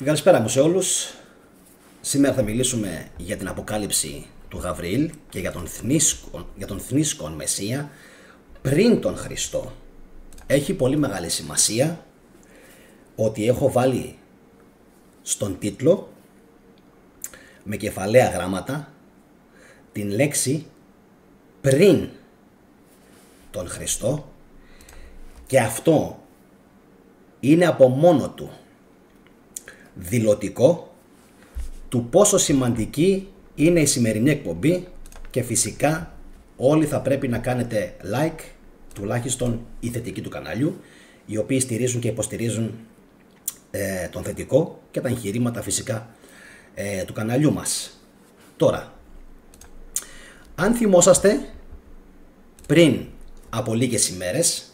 Καλησπέρα μου σε όλους. Σήμερα θα μιλήσουμε για την αποκάλυψη του Γαβριήλ και για τον θνήσκον Μεσσία πριν τον Χριστό. Έχει πολύ μεγάλη σημασία ότι έχω βάλει στον τίτλο με κεφαλαία γράμματα την λέξη πριν τον Χριστό, και αυτό είναι από μόνο του δηλωτικό του πόσο σημαντική είναι η σημερινή εκπομπή, και φυσικά όλοι θα πρέπει να κάνετε like, τουλάχιστον οι θετικοί του καναλιού, οι οποίοι στηρίζουν και υποστηρίζουν τον θετικό και τα εγχειρήματα φυσικά του καναλιού μας. Τώρα, αν θυμόσαστε, πριν από λίγες ημέρες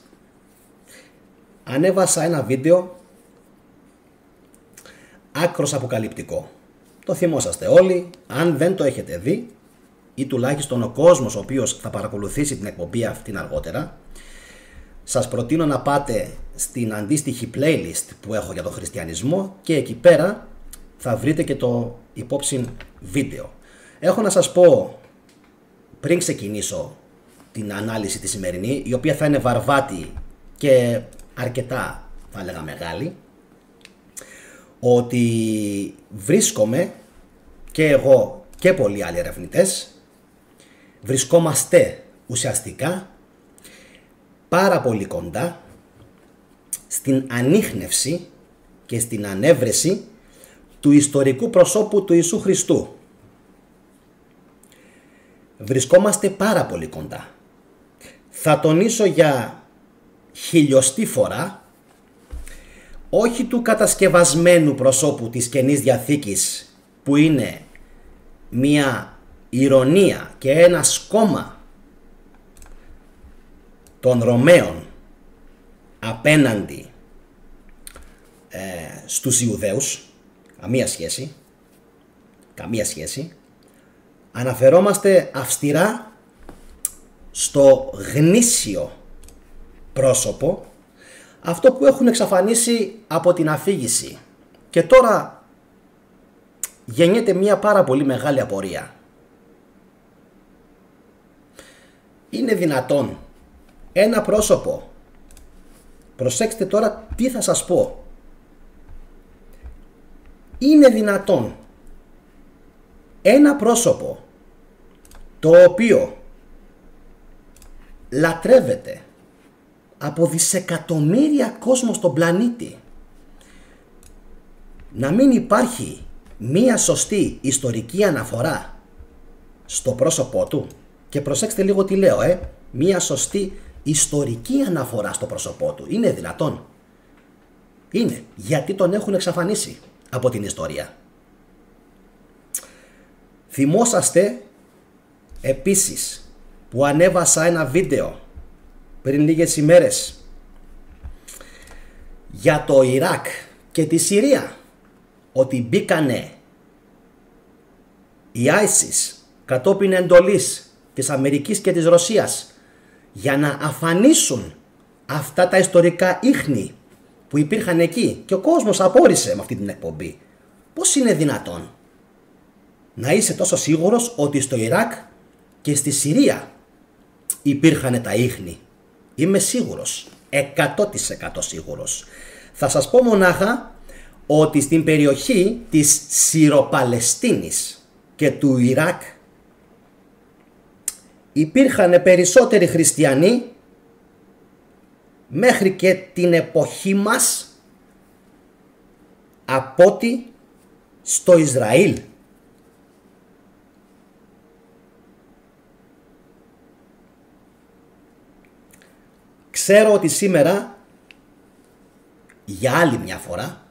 ανέβασα ένα βίντεο άκρος αποκαλυπτικό. Το θυμόσαστε όλοι. Αν δεν το έχετε δει, ή τουλάχιστον ο κόσμος ο οποίος θα παρακολουθήσει την εκπομπή αυτήν αργότερα, σας προτείνω να πάτε στην αντίστοιχη playlist που έχω για τον χριστιανισμό και εκεί πέρα θα βρείτε και το υπόψη βίντεο. Έχω να σας πω, πριν ξεκινήσω την ανάλυση τη σημερινή, η οποία θα είναι βαρβάτη και αρκετά, θα έλεγα, μεγάλη, ότι βρίσκομαι και εγώ και πολλοί άλλοι ερευνητές, βρισκόμαστε ουσιαστικά πάρα πολύ κοντά στην ανίχνευση και στην ανέβρεση του ιστορικού προσώπου του Ιησού Χριστού. Βρισκόμαστε πάρα πολύ κοντά. Θα τονίσω για χιλιοστή φορά, όχι του κατασκευασμένου προσώπου της Καινής Διαθήκης, που είναι μία ηρωνία και ένα σκόμμα των Ρωμαίων απέναντι στους Ιουδαίους. Καμία σχέση. Αναφερόμαστε αυστηρά στο γνήσιο πρόσωπο, αυτό που έχουν εξαφανίσει από την αφήγηση. Και τώρα γεννιέται μια πάρα πολύ μεγάλη απορία. Είναι δυνατόν ένα πρόσωπο, προσέξτε τώρα τι θα σας πω, είναι δυνατόν ένα πρόσωπο το οποίο λατρεύεται από δισεκατομμύρια κόσμο στον πλανήτη, να μην υπάρχει μία σωστή ιστορική αναφορά στο πρόσωπό του? Και προσέξτε λίγο τι λέω, μία σωστή ιστορική αναφορά στο πρόσωπό του. Είναι δυνατόν? Είναι. Γιατί τον έχουν εξαφανίσει από την ιστορία. Θυμόσαστε επίσης που ανέβασα ένα βίντεο πριν λίγες ημέρες για το Ιράκ και τη Συρία, ότι μπήκανε η ISIS κατόπιν εντολής της Αμερικής και της Ρωσίας για να αφανίσουν αυτά τα ιστορικά ίχνη που υπήρχαν εκεί, και ο κόσμος απόρρισε με αυτή την εκπομπή. Πώς είναι δυνατόν να είσαι τόσο σίγουρος ότι στο Ιράκ και στη Συρία υπήρχαν τα ίχνη? Είμαι σίγουρος, 100% σίγουρος. Θα σας πω μονάχα ότι στην περιοχή της Συροπαλαιστίνης και του Ιράκ υπήρχαν περισσότεροι χριστιανοί μέχρι και την εποχή μας από ότι στο Ισραήλ. Ξέρω ότι σήμερα για άλλη μια φορά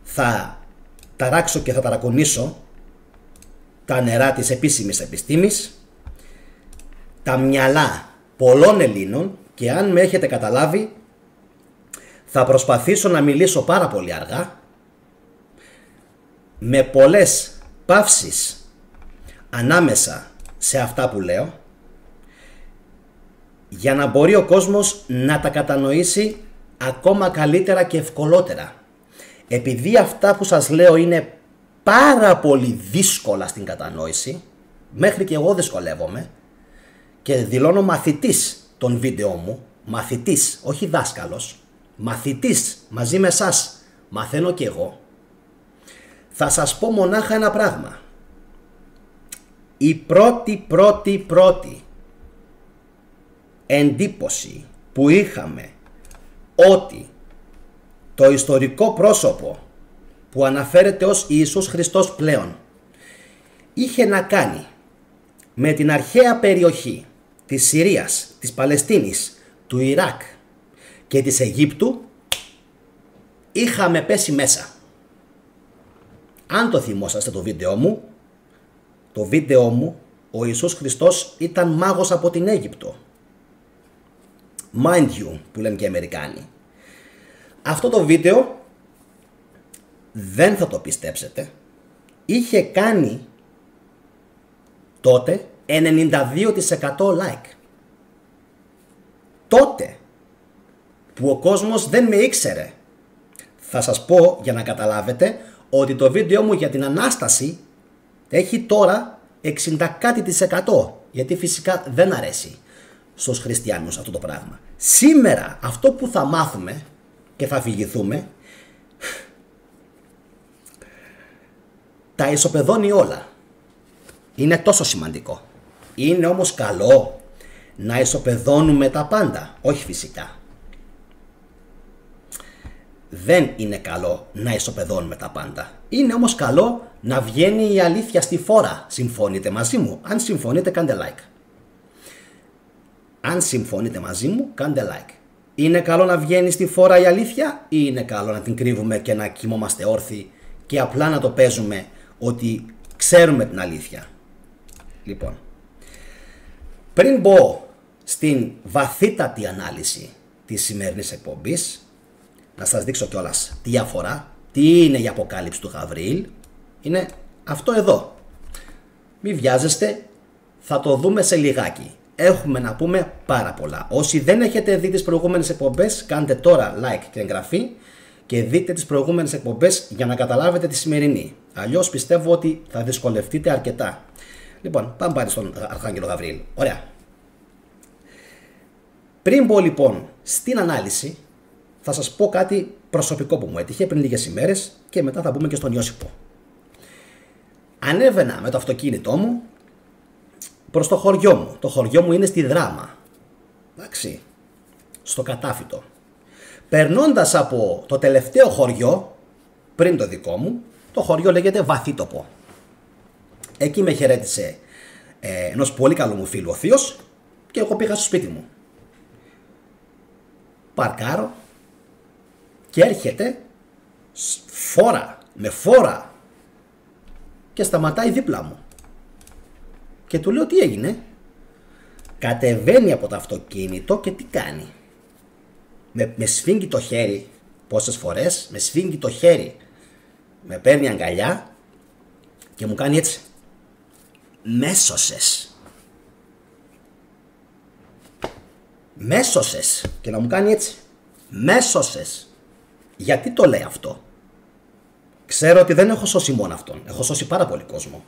θα ταράξω και θα ταρακονίσω τα νερά της επίσημης επιστήμης, τα μυαλά πολλών Ελλήνων, και αν με έχετε καταλάβει θα προσπαθήσω να μιλήσω πάρα πολύ αργά, με πολλές παύσεις ανάμεσα σε αυτά που λέω, για να μπορεί ο κόσμος να τα κατανοήσει ακόμα καλύτερα και ευκολότερα. επειδή αυτά που σας λέω είναι πάρα πολύ δύσκολα στην κατανόηση, μέχρι και εγώ δυσκολεύομαι και δηλώνω μαθητής των βίντεο μου, μαθητής, όχι δάσκαλος, μαθητής μαζί με εσάς, μαθαίνω και εγώ, θα σας πω μονάχα ένα πράγμα. Η πρώτη εντύπωση που είχαμε ότι το ιστορικό πρόσωπο που αναφέρεται ως Ιησούς Χριστός πλέον είχε να κάνει με την αρχαία περιοχή της Συρίας, της Παλαιστίνης, του Ιράκ και της Αιγύπτου, είχαμε πέσει μέσα. Αν το θυμόσαστε το βίντεο μου, ο Ιησούς Χριστός ήταν μάγος από την Αίγυπτο. Mind you, που λένε και οι Αμερικάνοι. Αυτό το βίντεο, δεν θα το πιστέψετε, είχε κάνει τότε 92% like. Τότε που ο κόσμος δεν με ήξερε. Θα σας πω για να καταλάβετε ότι το βίντεο μου για την Ανάσταση έχει τώρα 60 κάτι %, γιατί φυσικά δεν αρέσει στους χριστιανούς αυτό το πράγμα. Σήμερα αυτό που θα μάθουμε και θα αφηγηθούμε τα ισοπεδώνει όλα. Είναι τόσο σημαντικό. Είναι όμως καλό να ισοπεδώνουμε τα πάντα? Όχι φυσικά. Δεν είναι καλό να ισοπεδώνουμε τα πάντα. Είναι όμως καλό να βγαίνει η αλήθεια στη φόρα. Συμφωνείτε μαζί μου? Αν συμφωνείτε, κάντε like. Αν συμφωνείτε μαζί μου, κάντε like. Είναι καλό να βγαίνει στη φόρα η αλήθεια ή είναι καλό να την κρύβουμε και να κοιμόμαστε όρθιοι και απλά να το παίζουμε ότι ξέρουμε την αλήθεια? Λοιπόν, πριν μπω στην βαθύτατη ανάλυση της σημερινής εκπομπής, να σας δείξω κιόλας τι αφορά, τι είναι η Αποκάλυψη του Γαβριήλ. Είναι αυτό εδώ. Μη βιάζεστε, θα το δούμε σε λιγάκι. Έχουμε να πούμε πάρα πολλά. Όσοι δεν έχετε δει τις προηγούμενες εκπομπές, κάντε τώρα like και εγγραφή και δείτε τις προηγούμενες εκπομπές για να καταλάβετε τη σημερινή. Αλλιώς πιστεύω ότι θα δυσκολευτείτε αρκετά. Λοιπόν, πάμε πάλι στον Αρχάγγελο Γαβριήλ. Ωραία. Πριν μπω λοιπόν στην ανάλυση, θα σας πω κάτι προσωπικό που μου έτυχε πριν λίγες ημέρες και μετά θα μπούμε και στον Ιώσυπο. Ανέβαινα με το αυτοκίνητό μου προς το χωριό μου. Το χωριό μου είναι στη Δράμα. Εντάξει, στο Κατάφυτο. Περνώντας από το τελευταίο χωριό, πριν το δικό μου, το χωριό λέγεται Βαθύτοπο. Εκεί με χαιρέτησε ενός πολύ καλού μου φίλου ο θείος και εγώ πήγα στο σπίτι μου. Παρκάρω και έρχεται με φόρα και σταματάει δίπλα μου. Και του λέω τι έγινε? Κατεβαίνει από το αυτοκίνητο και τι κάνει? Με σφίγγει το χέρι πόσες φορές, με σφίγγει το χέρι, με παίρνει αγκαλιά και μου κάνει έτσι. Μέσωσες. Μέσωσες. Και να μου κάνει έτσι. Μέσωσες. Γιατί το λέει αυτό? Ξέρω ότι δεν έχω σώσει μόνο αυτόν. Έχω σώσει πάρα πολύ κόσμο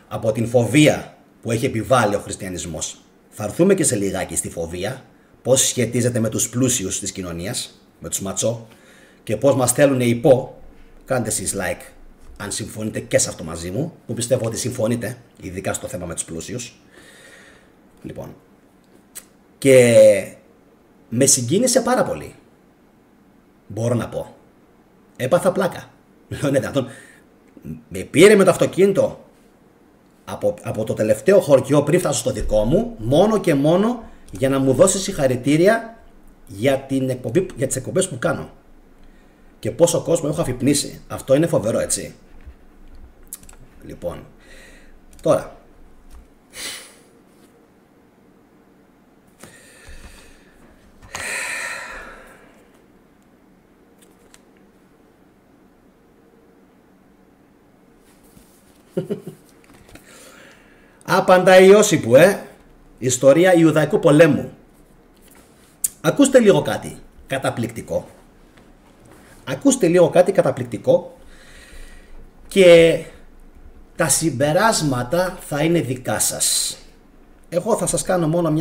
από την φοβία που έχει επιβάλει ο χριστιανισμός. Θα έρθουμε και σε λιγάκι στη φοβία, πώς σχετίζεται με τους πλούσιους της κοινωνίας, με τους ματσό, και πώς μας θέλουν υπό. Κάντε εσείς like αν συμφωνείτε και σε αυτό μαζί μου, που πιστεύω ότι συμφωνείτε, ειδικά στο θέμα με τους πλούσιους. Λοιπόν, και με συγκίνησε πάρα πολύ, μπορώ να πω. Έπαθα πλάκα. Λέω ναι, δυνατόν. Με πήρε με το αυτοκίνητο από το τελευταίο χωριό πριν φτάσω στο δικό μου, μόνο και μόνο για να μου δώσει συγχαρητήρια για τις εκπομπές που κάνω. Και πόσο κόσμο έχω αφυπνίσει. Αυτό είναι φοβερό, έτσι. Λοιπόν, τώρα άπαντα Ιώσυπου, ιστορία Ιουδαϊκού πολέμου. Ακούστε λίγο κάτι καταπληκτικό. Ακούστε λίγο κάτι καταπληκτικό και τα συμπεράσματα θα είναι δικά σας. Εγώ θα σας κάνω μόνο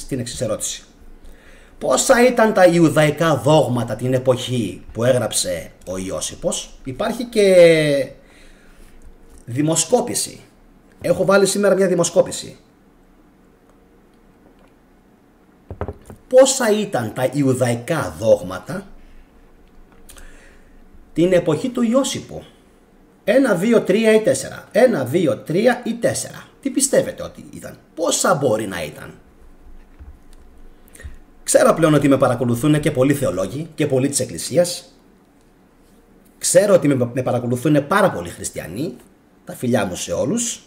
την εξής ερώτηση. Πόσα ήταν τα ιουδαϊκά δόγματα την εποχή που έγραψε ο Ιώσιπος? Υπάρχει και δημοσκόπηση. Έχω βάλει σήμερα μια δημοσκόπηση. Πόσα ήταν τα ιουδαϊκά δόγματα την εποχή του Ιώσιπου? 1, 2, 3 ή 4. 1, 2, 3 ή 4. Τι πιστεύετε ότι ήταν? Πόσα μπορεί να ήταν? Ξέρω πλέον ότι με παρακολουθούν και πολλοί θεολόγοι και πολλοί της Εκκλησίας. Ξέρω ότι με παρακολουθούν πάρα πολλοί χριστιανοί. Τα φιλιά μου σε όλους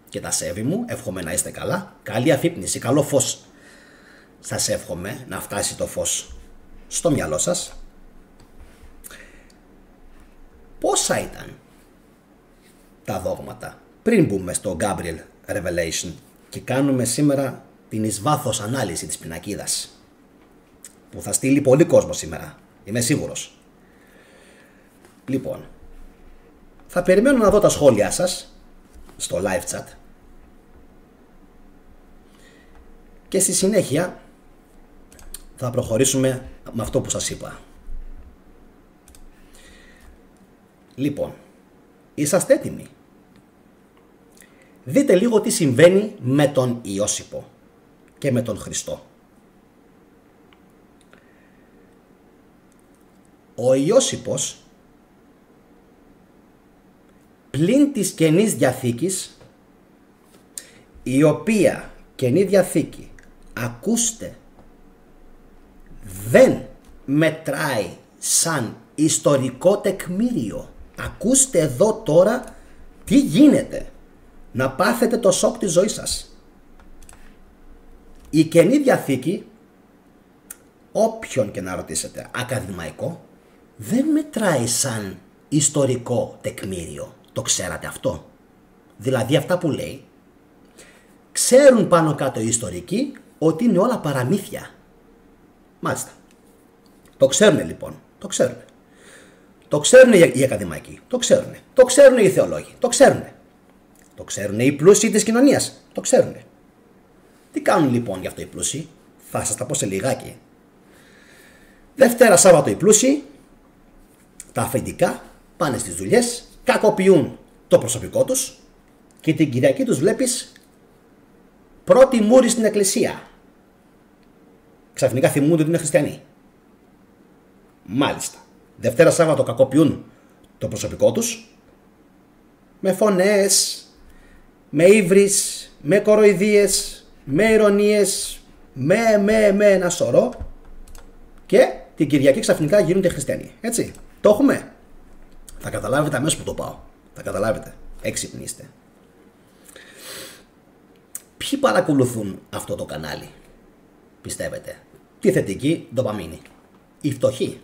και τα σέβη μου. Εύχομαι να είστε καλά. Καλή αφύπνιση, καλό φως. Σας εύχομαι να φτάσει το φως στο μυαλό σας. Πόσα ήταν τα δόγματα πριν μπούμε στο Gabriel Revelation και κάνουμε σήμερα την εις βάθος ανάλυση της πινακίδας που θα στείλει πολύ κόσμο σήμερα, είμαι σίγουρος. Λοιπόν, θα περιμένω να δω τα σχόλιά σας στο live chat και στη συνέχεια θα προχωρήσουμε με αυτό που σας είπα. Λοιπόν, είσαστε έτοιμοι? Δείτε λίγο τι συμβαίνει με τον Ιώσιπο και με τον Χριστό. Ο Ιώσιπος πλην της Καινής Διαθήκης, η οποία Καινή Διαθήκη, ακούστε, δεν μετράει σαν ιστορικό τεκμήριο. Ακούστε εδώ τώρα τι γίνεται. Να πάθετε το σοκ της ζωής σας. Η Καινή Διαθήκη, όποιον και να ρωτήσετε ακαδημαϊκό, δεν μετράει σαν ιστορικό τεκμήριο. Το ξέρατε αυτό? Δηλαδή αυτά που λέει, ξέρουν πάνω κάτω οι ιστορικοί ότι είναι όλα παραμύθια. Μάλιστα. Το ξέρουν λοιπόν. Το ξέρουν. Το ξέρουν οι ακαδημαϊκοί. Το ξέρουν. Το ξέρουν οι θεολόγοι. Το ξέρουν. Το ξέρουν οι πλούσιοι της κοινωνίας. Το ξέρουν. Τι κάνουν λοιπόν γι' αυτό οι πλούσιοι? Θα σας τα πω σε λιγάκι. Δευτέρα Σάββατο οι πλούσιοι, τα αφεντικά, πάνε στις δουλειές, κακοποιούν το προσωπικό τους και την Κυριακή τους βλέπεις πρώτη μούρη στην εκκλησία. Ξαφνικά θυμούνται ότι είναι χριστιανοί. Μάλιστα. Δευτέρα Σάββατο κακοποιούν το προσωπικό τους με φωνές, με ύβρις, με κοροϊδίες, με ειρωνίες, με ένα σωρό, και την Κυριακή ξαφνικά γίνονται χριστιανοί. Έτσι. Το έχουμε. Θα καταλάβετε αμέσως που το πάω. Θα καταλάβετε. Έξυπνοι είστε. Ποιοι παρακολουθούν αυτό το κανάλι, πιστεύετε? Τη θετική ντοπαμίνη. Οι φτωχοί.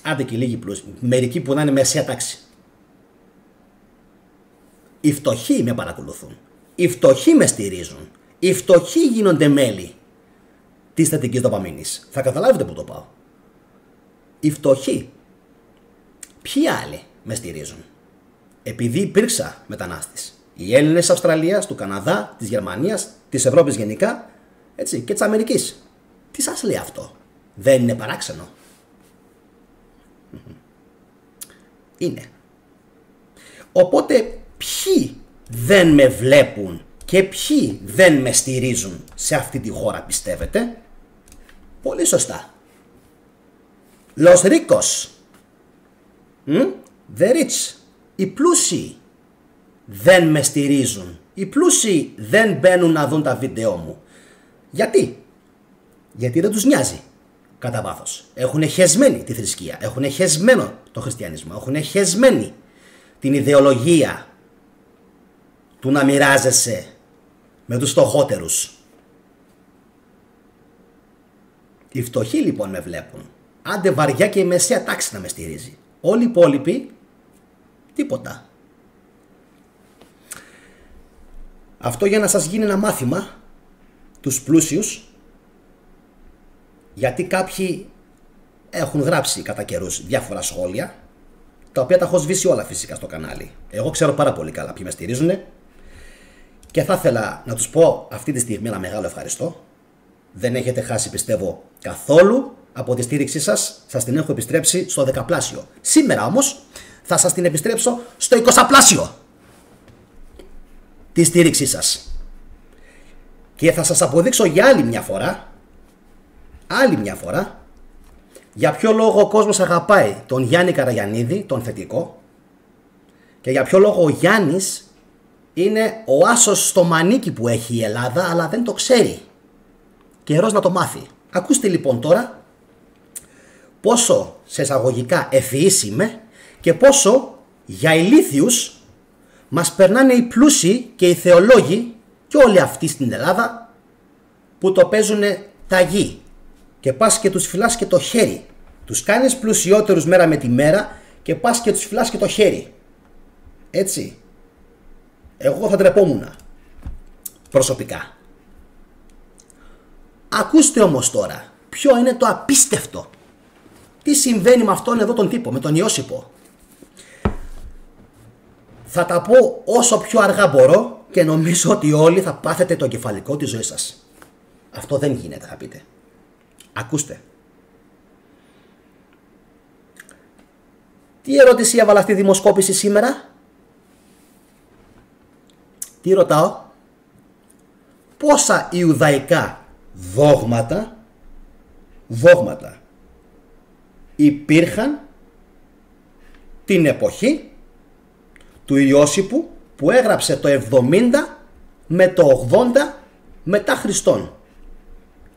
Άντε και λίγοι πλούσιοι. Μερικοί που να είναι μεσαία τάξη. Οι φτωχοί με παρακολουθούν. Οι φτωχοί με στηρίζουν. Οι φτωχοί γίνονται μέλη της θετικής ντοπαμίνης. Θα καταλάβετε που το πάω. Οι φτωχοί. Ποιοι άλλοι με στηρίζουν? Επειδή υπήρξα μετανάστης. Οι Έλληνες της Αυστραλίας, του Καναδά, της Γερμανίας, της Ευρώπης γενικά, έτσι, και της Αμερικής. Τι σας λέει αυτό? Δεν είναι παράξενο? Είναι. Οπότε ποιοι δεν με βλέπουν και ποιοι δεν με στηρίζουν σε αυτή τη χώρα, πιστεύετε? Πολύ σωστά. Los ricos. The rich. Οι πλούσιοι δεν με στηρίζουν. Οι πλούσιοι δεν μπαίνουν να δουν τα βίντεό μου. Γιατί? Γιατί δεν τους νοιάζει κατά βάθος. Έχουν χεσμένη τη θρησκεία. Έχουν χεσμένο το χριστιανισμό. Έχουν χεσμένη την ιδεολογία του να μοιράζεσαι με τους φτωχότερους. Οι φτωχοί λοιπόν με βλέπουν. Άντε βαριά και η μεσαία τάξη να με στηρίζει. Όλοι οι υπόλοιποι τίποτα. Αυτό για να σας γίνει ένα μάθημα, τους πλούσιους, γιατί κάποιοι έχουν γράψει κατά καιρούς διάφορα σχόλια, τα οποία τα έχω σβήσει όλα φυσικά στο κανάλι. Εγώ ξέρω πάρα πολύ καλά ποιοι με στηρίζουν και θα ήθελα να τους πω αυτή τη στιγμή ένα μεγάλο ευχαριστώ. Δεν έχετε χάσει, πιστεύω, καθόλου από τη στήριξή σας. Σας την έχω επιστρέψει στο 10πλάσιο. Σήμερα όμως θα σας την επιστρέψω στο 20πλάσιο τη στήριξή σας. Και θα σας αποδείξω για άλλη μια φορά, για ποιο λόγο ο κόσμος αγαπάει τον Γιάννη Καραγιαννίδη, τον θετικό, και για ποιο λόγο ο Γιάννης είναι ο άσος στο μανίκι που έχει η Ελλάδα, αλλά δεν το ξέρει. Καιρός να το μάθει. Ακούστε λοιπόν τώρα πόσο σε εισαγωγικά ευφυής είμαι και πόσο για ηλίθιους μας περνάνε οι πλούσιοι και οι θεολόγοι και όλοι αυτοί στην Ελλάδα που το παίζουνε ταγί και πας και τους φυλάς και το χέρι. Τους κάνεις πλουσιότερους μέρα με τη μέρα και πας και τους φυλάς και το χέρι. Έτσι. Εγώ θα τρεπόμουνα προσωπικά. Ακούστε όμως τώρα ποιο είναι το απίστευτο. Τι συμβαίνει με αυτόν εδώ τον τύπο, με τον Ιώσιπο. Θα τα πω όσο πιο αργά μπορώ και νομίζω ότι όλοι θα πάθετε το κεφαλικό της ζωής σας. Αυτό δεν γίνεται, θα πείτε. Ακούστε. Τι ερώτηση έβαλα στη δημοσκόπηση σήμερα? Τι ρωτάω? Πόσα ιουδαϊκά δόγματα υπήρχαν την εποχή του Ιώσιπου που έγραψε το 70 με το 80 μετά Χριστόν?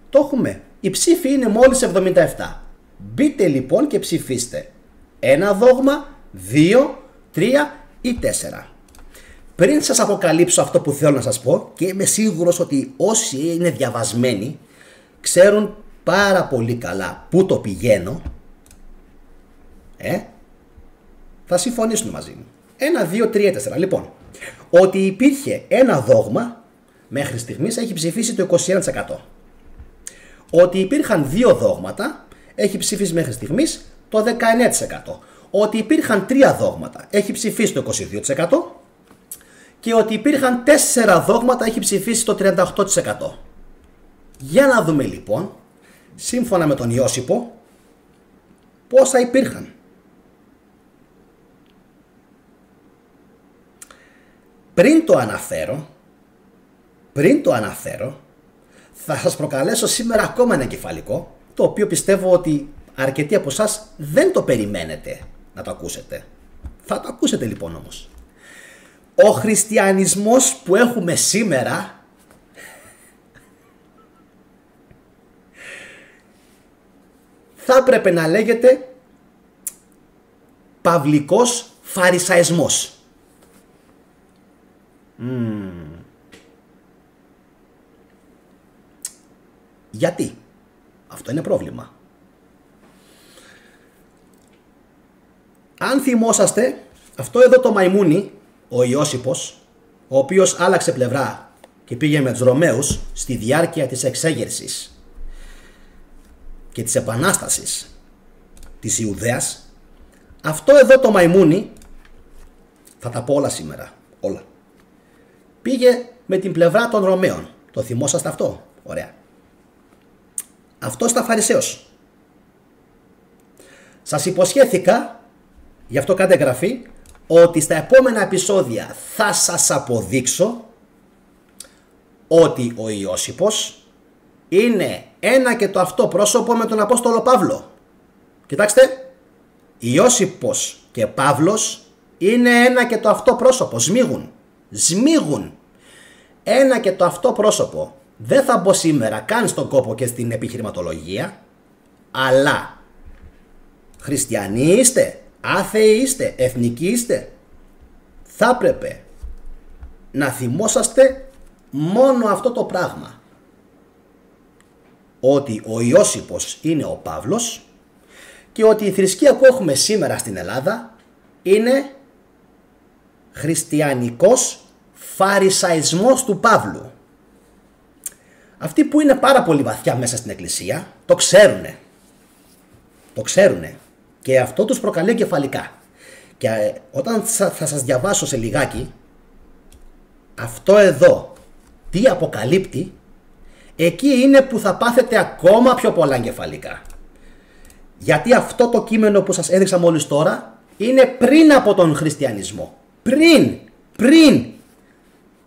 Το έχουμε. Η ψήφη είναι μόλις 77. Μπείτε λοιπόν και ψηφίστε. Ένα δόγμα, 2, 3 ή 4. Πριν σας αποκαλύψω αυτό που θέλω να σας πω, και είμαι σίγουρος ότι όσοι είναι διαβασμένοι ξέρουν πάρα πολύ καλά πού το πηγαίνω, θα συμφωνήσουν μαζί μου. 1, 2, 3, 4. Λοιπόν, ότι υπήρχε ένα δόγμα μέχρι στιγμής έχει ψηφίσει το 21%. Ότι υπήρχαν 2 δόγματα έχει ψηφίσει μέχρι στιγμής το 19%. Ότι υπήρχαν 3 δόγματα έχει ψηφίσει το 22%. Και ότι υπήρχαν 4 δόγματα έχει ψηφίσει το 38%. Για να δούμε λοιπόν, σύμφωνα με τον Ιώσιπο, πόσα υπήρχαν. Πριν το αναφέρω, θα σας προκαλέσω σήμερα ακόμα ένα κεφαλικό, το οποίο πιστεύω ότι αρκετοί από εσάς δεν το περιμένετε να το ακούσετε. Θα το ακούσετε λοιπόν όμως. Ο χριστιανισμός που έχουμε σήμερα θα έπρεπε να λέγεται παυλικός φαρισαϊσμός. Γιατί? Αυτό είναι πρόβλημα. Αν θυμόσαστε, αυτό εδώ το μαϊμούνι, ο Ιώσιπος, ο οποίος άλλαξε πλευρά και πήγε με τους Ρωμαίους στη διάρκεια της εξέγερσης και της επανάστασης της Ιουδαίας, αυτό εδώ το μαϊμούνι, θα τα πω όλα σήμερα, όλα, πήγε με την πλευρά των Ρωμαίων. Το θυμόσαστε αυτό? Ωραία. Αυτό στα Φαρισαίος. Σας υποσχέθηκα, γι' αυτό κάντε εγγραφή, ότι στα επόμενα επεισόδια θα σας αποδείξω ότι ο Ιώσιπος είναι ένα και το αυτό πρόσωπο με τον Απόστολο Παύλο. Κοιτάξτε, Ιώσιπος και Παύλος είναι ένα και το αυτό πρόσωπο, σμίγουν. Ένα και το αυτό πρόσωπο. Δεν θα μπω σήμερα καν στον κόπο και στην επιχειρηματολογία, αλλά χριστιανοί είστε, άθεοι είστε, εθνικοί είστε, θα έπρεπε να θυμόσαστε μόνο αυτό το πράγμα, ότι ο Ιώσιπος είναι ο Παύλος και ότι η θρησκεία που έχουμε σήμερα στην Ελλάδα είναι χριστιανικός φαρισαϊσμός του Παύλου. Αυτοί που είναι πάρα πολύ βαθιά μέσα στην εκκλησία το ξέρουνε. Το ξέρουνε. Και αυτό τους προκαλεί εγκεφαλικά. Και όταν θα σας διαβάσω σε λιγάκι, αυτό εδώ τι αποκαλύπτει, εκεί είναι που θα πάθετε ακόμα πιο πολλά εγκεφαλικά. Γιατί αυτό το κείμενο που σας έδειξα μόλις τώρα είναι πριν από τον χριστιανισμό. Πριν.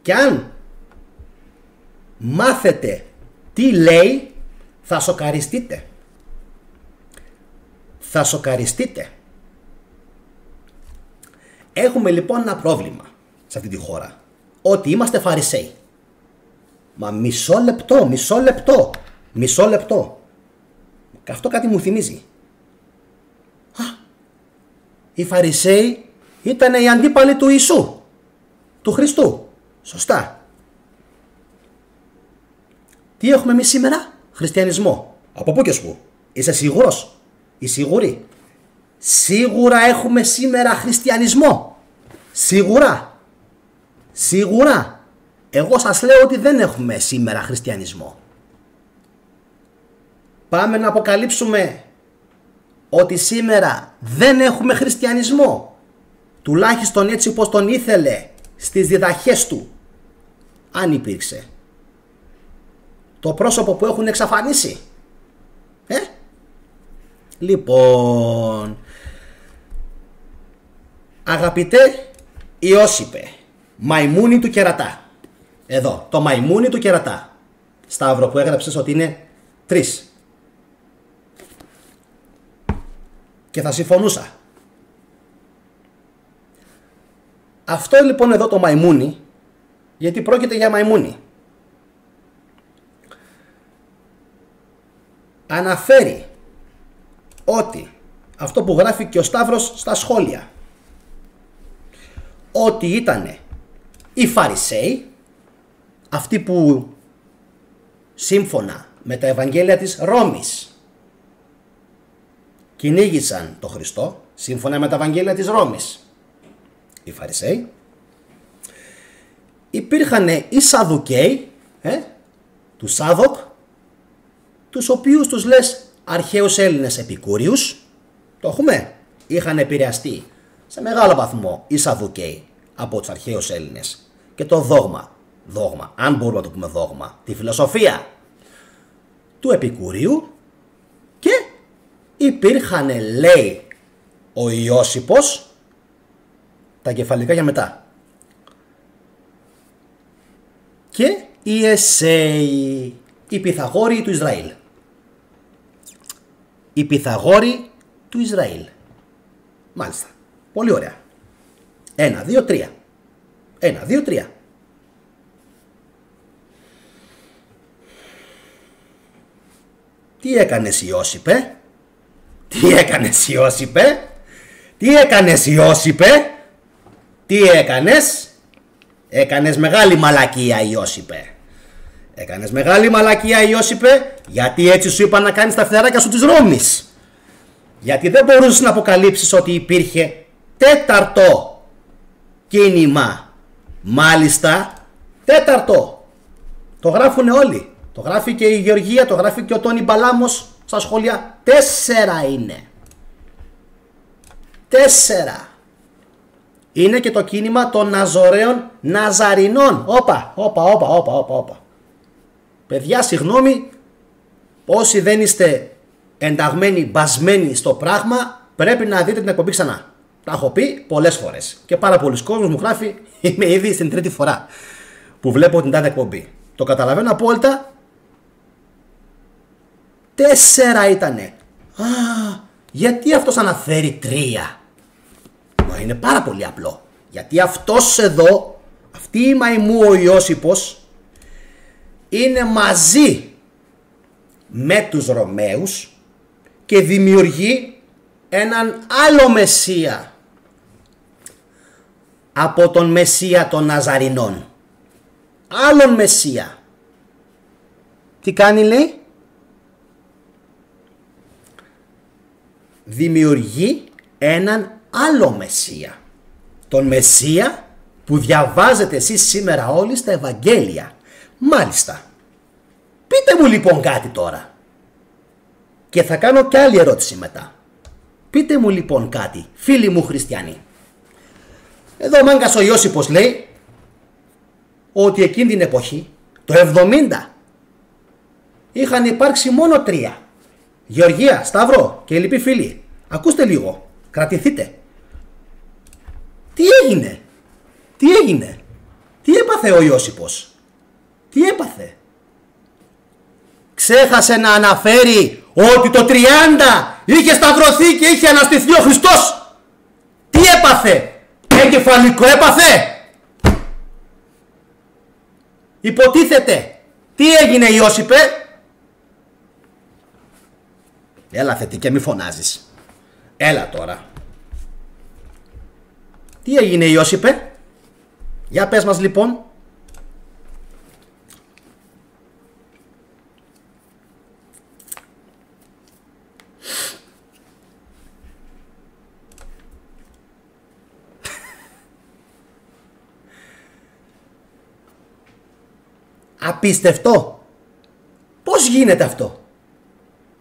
Και αν μάθετε τι λέει, θα σοκαριστείτε. Θα σοκαριστείτε. Έχουμε λοιπόν ένα πρόβλημα σε αυτή τη χώρα. Ότι είμαστε Φαρισαίοι. Μα μισό λεπτό. Και αυτό κάτι μου θυμίζει. Οι Φαρισαίοι ήταν οι αντίπαλοι του Ιησού, του Χριστού. Σωστά. Τι έχουμε εμείς σήμερα? Χριστιανισμό. Από πού και σπου? Είσαι σίγουρος? Είσαι σίγουρη? Σίγουρα έχουμε σήμερα χριστιανισμό. Σίγουρα. Εγώ σας λέω ότι δεν έχουμε σήμερα χριστιανισμό. Πάμε να αποκαλύψουμε ότι σήμερα δεν έχουμε χριστιανισμό. Τουλάχιστον έτσι όπως τον ήθελε στις διδαχές του. Αν υπήρξε. Το πρόσωπο που έχουν εξαφανίσει. Λοιπόν, αγαπητέ Ιώσιπε, μαϊμούνι του κερατά. Εδώ, το μαϊμούνι του κερατά. Σταύρο που έγραψες ότι είναι 3. Και θα συμφωνούσα. Αυτό λοιπόν εδώ το μαϊμούνι, γιατί πρόκειται για μαϊμούνι, αναφέρει ότι αυτό που γράφει και ο Σταύρος στα σχόλια, ότι ήτανε οι Φαρισαίοι, αυτοί που σύμφωνα με τα Ευαγγέλια της Ρώμης κυνήγησαν τον Χριστό, σύμφωνα με τα Ευαγγέλια της Ρώμης οι Φαρισαίοι, υπήρχαν οι Σαδουκαίοι, του Σάδοκ, τους οποίους τους λες αρχαίους Έλληνες επικούριους. Το έχουμε? Είχαν επηρεαστεί σε μεγάλο βαθμό οι Σαδουκαίοι από τους αρχαίους Έλληνες και το δόγμα, αν μπορούμε να το πούμε δόγμα, τη φιλοσοφία του Επικουρίου, και υπήρχαν, λέει ο Ιώσιπος, τα κεφαλικά για μετά, και οι Εσέοι, οι Πυθαγόροι του Ισραήλ. Οι Πυθαγόροι του Ισραήλ. Μάλιστα. Πολύ ωραία. 1, 2, 3. 1, 2, 3. Τι έκανες Ιώσιπε? Τι έκανες Ιώσιπε? Τι έκανες Ιώσιπε? Τι έκανες? Έκανες μεγάλη μαλακία Ιώσιπε. Έκανες μεγάλη μαλακία Ιώσιπε, γιατί έτσι σου είπα να κάνεις τα φτεράκια σου της Ρώμης. Γιατί δεν μπορούσες να αποκαλύψεις ότι υπήρχε τέταρτο κίνημα. Μάλιστα, τέταρτο. Το γράφουνε όλοι. Το γράφει και η Γεωργία, το γράφει και ο Τόνι Μπαλάμος στα σχόλια. 4 είναι. 4. Είναι και το κίνημα των Ναζωραίων Ναζαρινών. Όπα. Παιδιά, συγγνώμη, όσοι δεν είστε ενταγμένοι, μπασμένοι στο πράγμα, πρέπει να δείτε την εκπομπή ξανά. Τα έχω πει πολλές φορές και πάρα πολλοί κόσμος μου γράφει, είμαι ήδη στην 3η φορά που βλέπω την τάδε εκπομπή. Το καταλαβαίνω απόλυτα. 4 ήτανε. Γιατί αυτός αναφέρει 3? Μα είναι πάρα πολύ απλό. Γιατί αυτός εδώ, αυτή η μαϊμού ο Ιώσιπος, είναι μαζί με τους Ρωμαίους και δημιουργεί έναν άλλο Μεσσία από τον Μεσσία των Ναζαρινών. Άλλον Μεσσία. Τι κάνει, λέει? Δημιουργεί έναν άλλο Μεσσία. Τον Μεσσία που διαβάζετε εσείς σήμερα όλοι στα Ευαγγέλια. Μάλιστα. Πείτε μου λοιπόν κάτι τώρα. Και θα κάνω και άλλη ερώτηση μετά. Πείτε μου λοιπόν κάτι, φίλοι μου χριστιανοί. Εδώ ο μάγκας ο Ιώσιπος λέει ότι εκείνη την εποχή, το 70, είχαν υπάρξει μόνο 3. Γεωργία, Σταύρο και οι λοιποί φίλοι, ακούστε λίγο, κρατηθείτε. Τι έγινε, τι έπαθε ο Ιώσιπος, τι έπαθε? Ξέχασε να αναφέρει ότι το 30 είχε σταυρωθεί και είχε αναστηθεί ο Χριστός. Τι έπαθε? Εγκεφαλικό έπαθε? Υποτίθεται. Τι έγινε Ιώσιπε? Έλα θετικέ, μη φωνάζεις. Έλα τώρα. Τι έγινε Ιώσιπε? Για πες μας λοιπόν. Απίστευτο. Πώς γίνεται αυτό?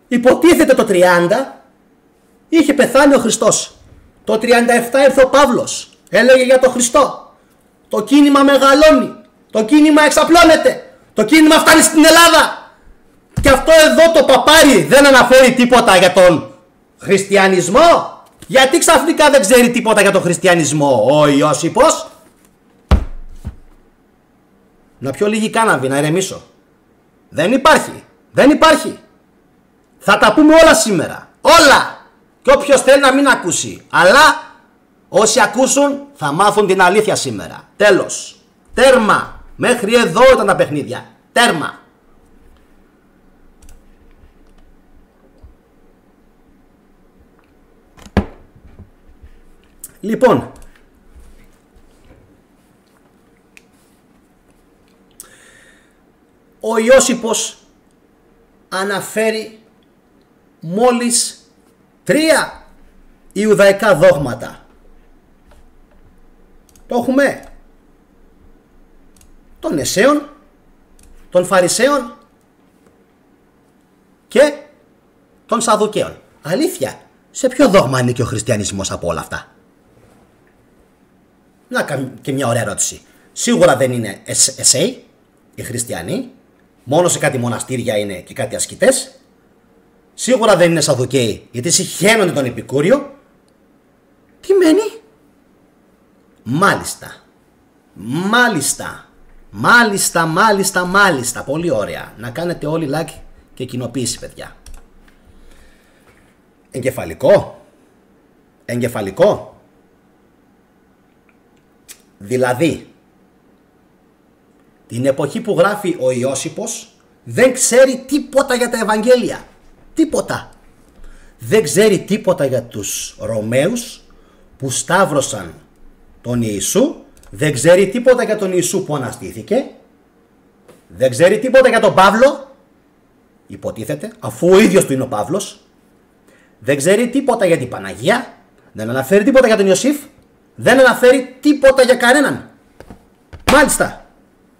Υποτίθεται το 30 είχε πεθάνει ο Χριστός. Το 37 ήρθε ο Παύλος. Έλεγε για τον Χριστό. Το κίνημα μεγαλώνει. Το κίνημα εξαπλώνεται. Το κίνημα φτάνει στην Ελλάδα. Και αυτό εδώ το παπάρι δεν αναφέρει τίποτα για τον χριστιανισμό. Γιατί ξαφνικά δεν ξέρει τίποτα για τον χριστιανισμό ο Ιώσιπος? Να πιω λίγη κάναβη, να ηρεμήσω. Δεν υπάρχει. Θα τα πούμε όλα σήμερα. Όλα. Και όποιος θέλει να μην ακούσει. Αλλά όσοι ακούσουν θα μάθουν την αλήθεια σήμερα. Τέλος. Τέρμα. Μέχρι εδώ ήταν τα παιχνίδια. Τέρμα. Λοιπόν. Ο Ιώσιπος αναφέρει μόλις 3 ιουδαϊκά δόγματα. Το έχουμε. Των Εσέων, των Φαρισαίων και των Σαδουκαίων. Αλήθεια, σε ποιο δόγμα είναι και ο χριστιανισμός από όλα αυτά? Να κάνω και μια ωραία ερώτηση. Σίγουρα δεν είναι Εσέοι οι χριστιανοί. Μόνο σε κάτι μοναστήρια είναι και κάτι ασκητές. Σίγουρα δεν είναι Σαδουκαίοι, γιατί συχαίνονται τον Επικούριο. Τι μένει? Μάλιστα. Πολύ ωραία. Να κάνετε όλοι like και κοινοποίηση, παιδιά. Εγκεφαλικό. Δηλαδή, την εποχή που γράφει ο Ιώσιπος δεν ξέρει τίποτα για τα Ευαγγέλια. Τίποτα. Δεν ξέρει τίποτα για τους Ρωμαίους που σταύρωσαν τον Ιησού. Δεν ξέρει τίποτα για τον Ιησού που αναστήθηκε. Δεν ξέρει τίποτα για τον Παύλο. Υποτίθεται, αφού ο ίδιος του είναι ο Παύλος. Δεν ξέρει τίποτα για την Παναγία. Δεν αναφέρει τίποτα για τον Ιωσήφ. Δεν αναφέρει τίποτα για κανέναν. Μάλιστα.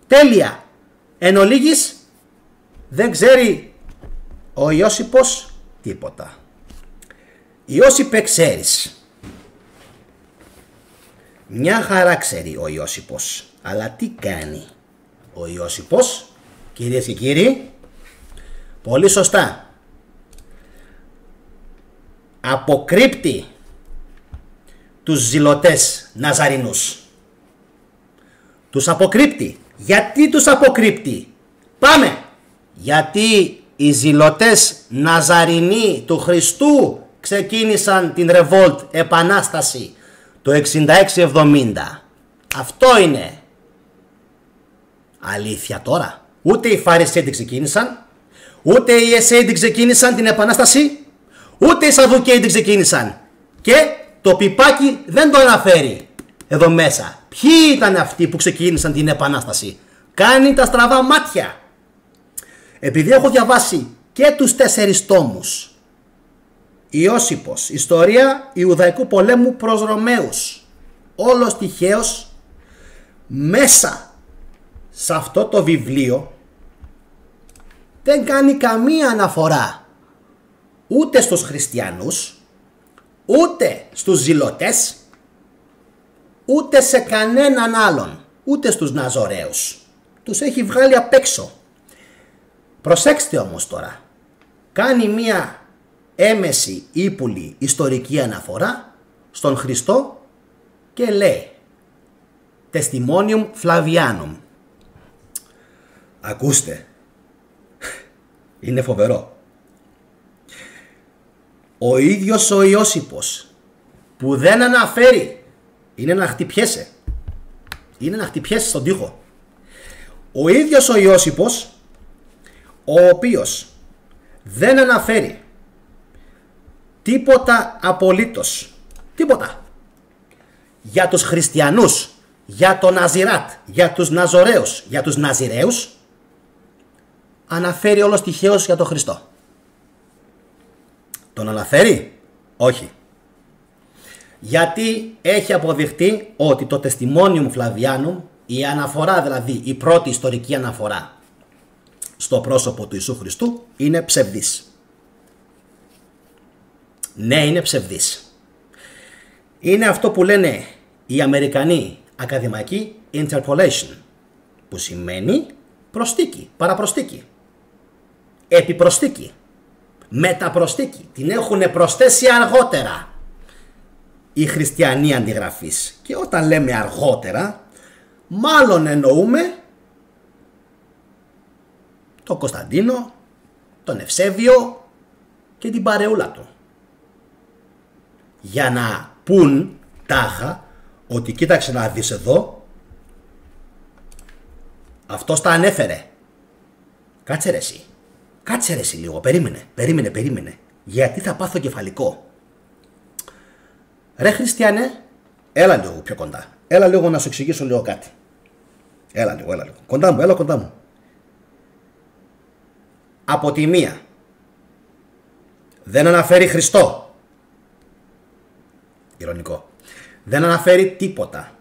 Τέλεια. Εν ολίγης, δεν ξέρει ο Ιώσιπος τίποτα. Ιώσιπε, ξέρεις. Μια χαρά ξέρει ο Ιώσιπος. Αλλά τι κάνει ο Ιώσιπος, κυρίες και κύριοι? Πολύ σωστά. Αποκρύπτει τους ζηλωτές Ναζαρινούς. Τους αποκρύπτει. Γιατί τους αποκρύπτει? Πάμε. Γιατί οι ζηλωτές Ναζαρινοί του Χριστού ξεκίνησαν την ρεβόλτ επανάσταση το 66-70. Αυτό είναι. Αλήθεια τώρα. Ούτε οι Φαρισαίοι την ξεκίνησαν, ούτε οι Εσέοι την ξεκίνησαν την επανάσταση, ούτε οι Σαδουκαίοι την ξεκίνησαν. Και το πιπάκι δεν το αναφέρει εδώ μέσα. Ποιοι ήταν αυτοί που ξεκίνησαν την επανάσταση? Κάνει τα στραβά μάτια. Επειδή έχω διαβάσει και τους 4 τόμους, Ιώσιπος, ιστορία Ιουδαϊκού πολέμου προς Ρωμαίους, όλος τυχαίως, μέσα σε αυτό το βιβλίο δεν κάνει καμία αναφορά ούτε στους χριστιανούς, ούτε στους ζηλωτές, ούτε σε κανέναν άλλον, ούτε στους Ναζωραίους. Τους έχει βγάλει απ' έξω. Προσέξτε όμως τώρα, κάνει μία έμεση ύπουλη ιστορική αναφορά στον Χριστό και λέει Testimonium Flavianum. Ακούστε, είναι φοβερό. Ο ίδιος ο Ιώσιπος που δεν αναφέρει, είναι να χτυπιέσαι, είναι να χτυπιέσαι στον τοίχο. Ο ίδιος ο Ιώσιπος, ο οποίος δεν αναφέρει τίποτα απολύτως, τίποτα για τους χριστιανούς, για το Ναζιράτ, για τους Ναζωραίους, για τους Ναζιραίους, αναφέρει όλος τυχαίως για τον Χριστό. Τον αναφέρει? Όχι. Γιατί έχει αποδειχτεί ότι το Testimonium Flavianum, η αναφορά δηλαδή, η πρώτη ιστορική αναφορά στο πρόσωπο του Ιησού Χριστού, είναι ψευδής. Ναι, είναι ψευδής. Είναι αυτό που λένε οι Αμερικανοί ακαδημαϊκοί interpolation, που σημαίνει προσθήκη, παραπροσθήκη, επιπροσθήκη, μεταπροσθήκη. Την έχουν προσθέσει αργότερα οι χριστιανοί αντιγραφείς. Και όταν λέμε αργότερα, μάλλον εννοούμε τον Κωνσταντίνο, τον Ευσέβιο και την παρεούλα του. Για να πουν τάχα ότι κοίταξε να δεις εδώ, αυτός τα ανέφερε. Κάτσε ρε εσύ. Κάτσε ρε εσύ λίγο. Περίμενε. Γιατί θα πάθω κεφαλικό. Ρε χριστιανέ, έλα λίγο πιο κοντά. Έλα λίγο να σου εξηγήσω λίγο κάτι. Έλα λίγο. Κοντά μου. Από τη μία, δεν αναφέρει Χριστό. Ηρωνικό. Δεν αναφέρει τίποτα.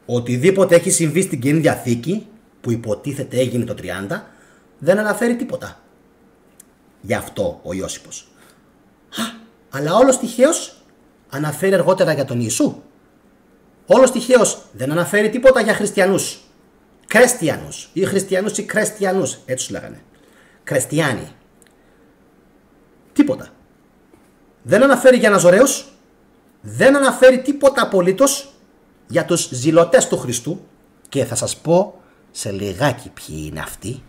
Οτιδήποτε έχει συμβεί στην Καινή Διαθήκη, που υποτίθεται έγινε το 30, δεν αναφέρει τίποτα. Γι' αυτό ο Ιώσιπος. Αλλά όλος τυχαίως αναφέρει αργότερα για τον Ιησού. Όλος τυχαίως δεν αναφέρει τίποτα για χριστιανούς. Κρεστιανούς ή χριστιανούς ή κρεστιανούς, έτσι τους λέγανε. Κρεστιάνοι. Τίποτα. Δεν αναφέρει για Ναζωραίους, δεν αναφέρει τίποτα απολύτως για τους ζηλωτές του Χριστού, και θα σας πω σε λιγάκι ποιοι είναι αυτοί.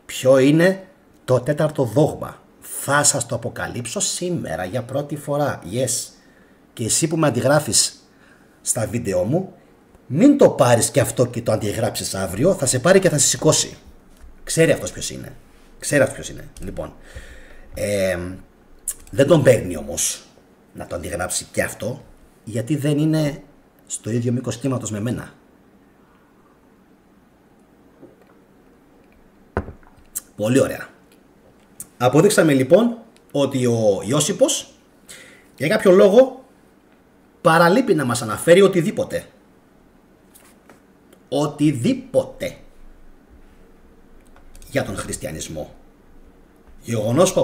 Ποιο είναι το τέταρτο δόγμα. Θα σας το αποκαλύψω σήμερα για πρώτη φορά. Yes. Και εσύ που με αντιγράφεις στα βίντεο μου, μην το πάρεις και αυτό και το αντιγράψεις αύριο, θα σε πάρει και θα σε σηκώσει. Ξέρει αυτός ποιος είναι. Λοιπόν, δεν τον παίρνει όμως να το αντιγράψει και αυτό, γιατί δεν είναι στο ίδιο μήκος κύματος με μένα. Πολύ ωραία. Αποδείξαμε λοιπόν ότι ο Ιώσιπος για κάποιο λόγο παραλείπει να μας αναφέρει οτιδήποτε. Οτιδήποτε για τον χριστιανισμό. Γεγονός που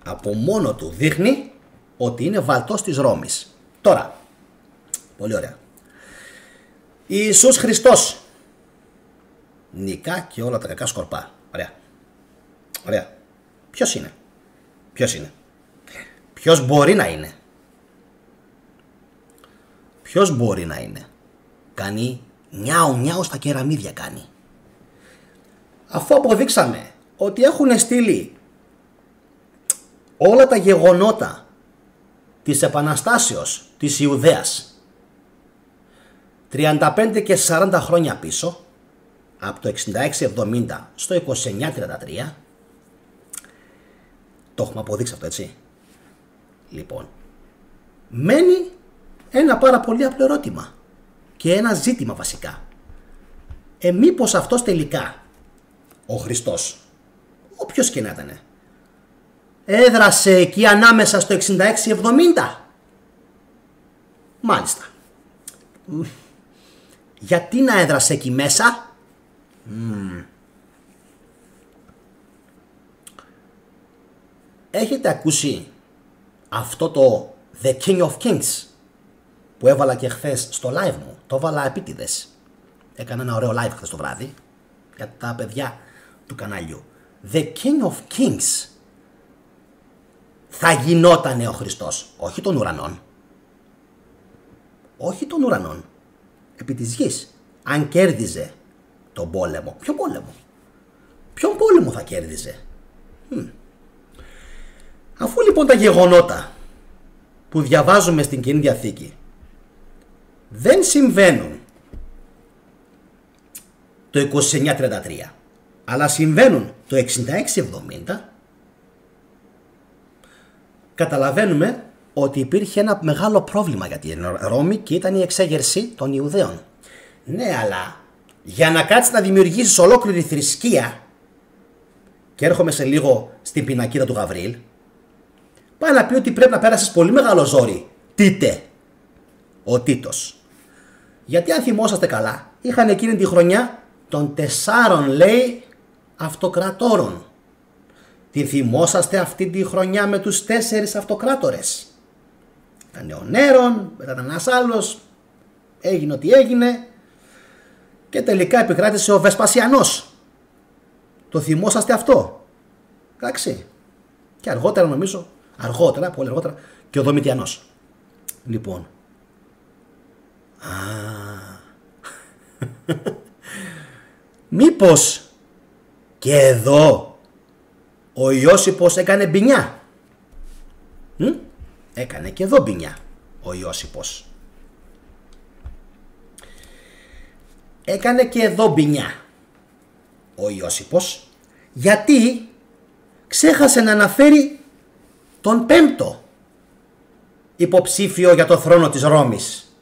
από μόνο του δείχνει ότι είναι βαλτός της Ρώμης. Τώρα, πολύ ωραία. Ιησούς Χριστός νικά και όλα τα κακά σκορπά. Ωραία. Ποιος είναι? Ποιος μπορεί να είναι? Κάνει νιάου στα κεραμίδια κάνει. Αφού αποδείξαμε ότι έχουν στείλει όλα τα γεγονότα της Επαναστάσεως της Ιουδαίας 35 και 40 χρόνια πίσω, από το 66-70 στο 29-33, το έχουμε αποδείξει αυτό, έτσι. Λοιπόν, μένει ένα πάρα πολύ απλό ερώτημα και ένα ζήτημα βασικά. Μήπως αυτός τελικά, ο Χριστός, όποιος και να ήταν, έδρασε εκεί ανάμεσα στο 66-70? Μάλιστα. Γιατί να έδρασε εκεί μέσα? Έχετε ακούσει αυτό το The King of Kings που έβαλα και χθες στο live μου? Το έβαλα επίτηδες. Έκανα ένα ωραίο live χθες το βράδυ για τα παιδιά του καναλιού. The King of Kings. Θα γινότανε ο Χριστός, όχι των ουρανών. Όχι των ουρανών. Επί της γης. Αν κέρδιζε τον πόλεμο. Ποιο πόλεμο? Ποιον πόλεμο θα κέρδιζε? Αφού λοιπόν τα γεγονότα που διαβάζουμε στην Καινή Διαθήκη δεν συμβαίνουν το 2933, αλλά συμβαίνουν το 6670, καταλαβαίνουμε ότι υπήρχε ένα μεγάλο πρόβλημα για την Ρώμη και ήταν η εξέγερση των Ιουδαίων. Ναι, αλλά για να κάτσεις να δημιουργήσεις ολόκληρη θρησκεία, και έρχομαι σε λίγο στην πινακίδα του Γαβρίλ, πάει να πει ότι πρέπει να πέρασεις πολύ μεγάλο ζόρι. Τίτε, ο Τίτος. Γιατί αν θυμόσαστε καλά, είχαν εκείνη τη χρονιά των 4, λέει, αυτοκρατόρων. Την θυμόσαστε αυτή τη χρονιά με τους 4 αυτοκράτορες? Ήταν ο Νέρον, μετά ήταν ένας άλλος, έγινε ό,τι έγινε και τελικά επικράτησε ο Βεσπασιανός. Το θυμόσαστε αυτό? Εντάξει. Και αργότερα νομίζω, πολύ αργότερα, και ο Δομητιανός. Λοιπόν. Μήπως και εδώ ο Ιώσιπος έκανε μπινιά? Έκανε και εδώ μπινιά ο Ιώσιπος. Έκανε και εδώ μπινιά ο Ιώσιπος, γιατί ξέχασε να αναφέρει τον 5ο υποψήφιο για το θρόνο της Ρώμης.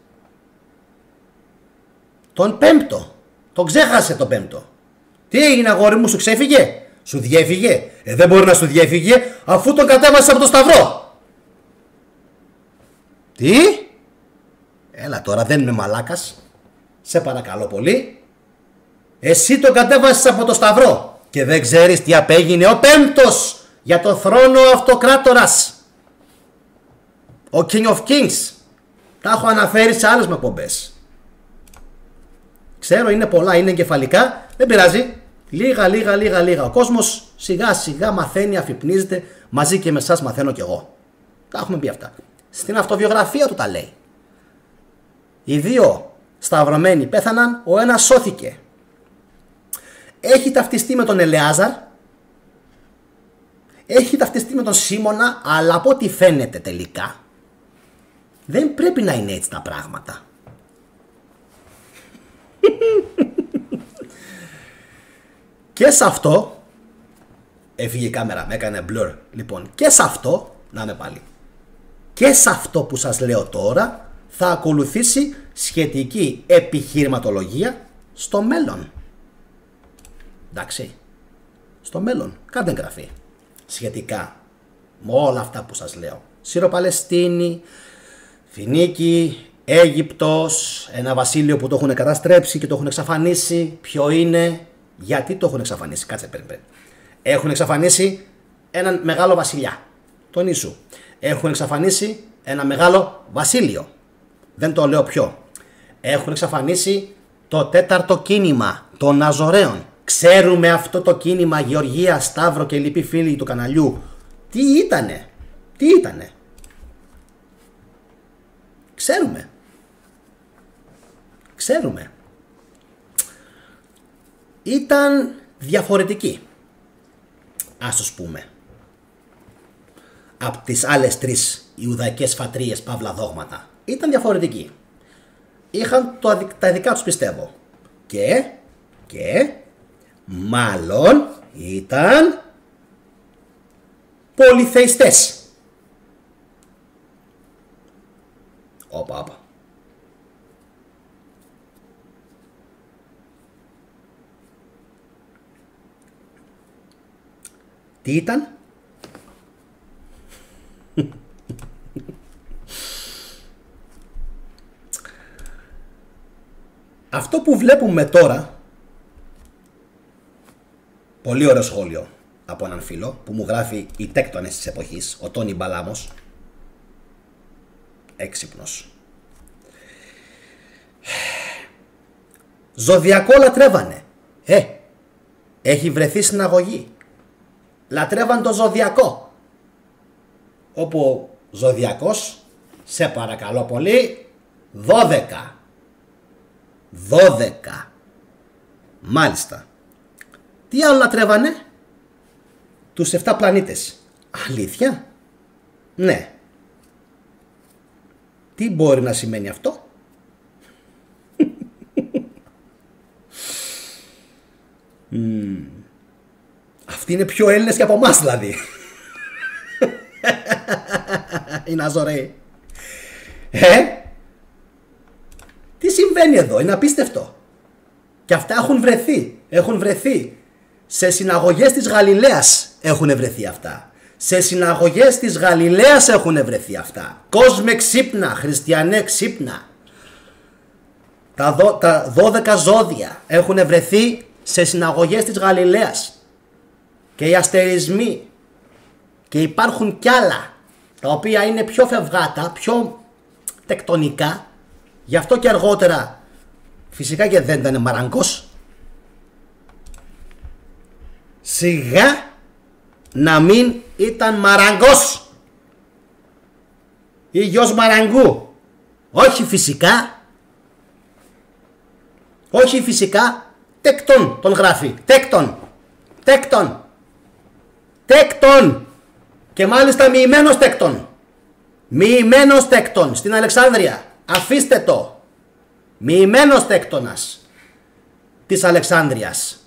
Τον 5ο. Τον ξέχασε τον 5ο. Τι έγινε, αγόρι μου, σου ξέφυγε? Σου διέφυγε? Δεν μπορεί να σου διέφυγε αφού τον κατέβασε από το σταυρό. Τι? Έλα τώρα, δεν είμαι μαλάκας. Σε παρακαλώ πολύ. Εσύ τον κατέβασες από το σταυρό και δεν ξέρεις τι απέγινε ο 5ος για το θρόνο αυτοκράτορας, ο King of Kings. Τα έχω αναφέρει σε άλλες εκπομπές. Ξέρω, είναι πολλά, είναι εγκεφαλικά, δεν πειράζει. Λίγα. Ο κόσμος σιγά σιγά μαθαίνει, αφυπνίζεται, μαζί και με εσάς μαθαίνω κι εγώ. Τα έχουμε πει αυτά. Στην αυτοβιογραφία του τα λέει. Οι 2 σταυρωμένοι πέθαναν, ο ένας σώθηκε. Έχει ταυτιστεί με τον Ελεάζαρ, έχει ταυτιστεί με τον Σίμωνα, αλλά από ό,τι φαίνεται τελικά δεν πρέπει να είναι έτσι τα πράγματα. Και σε αυτό, έφυγε η κάμερα, με έκανε blur. Λοιπόν, και σε αυτό, να με πάλι, και σε αυτό που σας λέω τώρα θα ακολουθήσει σχετική επιχειρηματολογία στο μέλλον. Εντάξει, στο μέλλον κάντε εγγραφή σχετικά με όλα αυτά που σας λέω. Σύρο-Παλαιστίνη, Φινίκη, Αίγυπτος, ένα βασίλειο που το έχουν καταστρέψει και το έχουν εξαφανίσει. Ποιο είναι, γιατί το έχουν εξαφανίσει? Κάτσε πριν. Έχουν εξαφανίσει έναν μεγάλο βασιλιά, τον Ιησού. Έχουν εξαφανίσει ένα μεγάλο βασίλειο, δεν το λέω ποιο. Έχουν εξαφανίσει το 4ο κίνημα των Ναζωραίων. Ξέρουμε αυτό το κίνημα, Γεωργία, Σταύρο και λοιποί φίλοι του καναλιού, τι ήτανε? Ξέρουμε. Ήταν διαφορετική, ας τους πούμε, από τις άλλες 3 Ιουδαϊκές φατρίες, παύλα δόγματα. Ήταν διαφορετική. Είχαν τα δικά τους, πιστεύω. Και μάλλον ήταν πολυθεϊστές. Όπα. Τι ήταν? Αυτό που βλέπουμε τώρα, πολύ ωραίο σχόλιο, από έναν φίλο που μου γράφει οι τέκτονες της εποχής, ο Τόνι Μπαλάμος. Έξυπνος. Ζωδιακό λατρεύανε. Έχει βρεθεί συναγωγή. Λατρεύαν το ζωδιακό. Όπου ο ζωδιακός, σε παρακαλώ πολύ, 12. Μάλιστα. Τι άλλο λατρεύανε? Τους 7 πλανήτες. Αλήθεια? Ναι. Τι μπορεί να σημαίνει αυτό? Αυτοί είναι πιο Έλληνες και από εμάς δηλαδή. Είναι αζωραίοι. Τι συμβαίνει εδώ? Είναι απίστευτο. Και αυτά έχουν βρεθεί. Σε συναγωγές της Γαλιλαίας έχουν βρεθεί αυτά. Σε συναγωγές της Γαλιλαίας έχουν βρεθεί αυτά. Κόσμε ξύπνα, χριστιανέ ξύπνα. Τα 12 ζώδια έχουν βρεθεί σε συναγωγές της Γαλιλαίας. Και οι αστερισμοί. Και υπάρχουν κι άλλα, τα οποία είναι πιο φευγάτα, πιο τεκτονικά. Γι' αυτό και αργότερα φυσικά και δεν ήταν Μαραγκός. Σιγά να μην ήταν Μαραγκός ή γιος Μαραγκού. Όχι φυσικά. Όχι φυσικά. Τέκτον τον γράφει. Τέκτον. Και μάλιστα μοιημένος τέκτον στην Αλεξάνδρεια. Αφήστε το. Μοιημένος τέκτονας της Αλεξάνδρειας.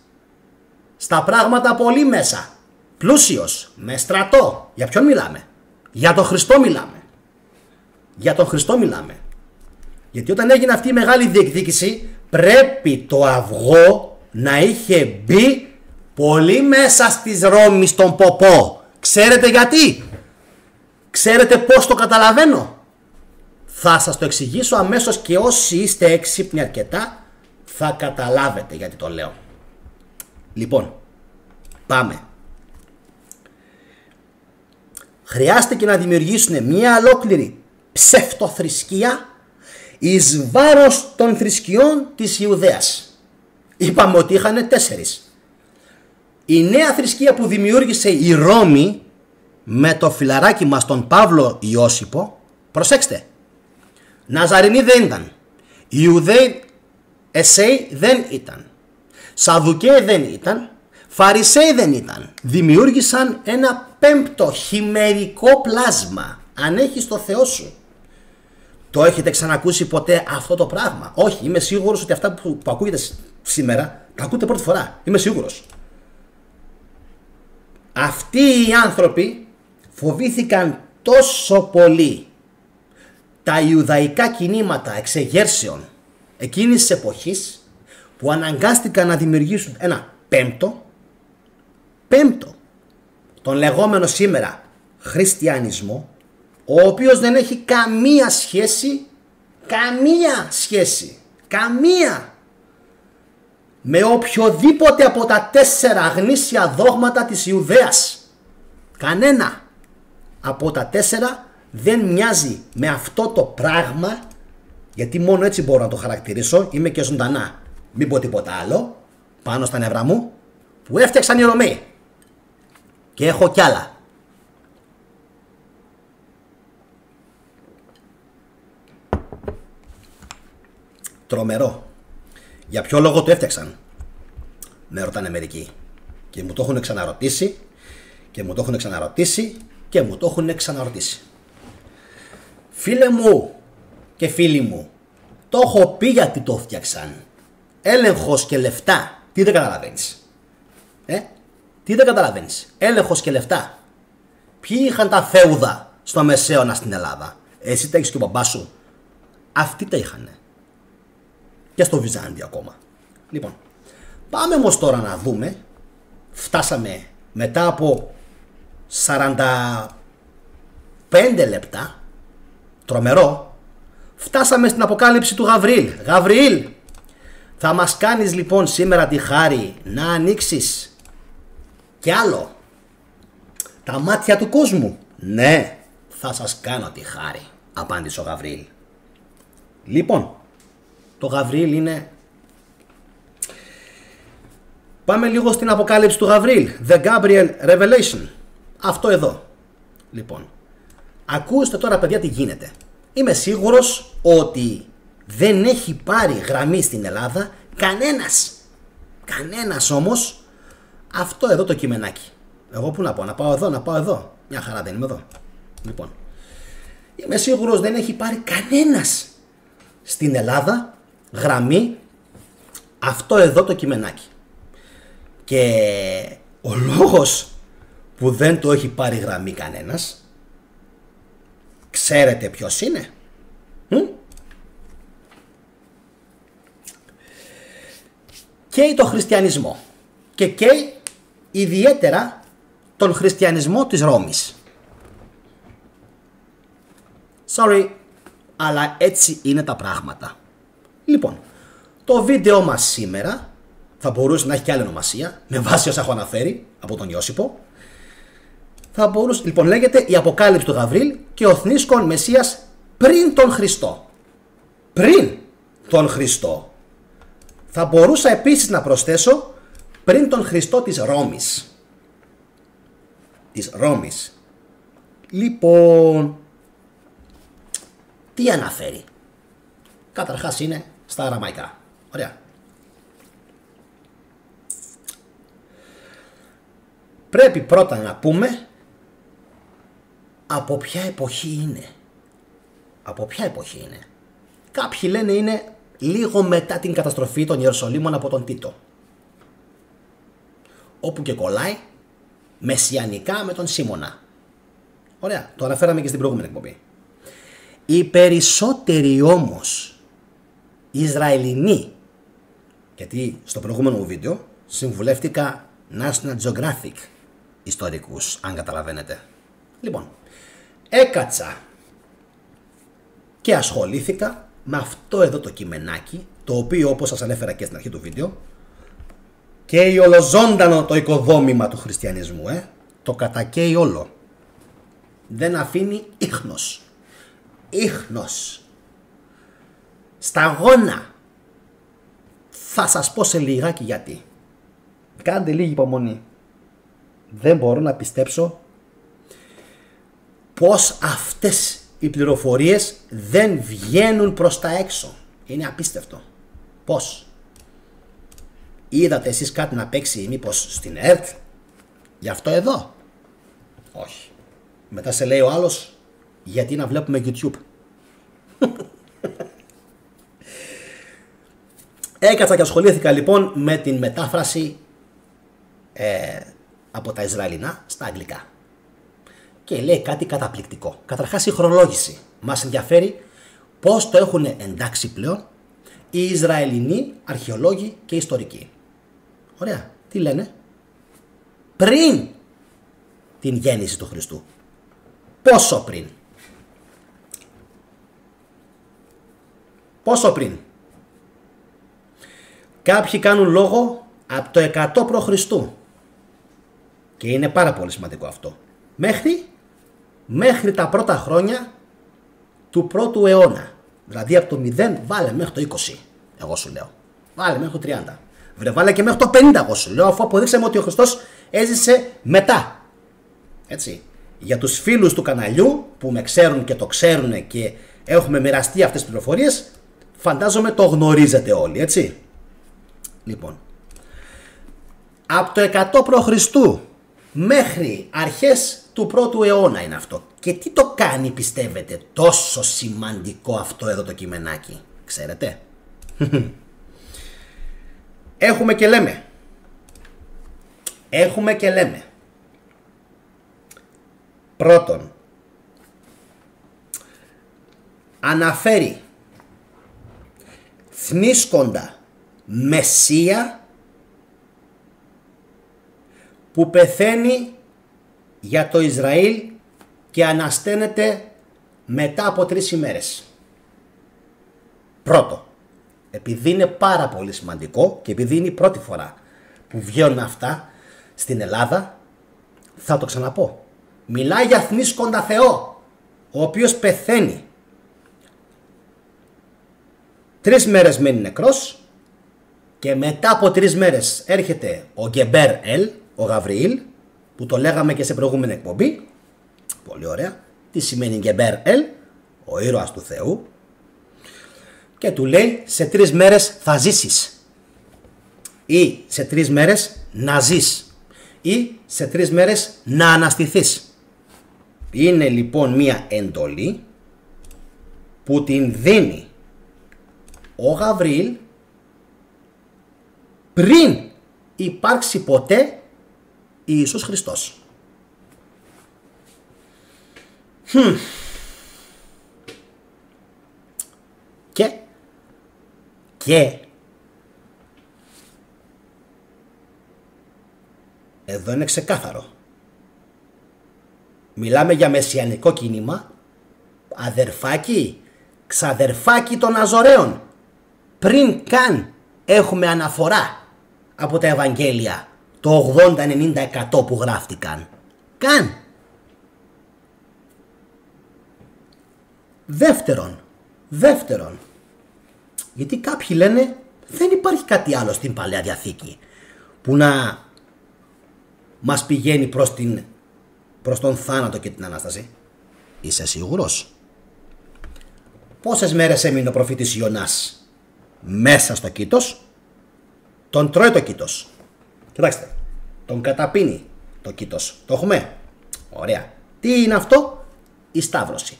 Στα πράγματα πολύ μέσα. Πλούσιος. Με στρατό. Για ποιον μιλάμε? Για τον Χριστό μιλάμε. Γιατί όταν έγινε αυτή η μεγάλη διεκδίκηση, πρέπει το αυγό να είχε μπει πολύ μέσα στις Ρώμης τον Ποπό. Ξέρετε γιατί? Ξέρετε πώς το καταλαβαίνω? Θα σας το εξηγήσω αμέσως και όσοι είστε έξυπνοι αρκετά θα καταλάβετε γιατί το λέω. Λοιπόν, πάμε. Χρειάστηκε να δημιουργήσουν μια ολόκληρη ψευτοθρησκεία εις βάρος των θρησκειών της Ιουδαίας. Είπαμε ότι είχαν 4. Η νέα θρησκεία που δημιούργησε η Ρώμη με το φιλαράκι μας τον Παύλο Ιώσυπο, προσέξτε, Ναζαρινοί δεν ήταν, Ιουδαίοι Εσέοι δεν ήταν, Σαδουκαίοι δεν ήταν, Φαρισαίοι δεν ήταν. Δημιούργησαν ένα 5ο χειμερικό πλάσμα. Αν έχεις το Θεό σου. Το έχετε ξανακούσει ποτέ αυτό το πράγμα? Όχι, είμαι σίγουρος ότι αυτά που ακούγεται σήμερα τα ακούτε πρώτη φορά. Είμαι σίγουρος. Αυτοί οι άνθρωποι φοβήθηκαν τόσο πολύ τα Ιουδαϊκά κινήματα εξεγέρσεων εκείνης της εποχής που αναγκάστηκαν να δημιουργήσουν ένα πέμπτο, τον λεγόμενο σήμερα χριστιανισμό, ο οποίος δεν έχει καμία σχέση με οποιοδήποτε από τα 4 γνήσια δόγματα της Ιουδαίας. Κανένα από τα 4 δεν μοιάζει με αυτό το πράγμα, γιατί μόνο έτσι μπορώ να το χαρακτηρίσω. Είμαι και ζωντανά, μην πω τίποτα άλλο, πάνω στα νευρά μου, που έφτιαξαν οι Ρωμαίοι. Και έχω κι άλλα. Τρομερό. Για ποιο λόγο το έφτιαξαν? Με ρωτάνε μερικοί. Και μου το έχουν ξαναρωτήσει. Φίλε μου και φίλοι μου, το έχω πει γιατί το έφτιαξαν. Έλεγχος και λεφτά. Τι δεν καταλαβαίνεις? Τι δεν καταλαβαίνεις? Έλεγχος και λεφτά. Ποιοι είχαν τα φέουδα στο Μεσαίωνα στην Ελλάδα? Εσύ τα έχεις και ο μπαμπάς σου. Αυτοί τα είχαν. Και στο Βυζάντιο ακόμα. Λοιπόν, πάμε όμως τώρα να δούμε. Φτάσαμε μετά από 45 λεπτά. Τρομερό. Φτάσαμε στην αποκάλυψη του Γαβριήλ. Γαβριήλ, θα μας κάνεις λοιπόν σήμερα τη χάρη να ανοίξεις κι άλλο τα μάτια του κόσμου. Ναι, θα σας κάνω τη χάρη, απάντησε ο Γαβριήλ. Λοιπόν, το Γαβριήλ είναι... Πάμε λίγο στην αποκάλυψη του Γαβριήλ. The Gabriel Revelation. Αυτό εδώ. Λοιπόν, ακούστε τώρα παιδιά τι γίνεται. Είμαι σίγουρος ότι δεν έχει πάρει γραμμή στην Ελλάδα κανένας. Κανένας όμως αυτό εδώ το κειμενάκι. Εγώ που να πω, να πάω εδώ, να πάω εδώ. Μια χαρά δεν είμαι εδώ. Λοιπόν, είμαι σίγουρος δεν έχει πάρει κανένας στην Ελλάδα γραμμή αυτό εδώ το κειμενάκι. Και ο λόγος που δεν το έχει πάρει γραμμή κανένας, ξέρετε ποιος είναι? Καίει το χριστιανισμό και καίει ιδιαίτερα τον χριστιανισμό της Ρώμης. Sorry, αλλά έτσι είναι τα πράγματα. Λοιπόν, το βίντεο μας σήμερα θα μπορούσε να έχει και άλλη ονομασία, με βάση όσα έχω αναφέρει από τον Ιώσιπο. Θα μπορούσε, λοιπόν, λέγεται η Αποκάλυψη του Γαβριήλ και ο θνήσκον Μεσσίας πριν τον Χριστό. Πριν τον Χριστό. Θα μπορούσα επίσης να προσθέσω πριν τον Χριστό της Ρώμης. Της Ρώμης. Λοιπόν, τι αναφέρει? Καταρχάς είναι στα αραμαϊκά. Ωραία. Πρέπει πρώτα να πούμε από ποια εποχή είναι. Από ποια εποχή είναι? Κάποιοι λένε είναι λίγο μετά την καταστροφή των Ιεροσολύμων από τον Τίτο. Όπου και κολλάει μεσιανικά με τον Σίμωνα. Ωραία, το αναφέραμε και στην προηγούμενη εκπομπή. Οι περισσότεροι όμως Ισραηλινοί, γιατί στο προηγούμενο μου βίντεο συμβουλεύτηκα National Geographic ιστορικούς, αν καταλαβαίνετε. Λοιπόν, έκατσα και ασχολήθηκα με αυτό εδώ το κειμενάκι, το οποίο όπως σας ανέφερα και στην αρχή του βίντεο, και η ολοζώντανο το οικοδόμημα του χριστιανισμού, το κατακαίει όλο. Δεν αφήνει ίχνος. Ίχνος. Σταγόνα. Θα σας πω σε λιγάκι γιατί. Κάντε λίγη υπομονή. Δεν μπορώ να πιστέψω πως αυτές οι πληροφορίες δεν βγαίνουν προς τα έξω. Είναι απίστευτο. Πώς? Είδατε εσείς κάτι να παίξει μήπως στην ΕΡΤ γι' αυτό εδώ? Όχι. Μετά σε λέει ο άλλος, γιατί να βλέπουμε YouTube? Έκατσα και ασχολήθηκα λοιπόν με την μετάφραση από τα Ισραηλινά στα αγγλικά. Και λέει κάτι καταπληκτικό. Καταρχάς η χρονολόγηση. Μας ενδιαφέρει πώς το έχουν εντάξει πλέον οι Ισραηλινοί αρχαιολόγοι και ιστορικοί. Ωραία. Τι λένε? Πριν την γέννηση του Χριστού. Πόσο πριν? Πόσο πριν? Κάποιοι κάνουν λόγο από το 100 π.Χ. Και είναι πάρα πολύ σημαντικό αυτό. Μέχρι τα πρώτα χρόνια του πρώτου αιώνα. Δηλαδή από το 0 βάλε μέχρι το 20. Εγώ σου λέω. Βάλε μέχρι το 30. Βρε βάλε και μέχρι το 50 εγώ σου λέω, αφού αποδείξαμε ότι ο Χριστός έζησε μετά. Έτσι. Για τους φίλους του καναλιού που με ξέρουν και το ξέρουν και έχουμε μοιραστεί αυτές τις πληροφορίες, φαντάζομαι το γνωρίζετε όλοι, έτσι. Λοιπόν, από το 100 π.Χ. μέχρι αρχές του πρώτου αιώνα είναι αυτό. Και τι το κάνει πιστεύετε τόσο σημαντικό αυτό εδώ το κειμενάκι? Ξέρετε? Έχουμε και λέμε. Έχουμε και λέμε. Πρώτον, αναφέρει θνήσκοντα Μεσσία που πεθαίνει για το Ισραήλ και ανασταίνεται μετά από 3 ημέρες. Πρώτο, επειδή είναι πάρα πολύ σημαντικό και επειδή είναι η πρώτη φορά που βγαίνουν αυτά στην Ελλάδα, θα το ξαναπώ. Μιλάει για θνήσκοντα Θεό, ο οποίος πεθαίνει. 3 μέρες μένει νεκρός και μετά από 3 μέρες έρχεται ο Γκεμπέρ Ελ, ο Γαβριήλ, που το λέγαμε και σε προηγούμενη εκπομπή. Πολύ ωραία. Τι σημαίνει Γκεμπέρ Ελ? Ο ήρωας του Θεού. Και του λέει σε 3 μέρες θα ζήσεις. Ή σε 3 μέρες να ζεις. Ή σε 3 μέρες να αναστηθείς. Είναι λοιπόν μία εντολή που την δίνει ο Γαβριήλ πριν υπάρξει ποτέ Ιησούς Χριστός. Και εδώ είναι ξεκάθαρο. Μιλάμε για μεσιανικό κίνημα, αδερφάκι, ξαδερφάκι των Αζωραίων. Πριν καν έχουμε αναφορά από τα Ευαγγέλια, το 80-90% που γράφτηκαν. Καν. Δεύτερον, γιατί κάποιοι λένε δεν υπάρχει κάτι άλλο στην Παλαιά Διαθήκη που να μας πηγαίνει προς τον θάνατο και την Ανάσταση. Είσαι σίγουρος? Πόσες μέρες έμεινε ο προφήτης Ιωνάς μέσα στο κήτος? Τον τρώει το κήτος. Κοιτάξτε, τον καταπίνει το κήτος. Το έχουμε? Ωραία. Τι είναι αυτό? Η Σταύρωση.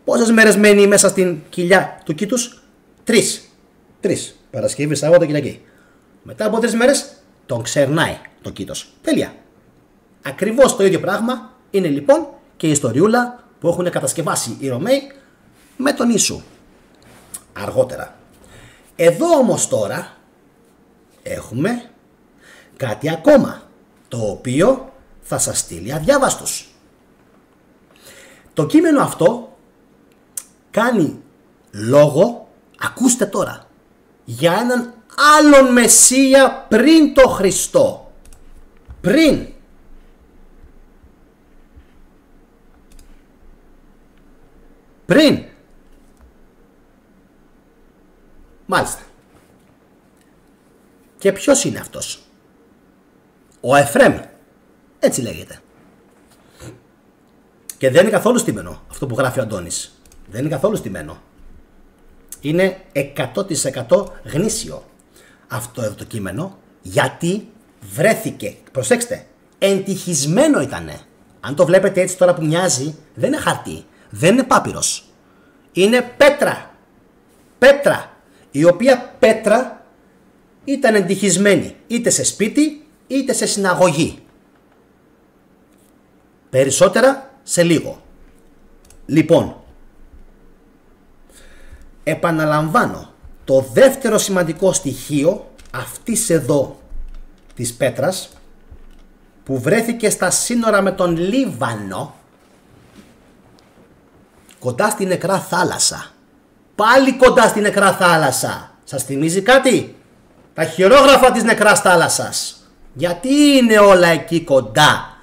Πόσες μέρες μένει μέσα στην κοιλιά του κήτους? 3. Παρασκευή, Σαββάτο, Κυριακή. Μετά από 3 μέρες τον ξερνάει το κήτος. Τέλεια. Ακριβώς το ίδιο πράγμα είναι λοιπόν και η ιστοριούλα που έχουν κατασκευάσει οι Ρωμαίοι με τον Ιησού. Αργότερα. Εδώ όμως τώρα έχουμε κάτι ακόμα, το οποίο θα σας στείλει αδιάβαστος. Το κείμενο αυτό κάνει λόγο, ακούστε τώρα, για έναν άλλον Μεσσία πριν το Χριστό. Πριν. Μάλιστα. Και ποιος είναι αυτός? Ο Εφραίμ. Έτσι λέγεται. Και δεν είναι καθόλου στημένο αυτό που γράφει ο Αντώνης. Δεν είναι καθόλου στημένο. Είναι 100% γνήσιο αυτό εδώ το κείμενο, γιατί βρέθηκε, προσέξτε, εντυχισμένο ήτανε. Αν το βλέπετε έτσι τώρα που μοιάζει, δεν είναι χαρτί, δεν είναι πάπυρος. Είναι πέτρα, η οποία πέτρα ήταν εντυχισμένη είτε σε σπίτι είτε σε συναγωγή. Περισσότερα σε λίγο. Λοιπόν, επαναλαμβάνω, το δεύτερο σημαντικό στοιχείο αυτής εδώ της πέτρας που βρέθηκε στα σύνορα με τον Λίβανο, κοντά στη Νεκρά Θάλασσα. Πάλι κοντά στη Νεκρά Θάλασσα. Σας θυμίζει κάτι? Τα χειρόγραφα της Νεκράς Θάλασσας. Γιατί είναι όλα εκεί κοντά?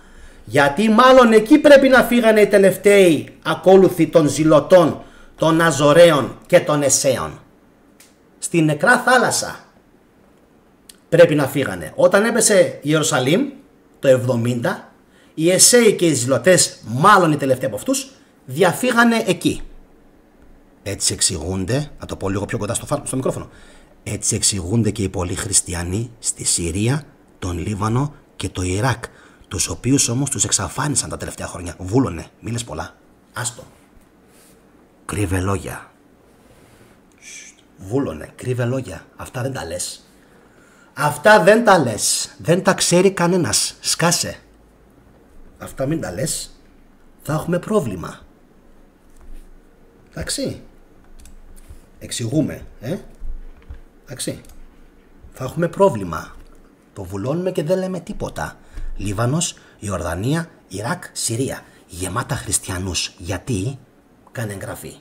Γιατί μάλλον εκεί πρέπει να φύγανε οι τελευταίοι ακόλουθοι των Ζηλωτών, των Αζωραίων και των Εσέων. Στη Νεκρά Θάλασσα πρέπει να φύγανε. Όταν έπεσε η Ιερουσαλήμ το 70, οι Εσέοι και οι Ζηλωτές, μάλλον οι τελευταίοι από αυτούς, διαφύγανε εκεί. Έτσι εξηγούνται, να το πω λίγο πιο κοντά στο μικρόφωνο, έτσι εξηγούνται και οι πολλοί χριστιανοί στη Συρία, τον Λίβανο και το Ιράκ, τους οποίους όμως τους εξαφάνισαν τα τελευταία χρόνια. Βούλωνε, μη λες πολλά, άστο. Κρύβε λόγια. Βούλωνε, κρύβε λόγια. Αυτά δεν τα λες. Αυτά δεν τα λες. Δεν τα ξέρει κανένας. Σκάσε. Αυτά μην τα λες. Θα έχουμε πρόβλημα. Εντάξει. Εξηγούμε. Εντάξει. Θα έχουμε πρόβλημα. Το βουλώνουμε και δεν λέμε τίποτα. Λίβανος, Ιορδανία, Ιράκ, Συρία. Γεμάτα χριστιανούς. Γιατί? Κάνε εγγραφή.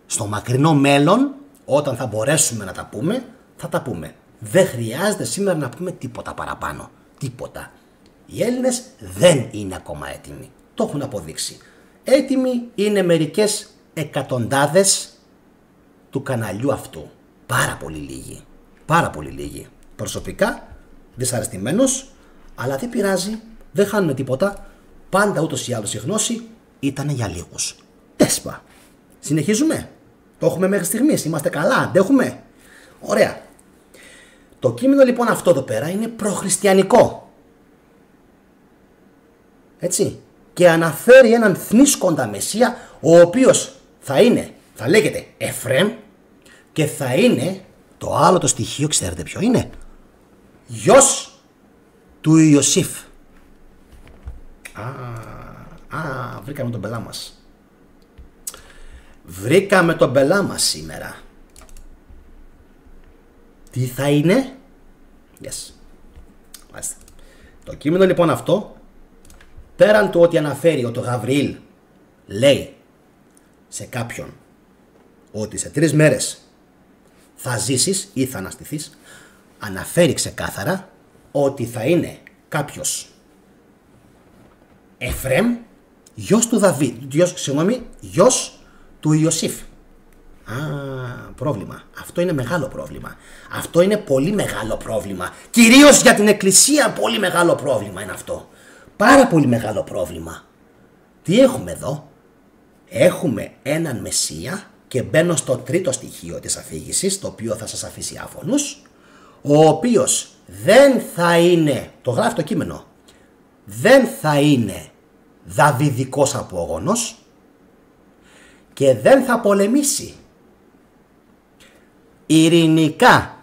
Στο μακρινό μέλλον, όταν θα μπορέσουμε να τα πούμε, θα τα πούμε. Δεν χρειάζεται σήμερα να πούμε τίποτα παραπάνω. Τίποτα. Οι Έλληνες δεν είναι ακόμα έτοιμοι. Το έχουν αποδείξει. Έτοιμοι είναι μερικές εκατοντάδες του καναλιού αυτού. Πάρα πολύ λίγοι. Πάρα πολύ λίγοι. Προσωπικά δυσαρεστημένος, αλλά δεν πειράζει, δεν χάνουμε τίποτα. Πάντα ούτως ή άλλως η γνώση ήταν για λίγους. Τέσπα. Συνεχίζουμε. Το έχουμε μέχρι στιγμής. Είμαστε καλά. Αντέχουμε. Ωραία. Το κείμενο λοιπόν αυτό εδώ πέρα είναι προχριστιανικό. Έτσι. Και αναφέρει έναν θνήσκοντα Μεσσία, ο οποίος θα λέγεται Εφραίμ και θα είναι το άλλο το στοιχείο, ξέρετε ποιο είναι? Γιος του Ιωσήφ. Βρήκαμε τον πελά μας. Βρήκαμε τον πελά μας σήμερα. Τι θα είναι? Yes. Μάλιστα. Το κείμενο λοιπόν αυτό, πέραν του ότι αναφέρει ότι ο Γαβριήλ λέει σε κάποιον ότι σε 3 μέρες θα ζήσεις ή θα αναστηθείς, αναφέρει ξεκάθαρα ότι θα είναι κάποιος Εφραίμ, γιος του γιος του Ιωσήφ. Πρόβλημα. Αυτό είναι μεγάλο πρόβλημα. Αυτό είναι πολύ μεγάλο πρόβλημα. Κυρίως για την Εκκλησία πολύ μεγάλο πρόβλημα είναι αυτό. Πάρα πολύ μεγάλο πρόβλημα. Τι έχουμε εδώ? Έχουμε έναν Μεσσία και μπαίνω στο τρίτο στοιχείο της αφήγησης, το οποίο θα σας αφήσει άφωνους, ο οποίος δεν θα είναι, το γράφει το κείμενο, δεν θα είναι δαβιδικός απόγονος και δεν θα πολεμήσει. Ειρηνικά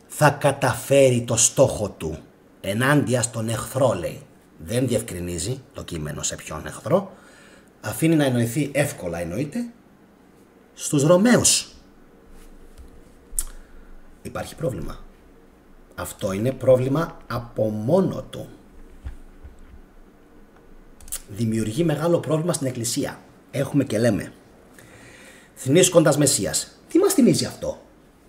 θα καταφέρει το στόχο του ενάντια στον εχθρό, λέει. Δεν διευκρινίζει το κείμενο σε ποιον εχθρό. Αφήνει να εννοηθεί εύκολα, εννοείται, στους Ρωμαίους. Υπάρχει πρόβλημα. Αυτό είναι πρόβλημα από μόνο του. Δημιουργεί μεγάλο πρόβλημα στην Εκκλησία. Έχουμε και λέμε θνήσκοντας Μεσσίας. Τι μας θυμίζει αυτό?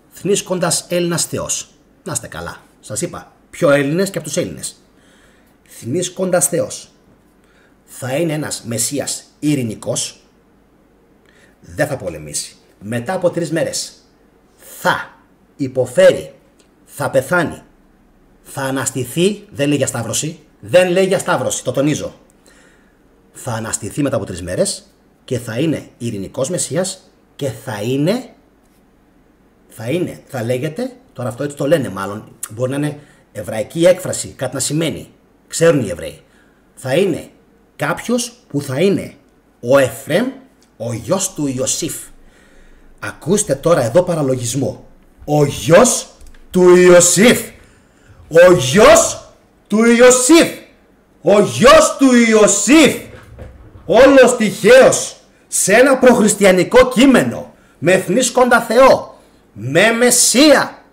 Θνήσκοντας Έλληνας Θεός. Να είστε καλά. Σας είπα, πιο Έλληνες και από τους Έλληνες. Θνήσκοντας Θεός. Θα είναι ένας Μεσσίας ειρηνικός. Δεν θα πολεμήσει. Μετά από 3 μέρες θα υποφέρει, θα πεθάνει, θα αναστηθεί. Δεν λέει για σταύρωση. Δεν λέει για σταύρωση, το τονίζω. Θα αναστηθεί μετά από 3 μέρες και θα είναι ειρηνικός Μεσσίας και θα λέγεται, τώρα αυτό έτσι το λένε μάλλον, μπορεί να είναι εβραϊκή έκφραση, κάτι να σημαίνει, ξέρουν οι Εβραίοι. Θα είναι κάποιος που θα είναι ο Εφραίμ, ο γιος του Ιωσήφ. Ακούστε τώρα εδώ παραλογισμό. Ο γιος του Ιωσήφ. Ο γιος του Ιωσήφ. Ο γιος του Ιωσήφ. Όλος τυχαίος σε ένα προχριστιανικό κείμενο με θνήσκοντα Θεό, με Μεσσία,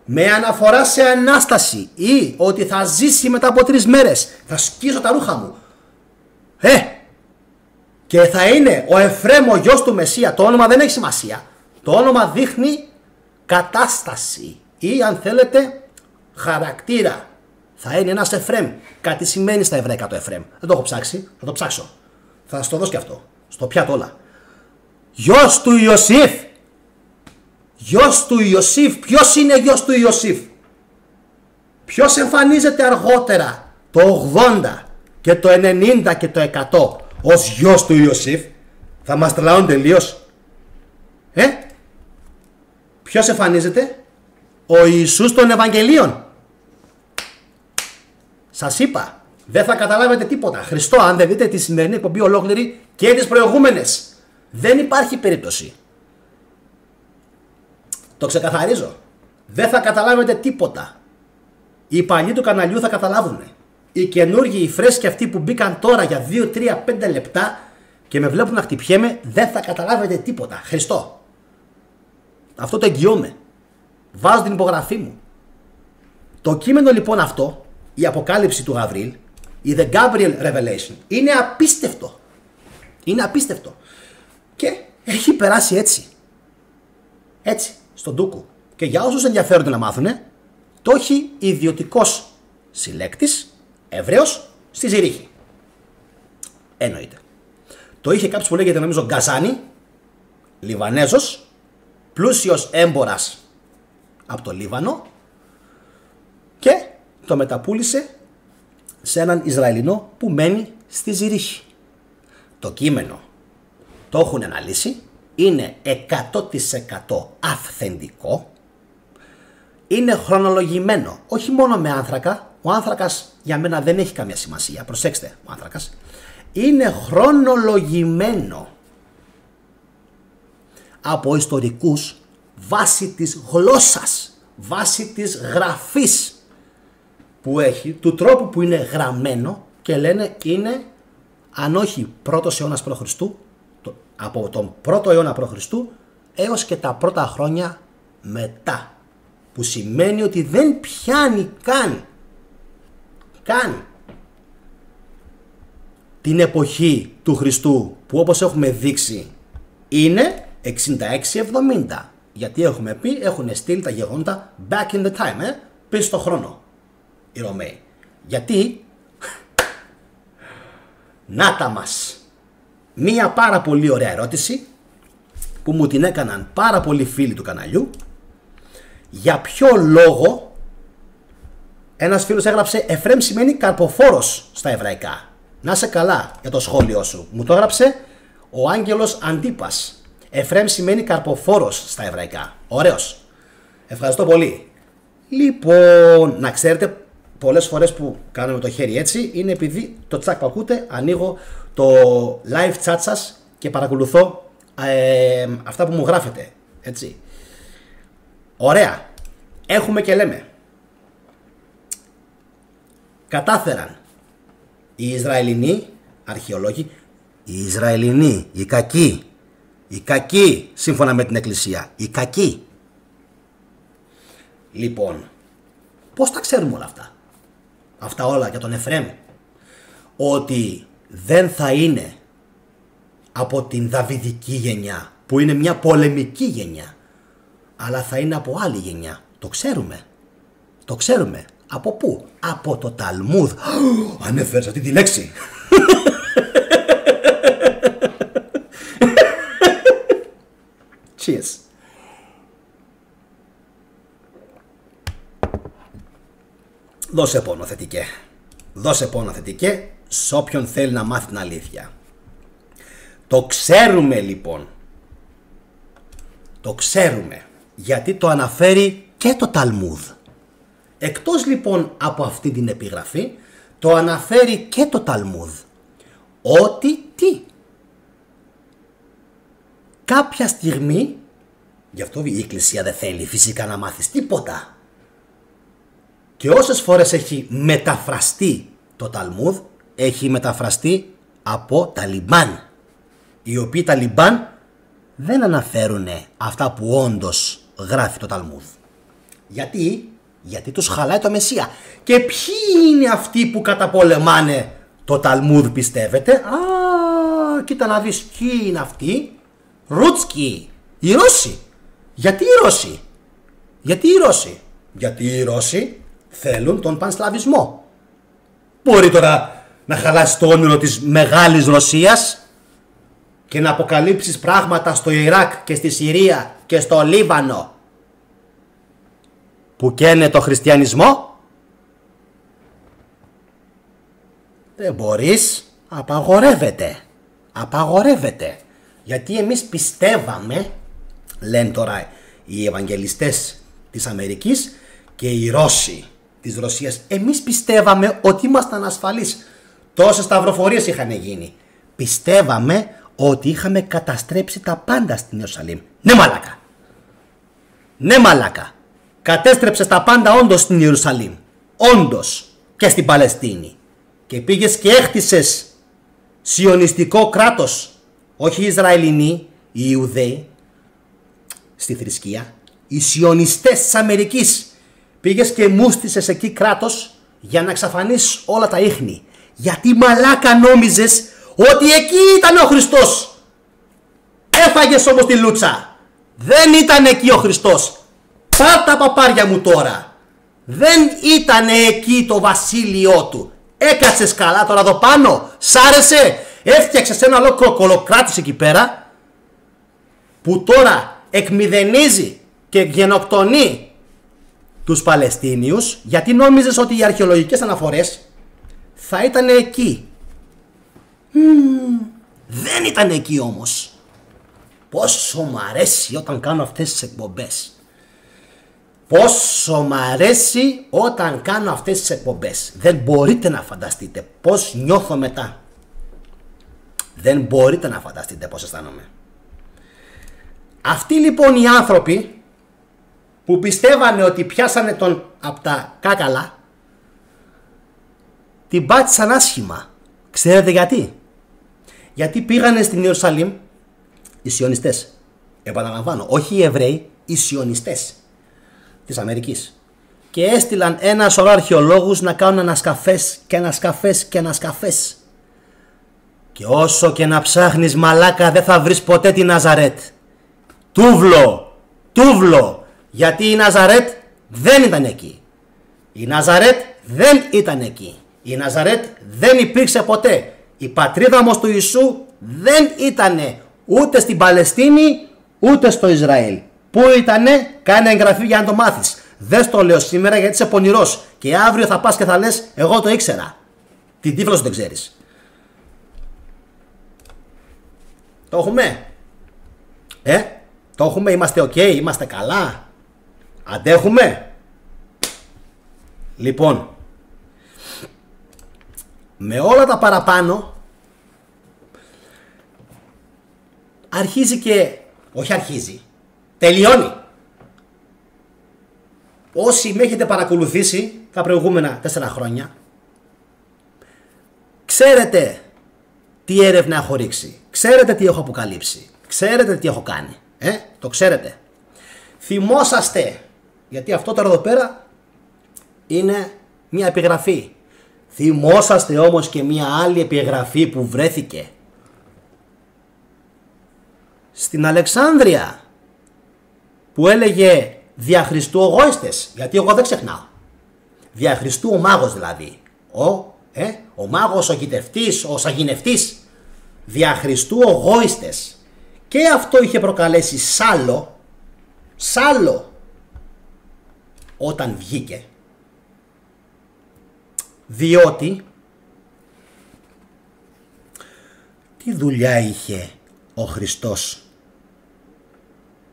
με αναφορά σε Ανάσταση ή ότι θα ζήσει μετά από 3 μέρες, θα σκίσω τα ρούχα μου, και θα είναι ο Εφραίμ, ο γιος του Μεσσία. Το όνομα δεν έχει σημασία. Το όνομα δείχνει κατάσταση ή, αν θέλετε, χαρακτήρα. Θα είναι ένας Εφραίμ. Κάτι σημαίνει στα εβραϊκά το Εφραίμ. Δεν το έχω ψάξει, θα το ψάξω. Θα σας το δώσω και αυτό. Στο πιάτο όλα. Γιος του Ιωσήφ. Γιος του Ιωσήφ. Ποιος είναι γιος του Ιωσήφ? Ποιος εμφανίζεται αργότερα, το 80 και το 90 και το 100, ως γιος του Ιωσήφ? Θα μας τρελαίνουν τελείως. Ποιος εμφανίζεται? Ο Ιησούς των Ευαγγελίων. Σας είπα, δεν θα καταλάβετε τίποτα. Χριστό, αν δεν δείτε τη σημερινή εκπομπή ολόκληρη και τις προηγούμενες, δεν υπάρχει περίπτωση. Το ξεκαθαρίζω. Δεν θα καταλάβετε τίποτα. Οι παλιοί του καναλιού θα καταλάβουν. Οι καινούργοι, οι φρέσκοι αυτοί που μπήκαν τώρα για 2, 3, 5 λεπτά και με βλέπουν να χτυπιέμαι, δεν θα καταλάβετε τίποτα. Χριστό. Αυτό το εγγυώμαι. Βάζω την υπογραφή μου. Το κείμενο λοιπόν αυτό, η αποκάλυψη του Γαβριήλ, η The Gabriel Revelation, είναι απίστευτο. Είναι απίστευτο. Και έχει περάσει έτσι. Έτσι, στον ντούκου. Και για όσους ενδιαφέρονται να μάθουνε, το έχει ιδιωτικός συλλέκτης, Εβραίος, στη Ζηρίχη. Εννοείται. Το είχε κάποιος που λέγεται νομίζω Γκαζάνη, Λιβανέζος, πλούσιος έμπορας από το Λίβανο και το μεταπούλησε σε έναν Ισραηλινό που μένει στη Ζηρίχη. Το κείμενο το έχουν αναλύσει, είναι 100% αυθεντικό, είναι χρονολογημένο, όχι μόνο με άνθρακα, ο άνθρακας για μένα δεν έχει καμία σημασία, προσέξτε, ο άνθρακας είναι χρονολογημένο από ιστορικούς βάσει της γλώσσας, βάσει της γραφής που έχει, του τρόπου που είναι γραμμένο και λένε είναι αν όχι πρώτος αιώνας π.Χ., από τον 1ο αιώνα π.Χ. έως και τα πρώτα χρόνια μετά, που σημαίνει ότι δεν πιάνει καν την εποχή του Χριστού που όπως έχουμε δείξει είναι 66-70, γιατί έχουμε πει, έχουν στείλει τα γεγονότα back in the time, πίσω στο χρόνο οι Ρωμαίοι. Γιατί να τα μας, μία πάρα πολύ ωραία ερώτηση που μου την έκαναν πάρα πολλοί φίλοι του καναλιού. Για ποιο λόγο ένας φίλος έγραψε Εφραίμ σημαίνει καρποφόρος στα εβραϊκά. Να σε καλά για το σχόλιο σου. Μου το έγραψε ο Άγγελος Αντίπας. Εφραίμ σημαίνει καρποφόρος στα εβραϊκά. Ωραίος. Ευχαριστώ πολύ. Λοιπόν, να ξέρετε, πολλές φορές που κάνουμε το χέρι έτσι είναι επειδή το τσακ που ακούτε ανοίγω το live chat σας και παρακολουθώ αυτά που μου γράφετε. Έτσι. Ωραία. Έχουμε και λέμε. Κατάφεραν οι Ισραηλινοί αρχαιολόγοι, οι Ισραηλινοί, οι κακοί σύμφωνα με την Εκκλησία, οι κακοί. Λοιπόν, πώς τα ξέρουμε όλα αυτά, αυτά όλα για τον Εφραίμ, ότι δεν θα είναι από την Δαβιδική γενιά, που είναι μια πολεμική γενιά, αλλά θα είναι από άλλη γενιά. Το ξέρουμε. Το ξέρουμε. Από πού? Από το Ταλμούδ. Ανέφερες αυτή τη λέξη. Cheers. Δώσε πόνο θετικέ. Δώσε πόνο θετικέ σε όποιον θέλει να μάθει την αλήθεια. Το ξέρουμε λοιπόν. Το ξέρουμε. Γιατί το αναφέρει και το Ταλμούδ. Εκτός λοιπόν από αυτή την επιγραφή, το αναφέρει και το Ταλμούδ. Ότι τι? Κάποια στιγμή, γι' αυτό η Εκκλησία δεν θέλει φυσικά να μάθεις τίποτα. Και όσες φορές έχει μεταφραστεί το Ταλμούδ, έχει μεταφραστεί από Ταλιμπάν. Οι οποίοι Ταλιμπάν δεν αναφέρουν αυτά που όντως γράφει το Ταλμούδ. Γιατί τους χαλάει το Μεσσία. Και ποιοι είναι αυτοί που καταπολεμάνε το Ταλμούδ, πιστεύετε? Κοίτα να δεις ποιοι είναι αυτοί. Ρούτσκι, οι Ρώσοι. Γιατί οι Ρώσοι? Γιατί οι Ρώσοι θέλουν τον πανσλαβισμό. Μπορεί τώρα να χαλάσει το όνειρο της μεγάλης Ρωσίας και να αποκαλύψεις πράγματα στο Ιράκ και στη Συρία και στο Λίβανο που καίνε το χριστιανισμό? Δεν μπορείς. Απαγορεύεται. Γιατί εμείς πιστεύαμε, λένε τώρα οι Ευαγγελιστές της Αμερικής και οι Ρώσοι της Ρωσίας, εμείς πιστεύαμε ότι ήμασταν ασφαλείς. Τόσες σταυροφορίες είχαν γίνει. Πιστεύαμε ότι είχαμε καταστρέψει τα πάντα στην Ιερουσαλήμ. Ναι μαλάκα. Κατέστρεψες τα πάντα όντως στην Ιερουσαλήμ. Όντως. Και στην Παλαιστίνη. Και πήγες και έχτισες σιωνιστικό κράτος. Όχι οι Ισραηλινοί, οι Ιουδαίοι. Στη θρησκεία. Οι σιωνιστές της Αμερικής. Πήγες και μούστησες εκεί κράτος για να εξαφανίσεις όλα τα ίχνη. Γιατί μαλάκα νόμιζες ότι εκεί ήταν ο Χριστός. Έφαγες όμως τη λούτσα. Δεν ήταν εκεί ο Χριστός. Πάρ' τα παπάρια μου τώρα. Δεν ήταν εκεί το βασίλειό του. Έκατσες καλά τώρα εδώ πάνω? Σ' άρεσε? Έφτιαξες ένα ολόκληρο κολοκράτος εκεί πέρα που τώρα εκμηδενίζει και γενοκτονεί τους Παλαιστίνιους, γιατί νόμιζες ότι οι αρχαιολογικές αναφορές θα ήταν εκεί. Δεν ήταν εκεί όμως. Πόσο μ' αρέσει όταν κάνω αυτές τις εκπομπές. Πόσο μ' αρέσει όταν κάνω αυτές τις εκπομπές. Δεν μπορείτε να φανταστείτε πώς νιώθω μετά. Δεν μπορείτε να φανταστείτε πώς αισθάνομαι. Αυτοί λοιπόν οι άνθρωποι που πιστεύανε ότι πιάσανε τον από τα κάκαλα, την πάτησαν άσχημα. Ξέρετε γιατί? Γιατί πήγανε στην Ιερουσαλήμ οι σιωνιστές. Επαναλαμβάνω, όχι οι Εβραίοι, οι σιωνιστές της Αμερικής. Και έστειλαν ένα σωρό αρχαιολόγους να κάνουν ανασκαφές και ανασκαφές και ανασκαφές. Και όσο και να ψάχνεις μαλάκα δεν θα βρεις ποτέ τη Ναζαρέτ. Τούβλο, γιατί η Ναζαρέτ δεν ήταν εκεί. Η Ναζαρέτ δεν ήταν εκεί. Η Ναζαρέτ δεν υπήρξε ποτέ. Η πατρίδα όμως του Ιησού δεν ήτανε ούτε στην Παλαιστίνη ούτε στο Ισραήλ. Πού ήτανε? Κάνε εγγραφή για να το μάθεις. Δεν το λέω σήμερα γιατί είσαι πονηρός και αύριο θα πας και θα λες εγώ το ήξερα. Την τύφλωση δεν ξέρεις. Το έχουμε? Το έχουμε, είμαστε ok, είμαστε καλά, αντέχουμε. Λοιπόν, με όλα τα παραπάνω αρχίζει και, όχι αρχίζει, τελειώνει. Όσοι με έχετε παρακολουθήσει τα προηγούμενα 4 χρόνια, ξέρετε τι έρευνα έχω ρίξει, ξέρετε τι έχω αποκαλύψει, ξέρετε τι έχω κάνει. Το ξέρετε. Θυμόσαστε, γιατί αυτό τώρα εδώ πέρα είναι μια επιγραφή. Θυμόσαστε όμως και μια άλλη επιγραφή που βρέθηκε στην Αλεξάνδρεια, που έλεγε δια Χριστού ο γόηστες, γιατί εγώ δεν ξεχνάω. Δια Χριστού ο μάγος δηλαδή. Ο μάγος, ο γητευτής, ο σαγηνευτής. Δια Χριστού ο γόηστες. Και αυτό είχε προκαλέσει σάλο όταν βγήκε, διότι τι δουλειά είχε ο Χριστός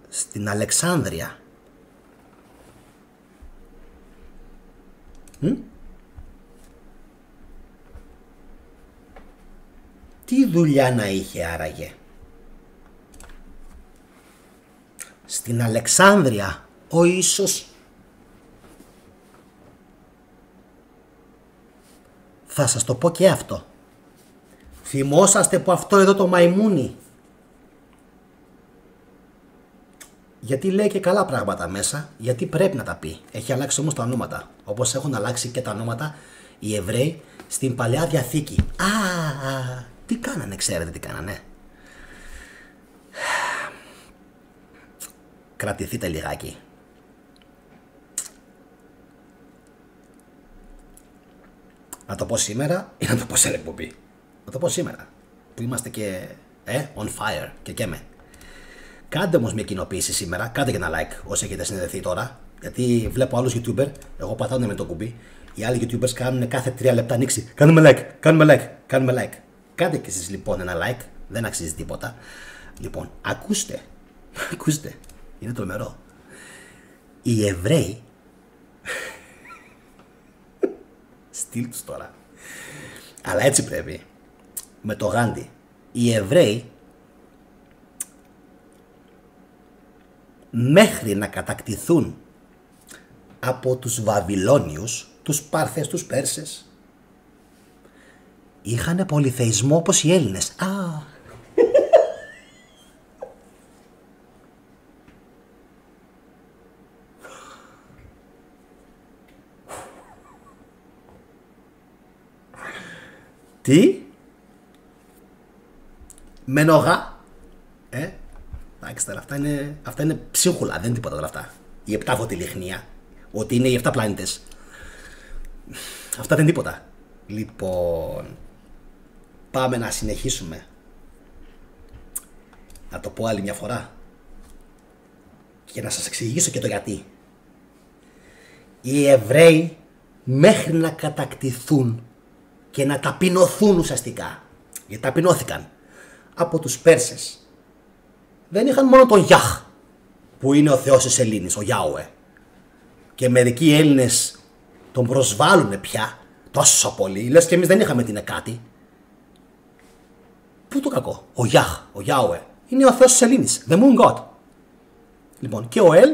στην Αλεξάνδρεια? Τι δουλειά να είχε άραγε? Στην Αλεξάνδρεια ο Ιησούς. Θα σας το πω και αυτό. Θυμόσαστε που αυτό εδώ το μαϊμούνι, γιατί λέει και καλά πράγματα μέσα, γιατί πρέπει να τα πει. Έχει αλλάξει όμως τα ονόματα, όπως έχουν αλλάξει και τα ονόματα οι Εβραίοι στην Παλαιά Διαθήκη. Τι κάνανε, ξέρετε τι κάνανε? Κρατηθείτε λιγάκι. Να το πω σήμερα ή να το πω σε εκπομπή? Να το πω σήμερα που είμαστε και on fire και καίμε. Κάντε όμως μια κοινοποίηση σήμερα, κάντε και ένα like όσοι έχετε συνδεθεί τώρα, γιατί βλέπω άλλους YouTuber, εγώ πατάω με το κουμπί, οι άλλοι YouTubers κάνουν κάθε 3 λεπτά ανοίξει. Κάνουμε like. Κάντε και εσείς λοιπόν ένα like, δεν αξίζει τίποτα. Λοιπόν, ακούστε, είναι τρομερό. Οι Εβραίοι, στείλ τους τώρα, αλλά έτσι πρέπει, με το Γάντι, οι Εβραίοι μέχρι να κατακτηθούν από τους Βαβυλώνιους, τους Πάρθες, τους Πέρσες, είχανε πολυθεϊσμό όπως οι Έλληνες. Τι? Μενογά. Εντάξει τώρα, αυτά είναι ψίχουλα, δεν είναι τίποτα τώρα αυτά. Η 7φωτη λιχνία, ότι είναι οι 7 πλανήτες. Αυτά δεν είναι τίποτα. Λοιπόν, πάμε να συνεχίσουμε. Να το πω άλλη μια φορά και να σας εξηγήσω και το γιατί. Οι Εβραίοι μέχρι να κατακτηθούν και να ταπεινωθούν ουσιαστικά, γιατί ταπεινώθηκαν από τους Πέρσες, δεν είχαν μόνο τον Γιάχ που είναι ο Θεός της Ελλήνης, ο Γιάουε, και μερικοί Έλληνες τον προσβάλλουν πια τόσο πολύ, λες και εμείς δεν είχαμε την Εκάτη. Πού το κακό? Ο Γιάχ, ο Γιάουε είναι ο Θεός της Ελλήνης, the moon god. Λοιπόν, και ο Ελ,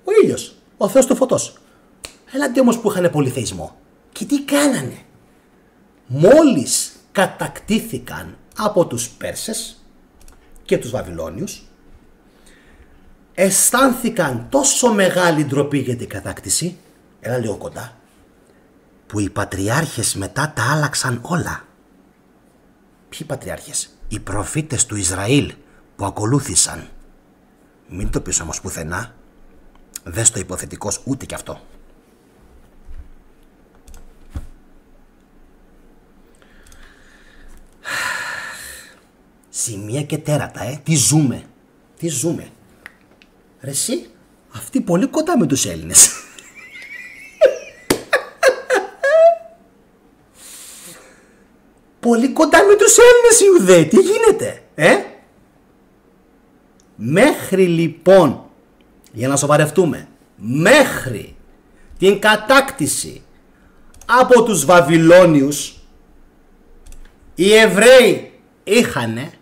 ο ήλιος, ο Θεός του φωτός. Έλατε όμως που είχαν πολυθεϊσμό. Και τι κάνανε? Μόλις κατακτήθηκαν από τους Πέρσες και τους Βαβυλώνιους, αισθάνθηκαν τόσο μεγάλη ντροπή για την κατάκτηση, έλα λίγο κοντά, που οι πατριάρχες μετά τα άλλαξαν όλα. Ποιοι πατριάρχες? Οι προφήτες του Ισραήλ που ακολούθησαν. Μην το πεις όμως πουθενά, δες το υποθετικός ούτε κι αυτό. Σημεία και τέρατα, τι ζούμε. Τι ζούμε. Ρε εσύ, αυτοί πολύ κοντά με τους Έλληνες. Πολύ κοντά με τους Έλληνες οι Ιουδαίοι. Τι γίνεται, Μέχρι λοιπόν, για να σοβαρευτούμε, μέχρι την κατάκτηση από τους Βαβυλώνιους, οι Εβραίοι είχανε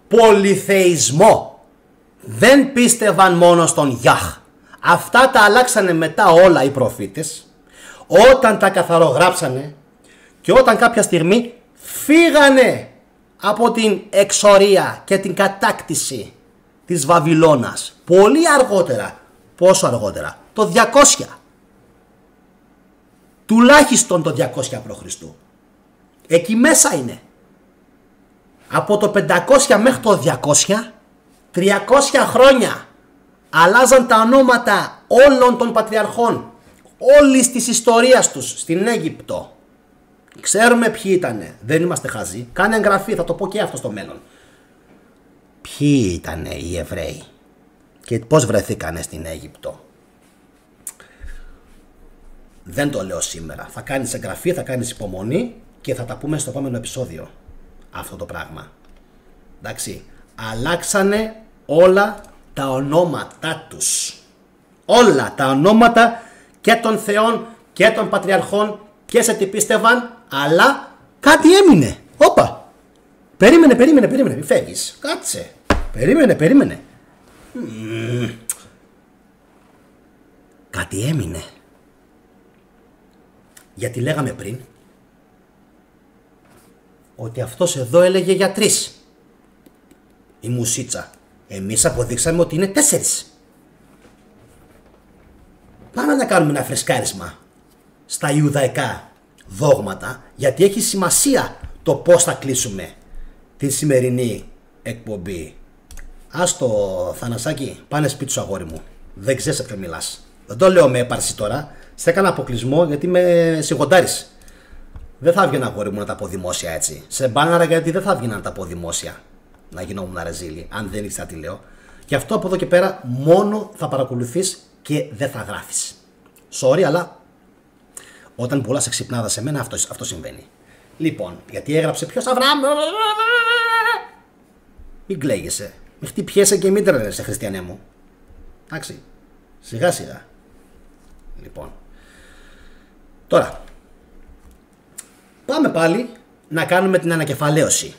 πολυθεϊσμό. Δεν πίστευαν μόνο στον Γιάχ. Αυτά τα αλλάξανε μετά όλα οι προφήτες, όταν τα καθαρογράψανε και όταν κάποια στιγμή φύγανε από την εξορία και την κατάκτηση της Βαβυλώνας. Πολύ αργότερα. Πόσο αργότερα? Το 200. Τουλάχιστον το 200 π.Χ. Εκεί μέσα είναι. Από το 500 μέχρι το 200, 300 χρόνια αλλάζαν τα ονόματα όλων των πατριαρχών όλης της ιστορίας τους στην Αίγυπτο. Ξέρουμε ποιοι ήτανε, δεν είμαστε χαζοί. Κάνε εγγραφή, θα το πω και αυτό στο μέλλον. Ποιοι ήτανε οι Εβραίοι και πώς βρεθήκανε στην Αίγυπτο. Δεν το λέω σήμερα. Θα κάνεις εγγραφή, θα κάνεις υπομονή και θα τα πούμε στο επόμενο επεισόδιο αυτό το πράγμα. Εντάξει, αλλάξανε όλα τα ονόματά τους. Όλα τα ονόματα και των θεών και των πατριαρχών και σε τι πίστευαν, αλλά κάτι έμεινε. Όπα, περίμενε, μην φεύγεις. Κάτσε, περίμενε. Κάτι έμεινε. Γιατί λέγαμε πριν ότι αυτός εδώ έλεγε για 3. Η Μουσίτσα. Εμείς αποδείξαμε ότι είναι 4. Πάμε να κάνουμε ένα φρεσκάρισμα στα Ιουδαϊκά δόγματα, γιατί έχει σημασία το πώς θα κλείσουμε τη σημερινή εκπομπή. Ας το Θανασάκι, πάνε σπίτι σου αγόρι μου. Δεν ξέρεις σε ποιον μιλάς. Δεν το λέω με έπαρση τώρα. Σε έκανα αποκλεισμό γιατί με σιγοντάρεις. Δεν θα έβγαινα αγόρι μου να τα πω δημόσια έτσι. Σε μπάναρα γιατί δεν θα έβγαινα να τα πω δημόσια. Να γινόμουν ρεζίλη, αν δεν ήξερα τι λέω. Γι' αυτό από εδώ και πέρα μόνο θα παρακολουθείς και δεν θα γράφεις. Sorry, αλλά όταν πουλάς εξυπνάδα σε μένα αυτό συμβαίνει. Λοιπόν, γιατί έγραψε ποιος Αβραάμ. Μην κλαίγεσαι. Μην χτυπιέσαι και μην τρελαίνεσαι, χριστιανέ μου. Εντάξει. Σιγά σιγά. Λοιπόν. Τώρα. Πάμε πάλι να κάνουμε την ανακεφαλαίωση.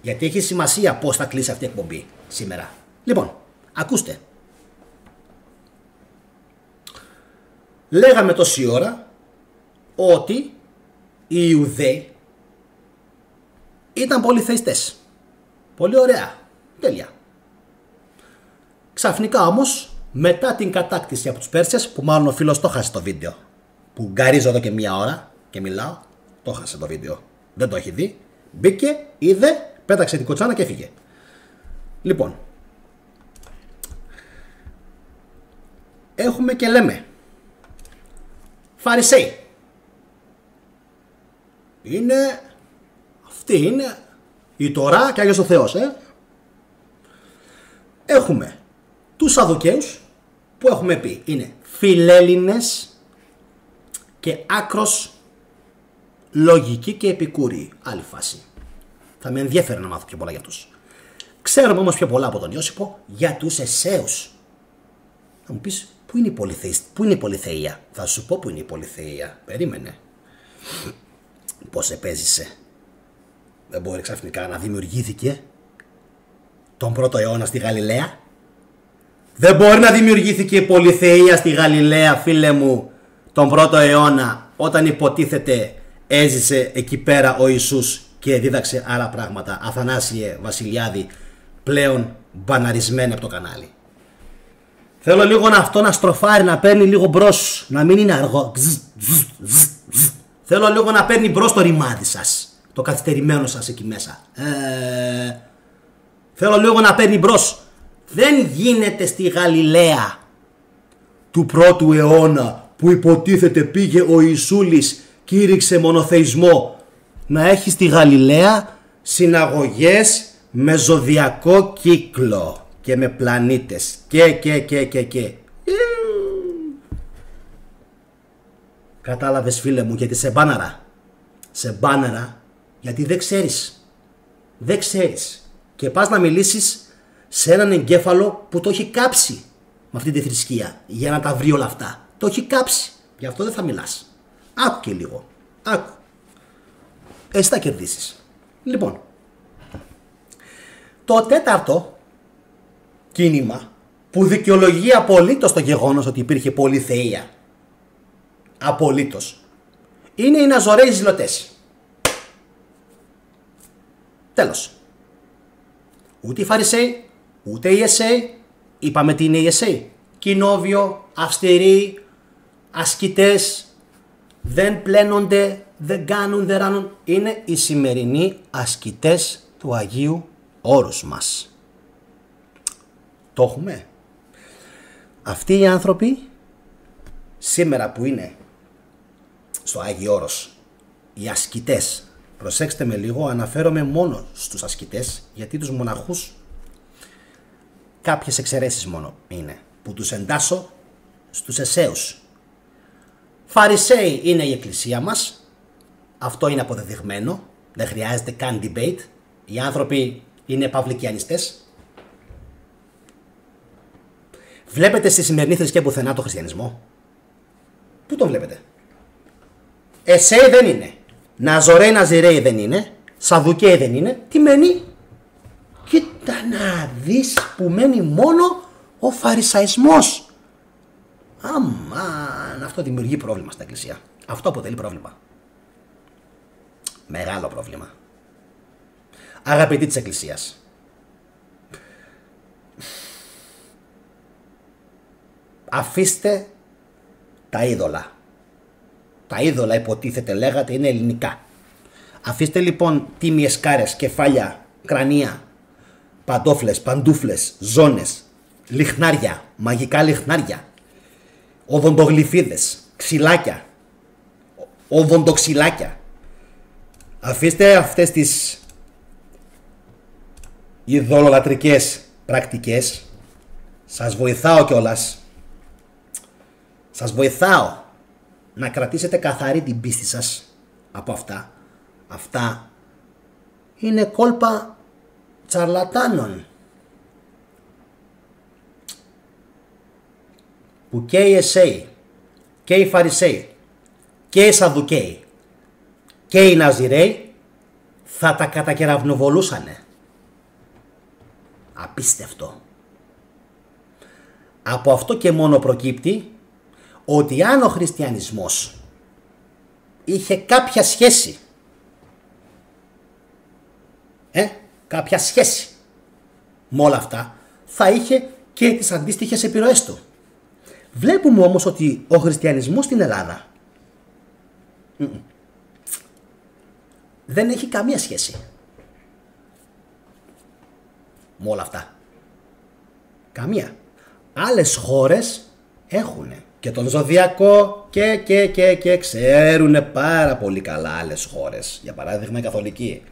Γιατί έχει σημασία πώς θα κλείσει αυτή η εκπομπή σήμερα. Λοιπόν, ακούστε. Λέγαμε τόση ώρα ότι οι Ιουδαίοι ήταν πολυθεϊστές. Πολύ ωραία. Τέλεια. Ξαφνικά όμως, μετά την κατάκτηση από τους Πέρσες, που μάλλον ο φίλος το χάσε το βίντεο, που γκαρίζω εδώ και 1 ώρα και μιλάω, το χάσε το βίντεο. Δεν το έχει δει. Μπήκε, είδε, πέταξε την κοτσάνα και έφυγε. Λοιπόν, έχουμε και λέμε Φαρισαίοι. Είναι Τι είναι? Η Τωρά και Άγιος ο Θεός, Έχουμε τους Σαδουκαίους που έχουμε πει είναι φιλέλληνες και άκρος λογικοί και επικούριοι. Άλλη φάση. Θα με ενδιαφέρει να μάθω πιο πολλά για αυτούς. Ξέρουμε όμως πιο πολλά από τον Ιώσυπο για τους Εσέους. Θα μου πεις, πού είναι η πολυθεία? Θα σου πω πού είναι η πολυθεία. Περίμενε. Πώς επέζησε? Δεν μπορεί ξαφνικά να δημιουργήθηκε τον πρώτο αιώνα στη Γαλιλαία? Δεν μπορεί να δημιουργήθηκε η πολυθεία στη Γαλιλαία, φίλε μου, τον πρώτο αιώνα, όταν υποτίθεται έζησε εκεί πέρα ο Ιησούς και δίδαξε άλλα πράγματα. Αθανάσιε Βασιλιάδη, πλέον μπαναρισμένα από το κανάλι. Θέλω λίγο αυτό να στροφάρει, να παίρνει λίγο μπρος, να μην είναι αργό. Θέλω λίγο να παίρνει μπρος το ρημάδι σας, το καθυστερημένο σας εκεί μέσα. Θέλω λίγο να παίρνει μπρος. Δεν γίνεται στη Γαλιλαία του πρώτου αιώνα που υποτίθεται πήγε ο Ιησούλης, κήρυξε μονοθεϊσμό, να έχει στη Γαλιλαία συναγωγές με ζωδιακό κύκλο και με πλανήτες και. Κατάλαβες, φίλε μου, γιατί σε μπάναρα. Σε μπάναρα γιατί δεν ξέρεις. Δεν ξέρεις. Και πας να μιλήσεις σε έναν εγκέφαλο που το έχει κάψει με αυτή τη θρησκεία για να τα βρει όλα αυτά. Το έχει κάψει. Γι' αυτό δεν θα μιλάς. Άκου και λίγο. Άκου. Εσύ θα κερδίσεις. Λοιπόν, το τέταρτο κίνημα που δικαιολογεί απολύτως το γεγονός ότι υπήρχε πολυθεία, απολύτως, είναι οι Ναζωραίοι ζηλωτές. Τέλος. Ούτε οι Φαρισαίοι, ούτε οι Εσέοι. Είπαμε τι είναι οι Εσέοι. Κοινόβιο, αυστηροί, ασκητές, δεν πλένονται, δεν κάνουν, δεν ράνουν. Είναι οι σημερινοί ασκητές του Αγίου Όρους μας. Το έχουμε. Αυτοί οι άνθρωποι σήμερα που είναι στο Άγιο Όρος, οι ασκητές, προσέξτε με λίγο, αναφέρομαι μόνο στους ασκητές, γιατί τους μοναχούς κάποιες εξαιρέσεις μόνο είναι που τους εντάσσω στους Εσέους. Φαρισαίοι είναι η εκκλησία μας, αυτό είναι αποδεδειγμένο, δεν χρειάζεται καν debate. Οι άνθρωποι είναι παυλικιανιστές. Βλέπετε στη σημερινή θρησκεία πουθενά το χριστιανισμό? Πού τον βλέπετε? Εσέοι δεν είναι, Ναζωραίοι Ναζιραίοι δεν είναι, Σαδουκαίοι δεν είναι. Τι μένει? Κοίτα να δεις που μένει μόνο ο φαρισαϊσμός. Αμάν, αυτό δημιουργεί πρόβλημα στην εκκλησία. Αυτό αποτελεί πρόβλημα. Μεγάλο πρόβλημα. Αγαπητοί της εκκλησίας, αφήστε τα είδωλα. Τα είδωλα υποτίθεται λέγατε είναι ελληνικά. Αφήστε λοιπόν τίμιες κάρες, κεφάλια, κρανία, παντόφλες, παντούφλες, ζώνες, λιχνάρια, μαγικά λιχνάρια, οδοντογλυφίδες, ξυλάκια, οδοντοξυλάκια. Αφήστε αυτές τις ειδωλολατρικές πρακτικές. Σας βοηθάω κιόλας. Σας βοηθάω να κρατήσετε καθαρή την πίστη σας από αυτά. Αυτά είναι κόλπα τσαρλατάνων που και οι Εσέοι και οι Φαρισαίοι και οι Σαδουκαίοι και οι Ναζιραίοι θα τα κατακεραυνοβολούσανε. Απίστευτο. Από αυτό και μόνο προκύπτει ότι αν ο χριστιανισμός είχε κάποια σχέση, κάποια σχέση με όλα αυτά, θα είχε και τις αντίστοιχες επιρροές του. Βλέπουμε όμως ότι ο χριστιανισμός στην Ελλάδα δεν έχει καμία σχέση με όλα αυτά. Καμία. Άλλες χώρες έχουνε και τον ζωδιακό και ξέρουνε πάρα πολύ καλά άλλες χώρες. Για παράδειγμα η καθολική.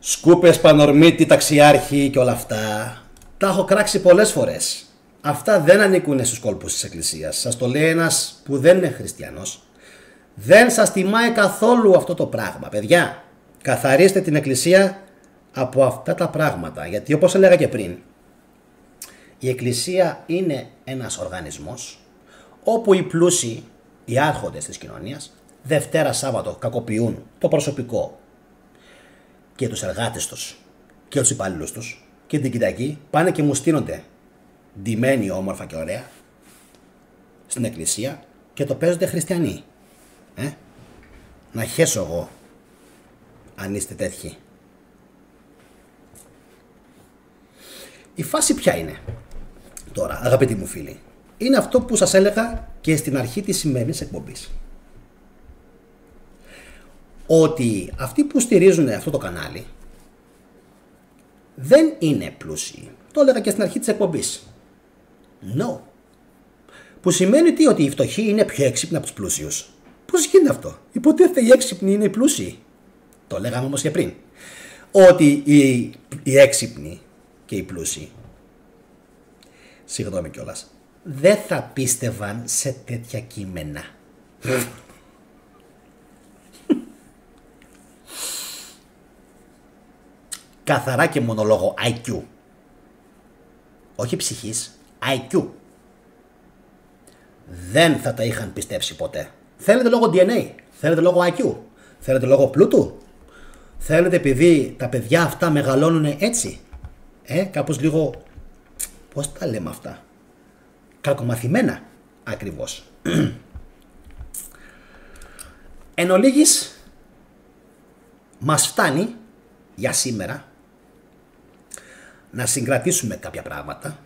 Σκούπες, Πανορμήτη, Ταξιάρχη και όλα αυτά. Τα έχω κράξει πολλές φορές. Αυτά δεν ανήκουν στους κόλπους της Εκκλησίας. Σας το λέει ένας που δεν είναι χριστιανός. Δεν σας τιμάει καθόλου αυτό το πράγμα. Παιδιά, καθαρίστε την Εκκλησία από αυτά τα πράγματα. Γιατί όπως έλεγα και πριν, η Εκκλησία είναι ένας οργανισμός όπου οι πλούσιοι, οι άρχοντες της κοινωνίας, Δευτέρα Σάββατο κακοποιούν το προσωπικό και τους εργάτες τους και τους υπαλλήλους τους και την Κυριακή πάνε και μου στείνονται ντυμένοι όμορφα και ωραία στην Εκκλησία και το παίζονται χριστιανοί. Να χέσω εγώ αν είστε τέτοιοι. Η φάση ποια είναι τώρα, αγαπητοί μου φίλοι? Είναι αυτό που σας έλεγα και στην αρχή της σημερινής εκπομπής. Ότι αυτοί που στηρίζουν αυτό το κανάλι δεν είναι πλούσιοι. Το έλεγα και στην αρχή της εκπομπής. No. Που σημαίνει τι? Ότι οι φτωχοί είναι πιο έξυπνοι από τους πλούσιους. Πώς γίνεται αυτό? Υποτίθεται οι έξυπνοι είναι οι πλούσιοι. Το λέγαμε όμως και πριν. Ότι οι έξυπνοι και οι πλούσιοι, συγγνώμη κιόλας, δεν θα πίστευαν σε τέτοια κείμενα. Καθαρά και μόνο λόγω IQ. Όχι ψυχής, IQ. Δεν θα τα είχαν πιστέψει ποτέ. Θέλετε λόγω DNA, θέλετε λόγω IQ, θέλετε λόγω πλούτου, θέλετε επειδή τα παιδιά αυτά μεγαλώνουν έτσι. Κάπως λίγο, πώς τα λέμε αυτά, κακομαθημένα ακριβώς. Εν ολίγης, μας φτάνει για σήμερα να συγκρατήσουμε κάποια πράγματα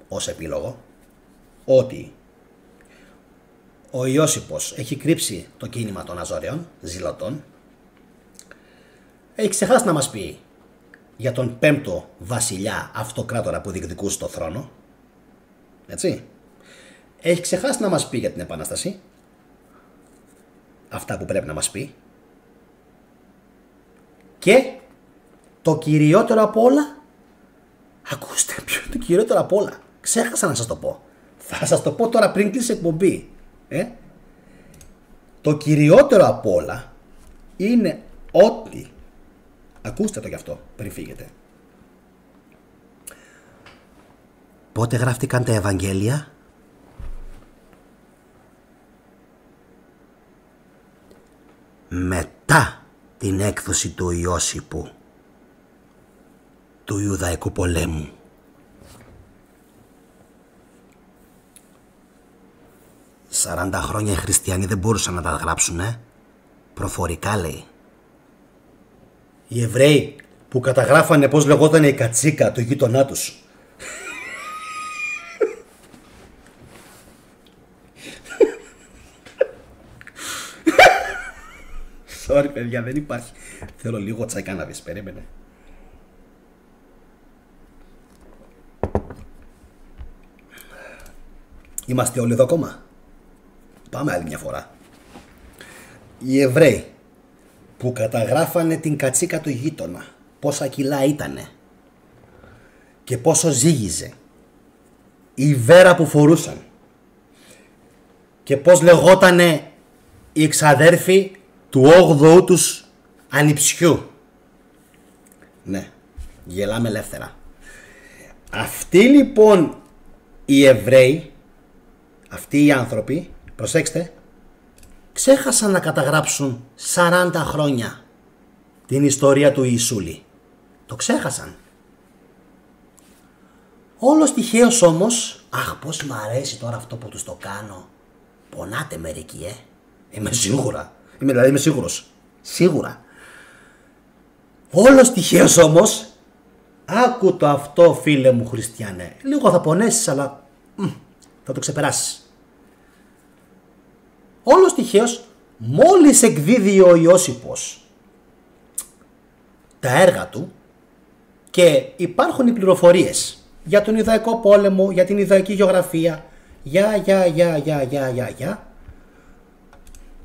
ως επίλογο, ότι ο Ιώσιπος έχει κρύψει το κίνημα των Αζωραίων Ζηλωτών, έχει ξεχάσει να μας πει για τον 5ο βασιλιά αυτοκράτορα που διεκδικούσε το θρόνο, έτσι, έχει ξεχάσει να μας πει για την Επανάσταση, αυτά που πρέπει να μας πει, και το κυριότερο από όλα, ακούστε ποιο είναι το κυριότερο από όλα, ξέχασα να σας το πω, θα σας το πω τώρα πριν κλείσει εκπομπή. Το κυριότερο από όλα είναι ότι, ακούστε το γι' αυτό πριν φύγετε, πότε γράφτηκαν τα Ευαγγέλια? Μετά την έκδοση του Ιώσιπου, του Ιουδαϊκού πολέμου. 40 χρόνια οι χριστιανοί δεν μπορούσαν να τα γράψουν, προφορικά λέει. Οι Εβραίοι που καταγράφανε πώς λεγόταν η κατσίκα του γείτονά τους. Sorry παιδιά, δεν υπάρχει. Θέλω λίγο τσάι κάναβης, περίμενε. Είμαστε όλοι εδώ ακόμα? Πάμε άλλη μια φορά. Οι Εβραίοι που καταγράφανε την κατσίκα του γείτονα, πόσα κιλά ήτανε και πόσο ζύγιζε, η βέρα που φορούσαν και πώς λεγότανε οι ξαδέρφοι του 8ου τους ανιψιού. Ναι, γελάμε ελεύθερα. Αυτοί λοιπόν οι Εβραίοι, αυτοί οι άνθρωποι, προσέξτε, ξέχασαν να καταγράψουν 40 χρόνια την ιστορία του Ιησούλη. Το ξέχασαν. Όλος τυχαίως όμως, αχ πως μ' αρέσει τώρα αυτό που τους το κάνω. Πονάτε μερικοί, Είμαι σίγουρα. Είμαι σίγουρος. Σίγουρα. Όλος τυχαίως όμως, άκου το αυτό φίλε μου χριστιανέ. Λίγο θα πονέσεις αλλά θα το ξεπεράσεις. Όλος τυχαίως, μόλις εκδίδει ο Ιώσιπος τα έργα του και υπάρχουν οι πληροφορίες για τον Ιουδαϊκό πόλεμο, για την Ιουδαϊκή γεωγραφία,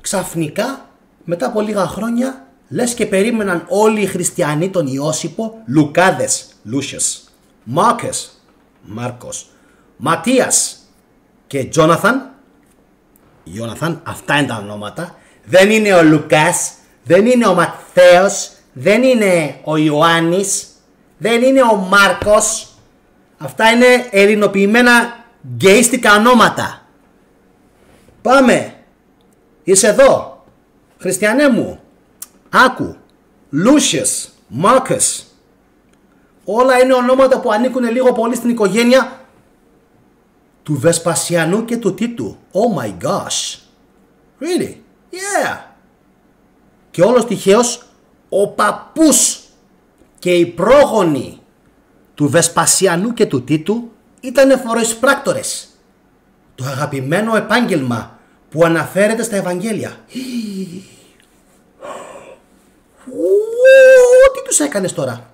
ξαφνικά μετά από λίγα χρόνια Λες και περίμεναν όλοι οι χριστιανοί τον Ιώσυπο, Λουκάδες, Λούσιος, Μάρκος, Μάρκος, Ματίας και Τζόναθαν. Ιόναθαν, αυτά είναι τα ονόματα. Δεν είναι ο Λουκάς, δεν είναι ο Ματθαίος, δεν είναι ο Ιωάννης, δεν είναι ο Μάρκος. Αυτά είναι ελληνοποιημένα γκεϊστικά ονόματα. Πάμε. Είσαι εδώ. Χριστιανέ μου. Άκου. Λούσιος, Μάρκος. Όλα είναι ονόματα που ανήκουν λίγο πολύ στην οικογένεια του Βεσπασιανού και του Τίτου. Oh my gosh. Really? Yeah. Και όλος τυχαίως ο παππούς και οι πρόγονοι του Βεσπασιανού και του Τίτου ήταν φοροεισπράκτορες. Το αγαπημένο επάγγελμα που αναφέρεται στα Ευαγγέλια. Τι τους έκανες τώρα?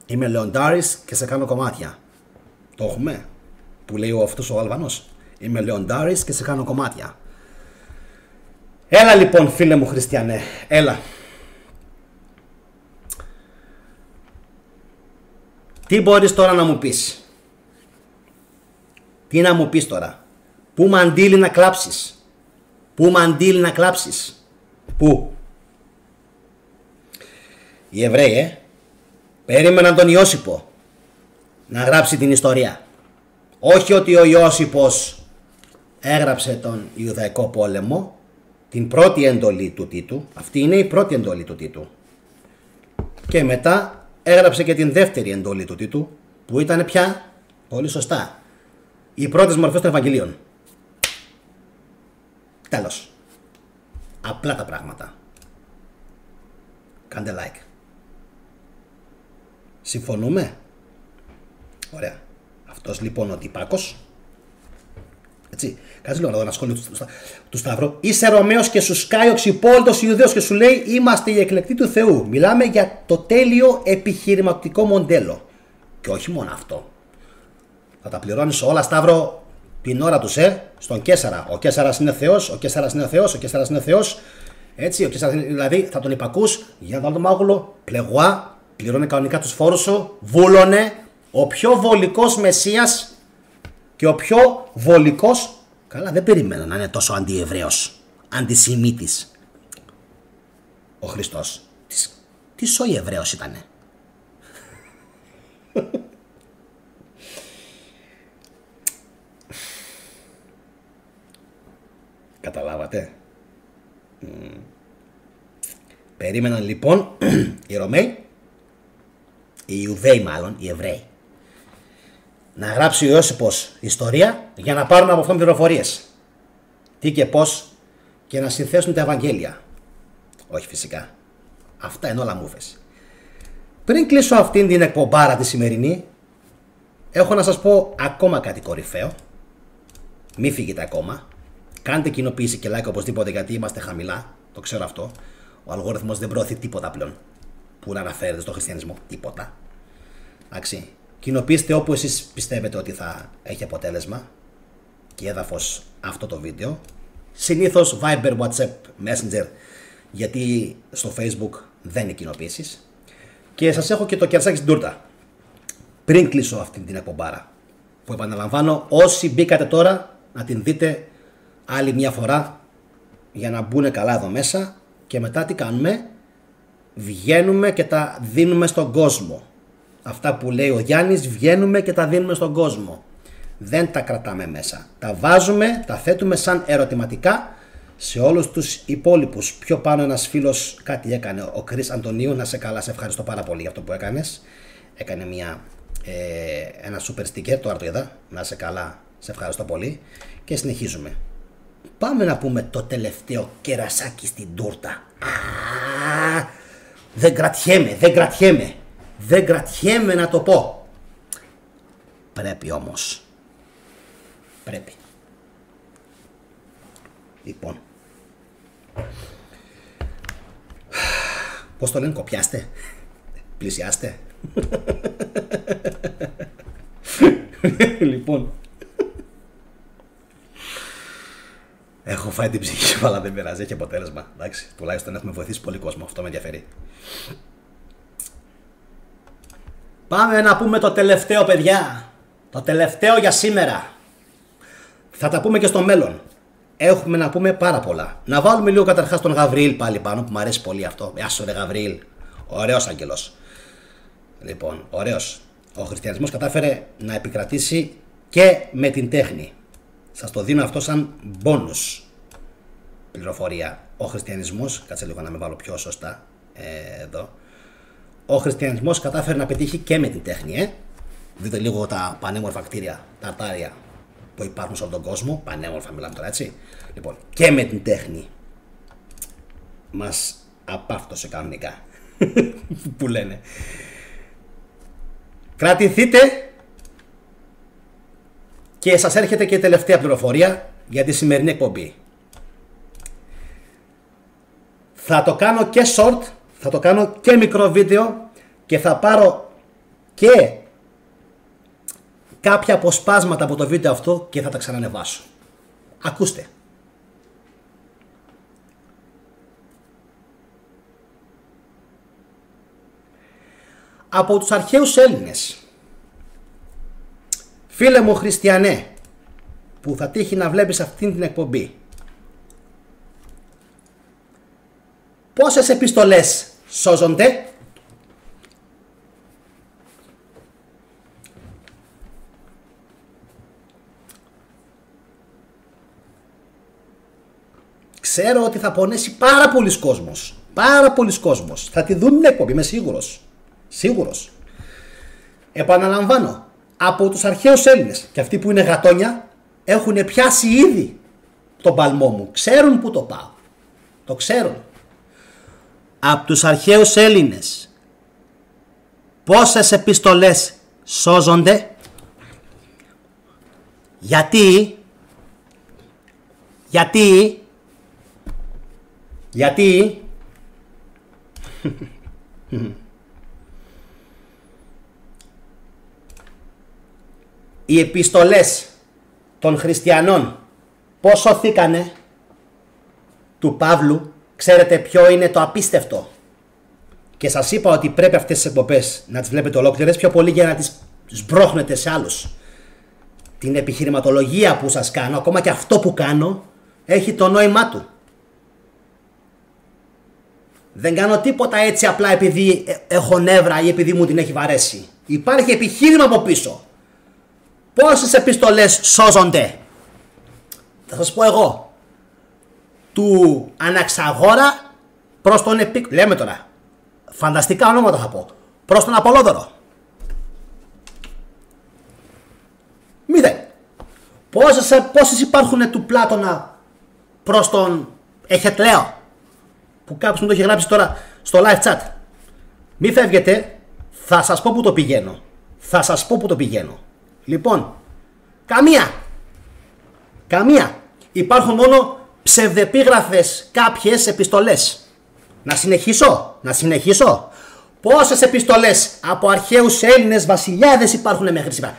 Είμαι Λεοντάρης και σε κάνω κομμάτια. Το έχουμε? Που λέει αυτός ο Αλβανός. Είμαι Λεοντάρης και σε κάνω κομμάτια. Έλα λοιπόν φίλε μου χριστιανέ. Έλα. Τι μπορείς τώρα να μου πεις? Τι να μου πεις τώρα? Πού μαντήλι να κλάψεις? Πού μαντήλι να κλάψεις? Πού? Οι Εβραίοι περίμεναν τον Ιώσυπο να γράψει την ιστορία. Όχι ότι ο Ιώσυπος έγραψε τον Ιουδαϊκό πόλεμο, την πρώτη εντολή του Τίτου. Αυτή είναι η πρώτη εντολή του Τίτου. Και μετά έγραψε και την δεύτερη εντολή του Τίτου, που ήταν πια, πολύ σωστά, οι πρώτες μορφές των Ευαγγελίων. Τέλος. Απλά τα πράγματα. Κάντε like. Συμφωνούμε? Ωραία. Αυτός λοιπόν ο τυπάκος, έτσι, κάτσε λίγο να δω ένα σχόλιο του Σταύρου. Είσαι Ρωμαίος και σου σκάει ο ξυπόλυτος Ιουδαίος και σου λέει είμαστε οι εκλεκτοί του Θεού. Μιλάμε για το τέλειο επιχειρηματικό μοντέλο. Και όχι μόνο αυτό. Θα τα πληρώνεις όλα, Σταύρο, την ώρα τους, στον Καίσαρα. Ο Καίσαρας είναι Θεός, ο Καίσαρας είναι Θεός, ο Καίσαρας είναι Θεός. Έτσι, ο Καίσαρας, δηλαδή θα τον υπακούς για τον μάγουλο, πλεγουά, πληρώνει κανονικά τους φόρους σου, βούλωνε. Ο πιο βολικός Μεσσίας και ο πιο βολικός, καλά δεν περίμενα να είναι τόσο αντιεβραίος, αντισημίτης ο Χριστός. Τι σόι Εβραίος ήτανε. Καταλάβατε? Περίμεναν λοιπόν οι Ρωμαίοι, οι Ιουδαίοι μάλλον, οι Εβραίοι, να γράψει ο Ιώσυπος ιστορία για να πάρουν από αυτόν πληροφορίες. Τι και πώς και να συνθέσουν τα Ευαγγέλια. Όχι φυσικά. Αυτά είναι όλα μούφες. Πριν κλείσω αυτήν την εκπομπάρα τη σημερινή, έχω να σας πω ακόμα κάτι κορυφαίο. Μη φύγετε ακόμα. Κάντε κοινοποίηση και like οπωσδήποτε γιατί είμαστε χαμηλά. Το ξέρω αυτό. Ο αλγόριθμος δεν προωθεί τίποτα πλέον που να αναφέρεται στο χριστιανισμό. Τίποτα. Εντάξει. Κοινοποιήστε όπου εσείς πιστεύετε ότι θα έχει αποτέλεσμα και έδαφος αυτό το βίντεο. Συνήθως Viber, WhatsApp, Messenger, γιατί στο Facebook δεν είναι κοινοποίησεις. Και σας έχω και το κερσάκι στην τούρτα. Πριν κλείσω αυτή την εκπομπάρα, που επαναλαμβάνω, όσοι μπήκατε τώρα να την δείτε άλλη μια φορά για να μπουν καλά εδώ μέσα και μετά τι κάνουμε? Βγαίνουμε και τα δίνουμε στον κόσμο. Αυτά που λέει ο Γιάννης, βγαίνουμε και τα δίνουμε στον κόσμο. Δεν τα κρατάμε μέσα. Τα βάζουμε, τα θέτουμε σαν ερωτηματικά σε όλους τους υπόλοιπους. Πιο πάνω ένας φίλος κάτι έκανε, ο Κρίς Αντωνίου, να σε καλά, σε ευχαριστώ πάρα πολύ για αυτό που έκανες. Έκανε ένα super sticker, τώρα το είδα, να σε καλά, σε ευχαριστώ πολύ. Και συνεχίζουμε. Πάμε να πούμε το τελευταίο κερασάκι στην τούρτα. Δεν κρατιέμαι να το πω. Πρέπει όμως. Πρέπει. Λοιπόν. Πώς το λένε, κοπιάστε? Πλησιάστε? Λοιπόν. Έχω φάει την ψυχή μου, αλλά δεν πειράζει, έχει αποτέλεσμα. Εντάξει, τουλάχιστον έχουμε βοηθήσει πολύ κόσμο, αυτό με ενδιαφέρει. Πάμε να πούμε το τελευταίο, παιδιά. Το τελευταίο για σήμερα. Θα τα πούμε και στο μέλλον. Έχουμε να πούμε πάρα πολλά. Να βάλουμε λίγο καταρχάς τον Γαβριήλ πάλι πάνω, που μου αρέσει πολύ αυτό. Γεια σου ρε Γαβριήλ. Ωραίος άγγελος. Λοιπόν, ωραίος. Ο χριστιανισμός κατάφερε να επικρατήσει και με την τέχνη. Σας το δίνω αυτό σαν μπόνους πληροφορία. Ο χριστιανισμός, κάτσε λίγο να με βάλω πιο σωστά εδώ. Ο χριστιανισμός κατάφερε να πετύχει και με την τέχνη. Δείτε λίγο τα πανέμορφα κτίρια, τα αρτάρια που υπάρχουν σε όλο τον κόσμο. Πανέμορφα μιλάμε τώρα, έτσι. Λοιπόν, και με την τέχνη μας απάφτωσε κανονικά. Που λένε. Κρατηθείτε. Και σας έρχεται και η τελευταία πληροφορία για τη σημερινή εκπομπή. Θα το κάνω και short, θα το κάνω και μικρό βίντεο και θα πάρω και κάποια αποσπάσματα από το βίντεο αυτό και θα τα ξανανεβάσω. Ακούστε. Από τους αρχαίους Έλληνες, φίλε μου χριστιανέ, που θα τύχει να βλέπεις αυτήν την εκπομπή, πόσες επιστολές σώζονται? Ξέρω ότι θα πονέσει πάρα πολλοί κόσμος. Πάρα πολλοί κόσμος. Θα τη δουν την εκπομπή, είμαι σίγουρος. Σίγουρος. Επαναλαμβάνω, από τους αρχαίους Έλληνες και αυτοί που είναι γατόνια έχουν πιάσει ήδη τον παλμό μου. Ξέρουν που το πάω. Το ξέρουν. Από τους αρχαίους Έλληνες πόσες επιστολές σώζονται? Γιατί οι επιστολές των χριστιανών πώς σωθήκανε του Παύλου? Ξέρετε ποιο είναι το απίστευτο? Και σας είπα ότι πρέπει αυτές τις εκπομπές να τις βλέπετε ολόκληρες, πιο πολύ για να τις σμπρώχνετε σε άλλους. Την επιχειρηματολογία που σας κάνω, ακόμα και αυτό που κάνω, έχει το νόημά του. Δεν κάνω τίποτα έτσι απλά επειδή έχω νεύρα ή επειδή μου την έχει βαρέσει. Υπάρχει επιχείρημα από πίσω. Πόσες επιστολές σώζονται? Θα σας πω εγώ. Του Αναξαγόρα προς τον λέμε τώρα. Φανταστικά ονόματα θα πω. Προς τον Απολόδωρο. 0. Πόσες υπάρχουν του Πλάτωνα προς τον Εχετλαίο? Που κάποιος μου το έχει γράψει τώρα στο live chat. Μη φεύγετε. Θα σας πω που το πηγαίνω. Θα σας πω που το πηγαίνω. Λοιπόν, καμία. Υπάρχουν μόνο ψευδεπίγραφες κάποιες επιστολές. Να συνεχίσω. Πόσες επιστολές από αρχαίους Έλληνες βασιλιάδες υπάρχουν μέχρι σήμερα?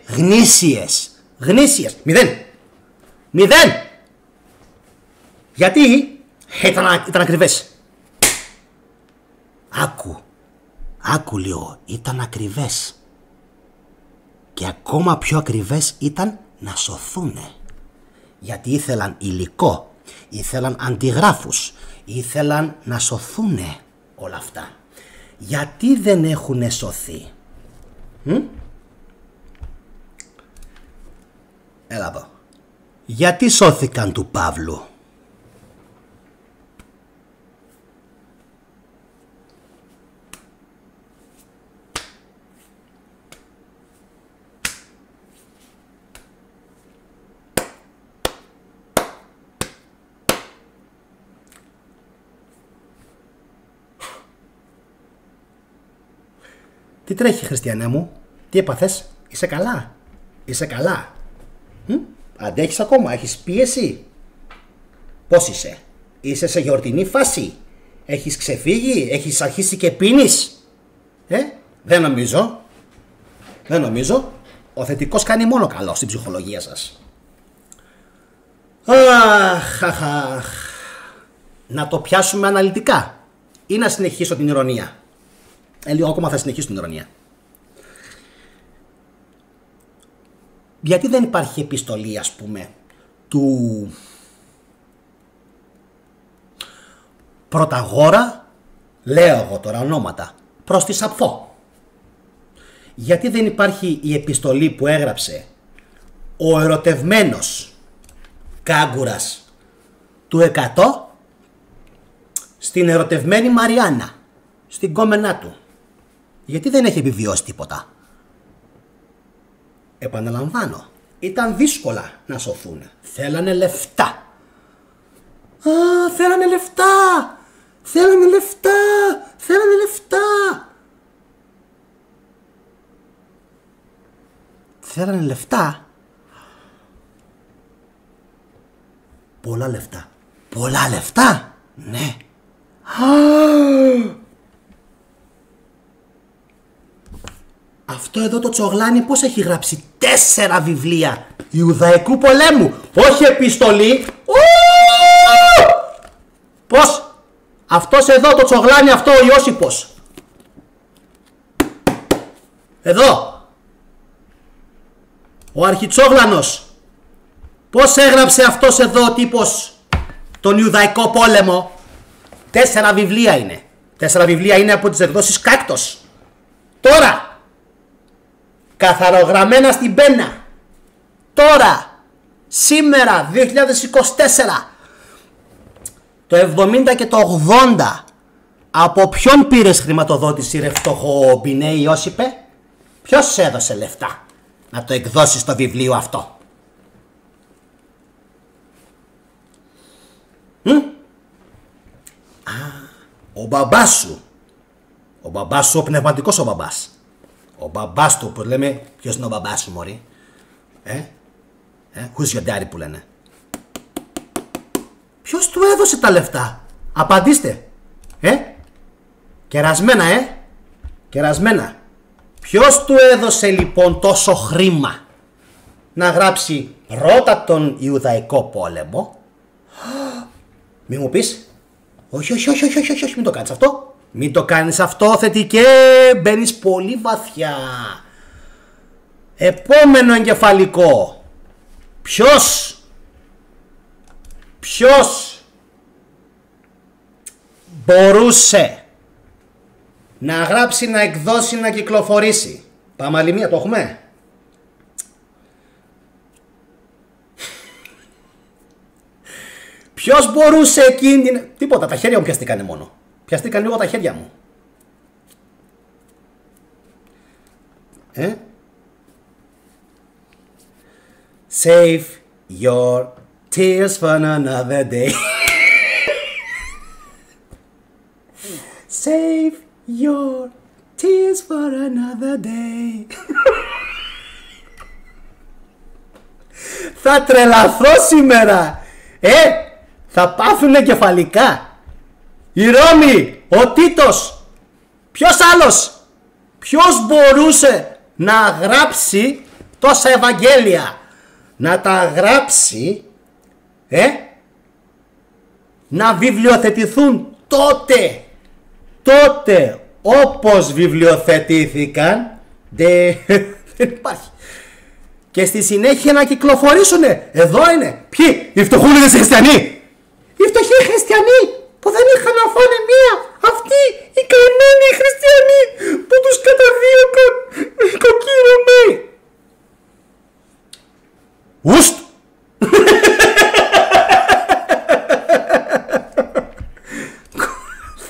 Γνήσιες. 0. Γιατί ήταν ακριβές. Άκου λίγο, ήταν ακριβές. Και ακόμα πιο ακριβές ήταν να σωθούνε. Γιατί ήθελαν υλικό, ήθελαν αντιγράφους, ήθελαν να σωθούνε όλα αυτά. Γιατί δεν έχουν σωθεί? Έλα εδώ. Γιατί σώθηκαν του Παύλου? Τι τρέχει, χριστιανέ μου? Τι έπαθες? Είσαι καλά? Αντέχεις ακόμα? Έχεις πίεση? Πώς είσαι? Είσαι σε γιορτινή φάση? Έχεις ξεφύγει? Έχεις αρχίσει και πίνεις? Δεν νομίζω. Ο θετικός κάνει μόνο καλό στην ψυχολογία σας. Αχ. Να το πιάσουμε αναλυτικά ή να συνεχίσω την ηρωνία? Λίγο ακόμα θα συνεχίσω την ηρωνία. Γιατί δεν υπάρχει επιστολή, ας πούμε, του Πρωταγόρα, λέω εγώ τώρα ονόματα, προς τη Σαπφό? Γιατί δεν υπάρχει η επιστολή που έγραψε ο ερωτευμένος κάγκουρας του 100 στην ερωτευμένη Μαριάννα, στην κόμενά του? Γιατί δεν έχει επιβιώσει τίποτα? Επαναλαμβάνω, ήταν δύσκολα να σωθούν. Θέλανε λεφτά. Θέλανε λεφτά. Θέλανε λεφτά. Θέλανε λεφτά. Θέλανε λεφτά. Πολλά λεφτά. Πολλά λεφτά. Ναι. Αυτό εδώ το τσογλάνι πώς έχει γράψει 4 βιβλία Ιουδαϊκού πολέμου, όχι επιστολή. Πώς? Αυτός εδώ το τσογλάνι αυτό, ο Ιώσιπος. Εδώ. Ο αρχιτσόγλανος. Πώς έγραψε αυτός εδώ ο τύπος τον Ιουδαϊκό πόλεμο? 4 βιβλία είναι. 4 βιβλία είναι από τις εκδόσεις Κάκτος. Τώρα. Καθαρογραμμένα στην πένα. Τώρα. Σήμερα 2024. Το 70 και το 80. Από ποιον πήρες χρηματοδότηση, ρε φτωχό Μπινέ Ιώσιπε? Ποιος έδωσε λεφτά να το εκδώσεις το βιβλίο αυτό? Ο μπαμπάς σου. Ο μπαμπάς σου, ο πνευματικός ο μπαμπάς. Ο μπαμπάς του, που λέμε, ποιος είναι ο μπαμπάς σου, μωρή? Who's your daddy που λένε? Ποιος του έδωσε τα λεφτά? Απαντήστε. Κερασμένα, Κερασμένα. Ποιος του έδωσε λοιπόν τόσο χρήμα να γράψει πρώτα τον Ιουδαϊκό πόλεμο? Μη μου πεις. Όχι, μην το κάνεις αυτό. Μην το κάνεις αυτό, θετικέ. Μπαίνεις πολύ βαθιά. Επόμενο εγκεφαλικό. Ποιος μπορούσε να γράψει, να εκδώσει, να κυκλοφορήσει? Πάμε άλλη μία, το έχουμε. Ποιος μπορούσε εκείνη? Τίποτα, τα χέρια μου πιαστήκανε μόνο. Πιαστήκαν λίγο τα χέρια μου. Save your tears for another day. Save your tears for another day. Θα τρελαθώ σήμερα. Θα πάθουνε κεφαλικά. Η Ρώμη, ο Τίτος. Ποιος άλλος? Ποιος μπορούσε να γράψει τόσα Ευαγγέλια? Να τα γράψει, να βιβλιοθετηθούν τότε όπως βιβλιοθετήθηκαν, δεν υπάρχει. Και στη συνέχεια να κυκλοφορήσουνε. Εδώ είναι. Ποιοι? Οι φτωχούλιδες οι χριστιανοί. Οι φτωχοί χριστιανοί που δεν είχαν να φάνε μία. Αυτοί οι καημένοι χριστιανοί που τους καταδίωκαν οι κοκκύρωμοι. Ουστ!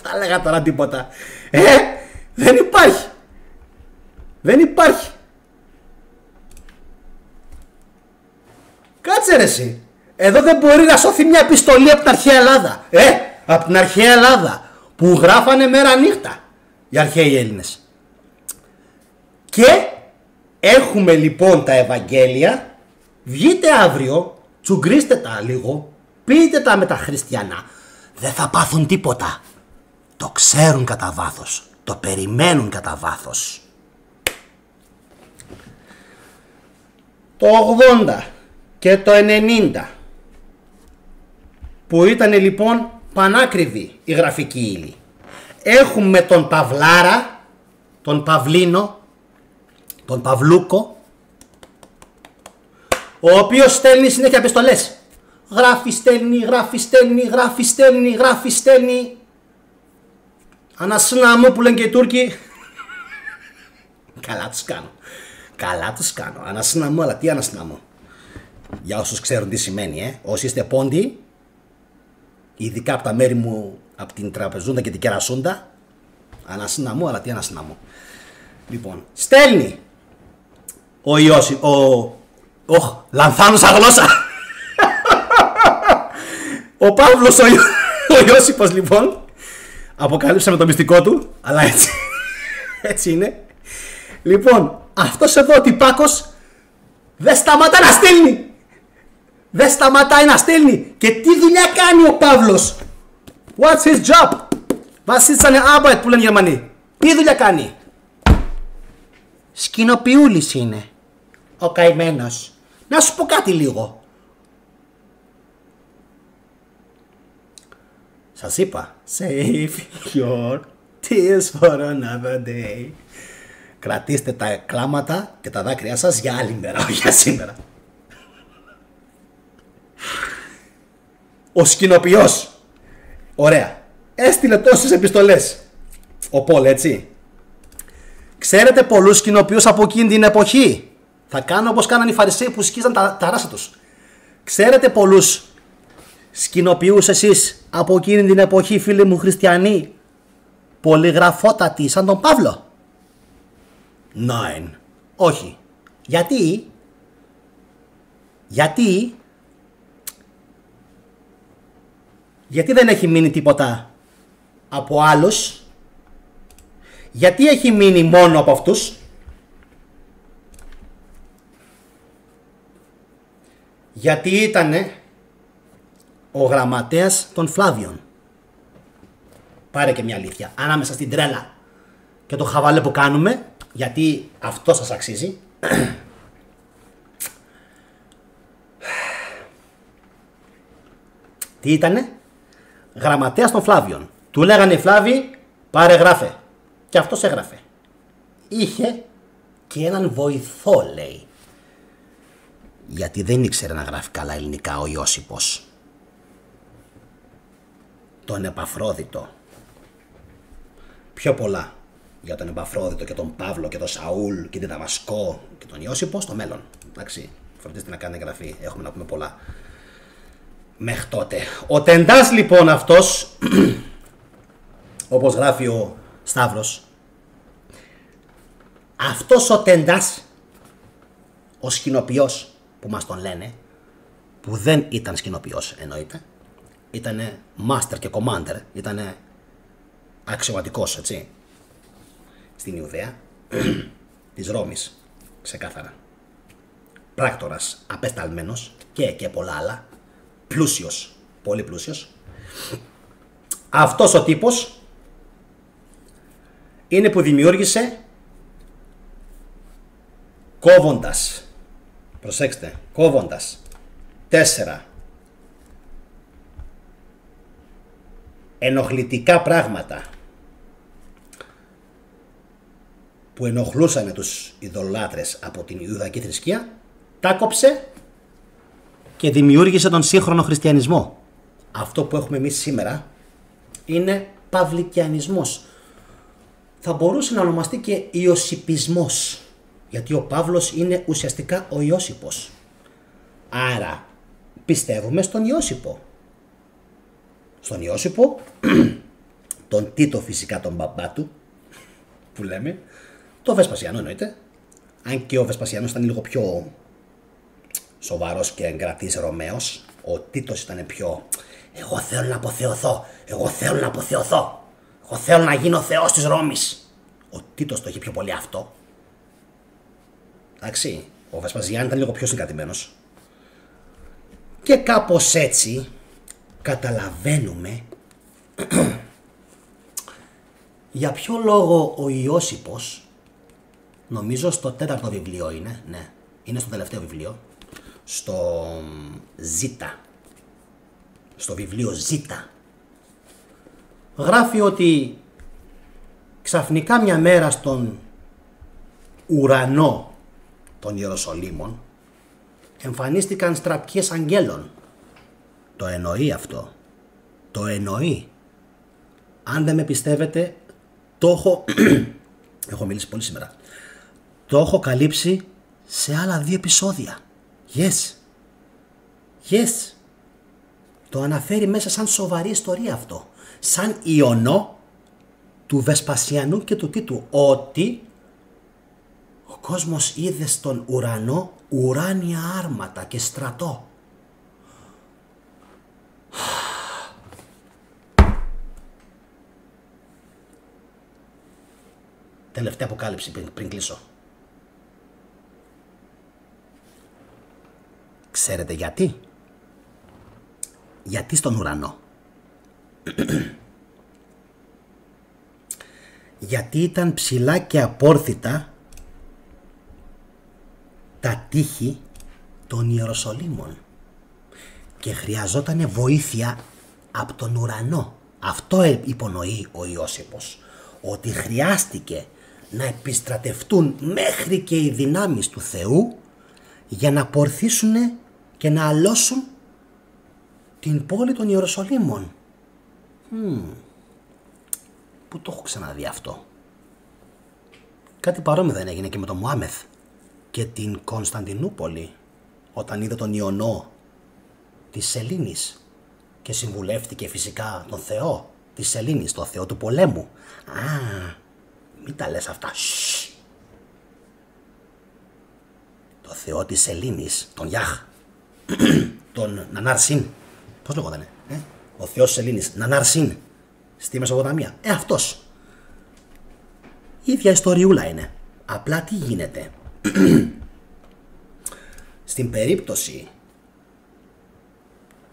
Θα έλεγα τώρα τίποτα. Δεν υπάρχει. Δεν υπάρχει. Κάτσε ρε εσύ. Εδώ δεν μπορεί να σώθει μια επιστολή από την αρχαία Ελλάδα. Από την αρχαία Ελλάδα. Που γράφανε μέρα νύχτα οι αρχαίοι Έλληνες. Και έχουμε λοιπόν τα Ευαγγέλια. Βγείτε αύριο, τσουγκρίστε τα λίγο, πείτε τα με τα χριστιανά. Δεν θα πάθουν τίποτα. Το ξέρουν κατά βάθος. Το περιμένουν κατά βάθος. Το 80 και το 90 που ήταν λοιπόν πανάκριβη η γραφική ύλη. Έχουμε τον Παυλάρα, τον Παυλίνο, τον Παυλούκο, ο οποίος στέλνει συνέχεια επιστολές. Γράφει, στέλνει, γράφει, στέλνει, γράφει, στέλνει, γράφει, στέλνει. Ανασύνα μου που λένε και οι Τούρκοι. Καλά τους κάνω. Καλά τους κάνω. Ανασύνα μου, αλλά τι ανασύνα μου. Για όσους ξέρουν τι σημαίνει, όσοι είστε πόντιοι, ειδικά από τα μέρη μου, από την Τραπεζούντα και την Κερασούντα, ανασύνα μου, αλλά τι ανασύνα μου. Λοιπόν, στέλνει ο Ιώσι, λανθάνουσα γλώσσα. Ο Παύλος, ο Ιώσιπος λοιπόν, αποκαλύψαμε το μυστικό του, αλλά έτσι είναι. Λοιπόν, αυτός εδώ ο τυπάκος δεν σταματά να στέλνει. Δεν σταματάει να στέλνει. Και τι δουλειά κάνει ο Παύλος? What's his job? Was ist seine Arbeit που λένε οι Γερμανοί? Τι δουλειά κάνει? Σκηνοποιούλης είναι ο καημένος. Να σου πω κάτι λίγο. Σας είπα, save your tears for another day. Κρατήστε τα κλάματα και τα δάκρυά σας για άλλη μέρα, όχι για σήμερα. Ο σκηνοποιός, ωραία, έστειλε τόσες επιστολές. Ο Πολ, έτσι. Ξέρετε πολλούς σκηνοποιούς από εκείνη την εποχή? Θα κάνω όπως κάνανε οι Φαρισαίοι που σκίζαν τα ράσα τους. Ξέρετε πολλούς σκηνοποιούς εσείς από εκείνη την εποχή, φίλοι μου χριστιανοί, πολυγραφότατοι σαν τον Παύλο? Nein. Όχι. Γιατί? Γιατί δεν έχει μείνει τίποτα από άλλους? Γιατί έχει μείνει μόνο από αυτούς? Γιατί ήτανε ο γραμματέας των Φλάβιων. Πάρε και μια αλήθεια. Ανάμεσα στην τρέλα και το χαβαλέ που κάνουμε, γιατί αυτό σας αξίζει. Τι ήτανε? Γραμματέας των Φλάβιων. Του λέγανε οι Φλάβοι, πάρε γράφε. Και αυτός έγραφε. Είχε και έναν βοηθό, λέει. Γιατί δεν ήξερε να γράφει καλά ελληνικά ο Ιώσιπος. Τον Επαφρόδιτο. Πιο πολλά για τον Επαφρόδιτο και τον Παύλο και τον Σαούλ και την Δαμασκό και τον Ιώσιπο στο μέλλον. Εντάξει, φροντίστε να κάνετε εγγραφή, έχουμε να πούμε πολλά μέχρι τότε. Ο Τεντάς λοιπόν αυτός, όπως γράφει ο Σταύρος, αυτός ο Τεντάς, ο σκηνοποιός που μας τον λένε, που δεν ήταν σκηνοποιός εννοείται, ήτανε master και commander, ήτανε αξιωματικός, έτσι, στην Ιουδαία της Ρώμης, ξεκάθαρα. Πράκτορας, απεσταλμένος και πολλά άλλα, πλούσιος, πολύ πλούσιος. Αυτός ο τύπος είναι που δημιούργησε κόβοντας, προσέξτε, κόβοντας 4 ενοχλητικά πράγματα που ενοχλούσαν τους ειδωλάτρες από την Ιουδαϊκή θρησκεία, τα κόψε και δημιούργησε τον σύγχρονο χριστιανισμό. Αυτό που έχουμε εμείς σήμερα είναι παυλικιανισμός. Θα μπορούσε να ονομαστεί και ιωσιπισμός, γιατί ο Παύλος είναι ουσιαστικά ο Ιώσιπος. Άρα πιστεύουμε στον Ιώσιπο. Στον Ιώσιπο, τον Τίτο φυσικά τον μπαμπά του, που λέμε, το Βεσπασιανό εννοείται, αν και ο Βεσπασιανός ήταν λίγο πιο σοβαρός και εγκρατής Ρωμαίος, ο Τίτος ήταν πιο εγώ θέλω να αποθεωθώ, εγώ θέλω να αποθεωθώ, εγώ θέλω να γίνω θεός της Ρώμης. Ο Τίτος το είχε πιο πολύ αυτό. Εντάξει, ο Βεσπασιάν ήταν λίγο πιο συγκρατημένος. Και κάπως έτσι καταλαβαίνουμε για ποιο λόγο ο Ιώσιπος, νομίζω στο 4ο βιβλίο είναι, ναι, είναι στο τελευταίο βιβλίο, στο Ζήτα, στο βιβλίο Ζήτα, γράφει ότι ξαφνικά μια μέρα στον ουρανό των Ιεροσολύμων εμφανίστηκαν στραπιές αγγέλων. Το εννοεί αυτό. Το εννοεί. Αν δεν με πιστεύετε, το έχω... έχω μιλήσει πολύ σήμερα. Το έχω καλύψει σε άλλα 2 επεισόδια. Yes. Yes. Το αναφέρει μέσα σαν σοβαρή ιστορία αυτό. Σαν ιονό του Βεσπασιανού και του Τίτου. Ότι ο κόσμος είδε στον ουρανό ουράνια άρματα και στρατό. Τελευταία αποκάλυψη πριν κλείσω. Ξέρετε γιατί? Γιατί στον ουρανό? Γιατί ήταν ψηλά και απόρθητα τα τείχη των Ιεροσολύμων και χρειαζόταν βοήθεια από τον ουρανό. Αυτό υπονοεί ο Ιώσιπος, ότι χρειάστηκε να επιστρατευτούν μέχρι και οι δυνάμεις του Θεού για να πορθήσουν και να αλώσουν την πόλη των Ιεροσολύμων. Πού το έχω ξαναδεί αυτό? Κάτι παρόμοιο δεν έγινε και με τον Μωάμεθ και την Κωνσταντινούπολη, όταν είδε τον ιονό της Σελήνης και συμβουλεύτηκε φυσικά τον Θεό της Σελήνης, τον Θεό του πολέμου. Μην τα λες αυτά. Το Θεό της Σελήνης, τον Γιάχ, τον Νανάρσιν, πώς λέγονταν, ο Θεός της Σελήνης, Νανάρσιν, στη Μεσοποταμία. Αυτός. Η ίδια ιστοριούλα είναι. Απλά τι γίνεται? Στην περίπτωση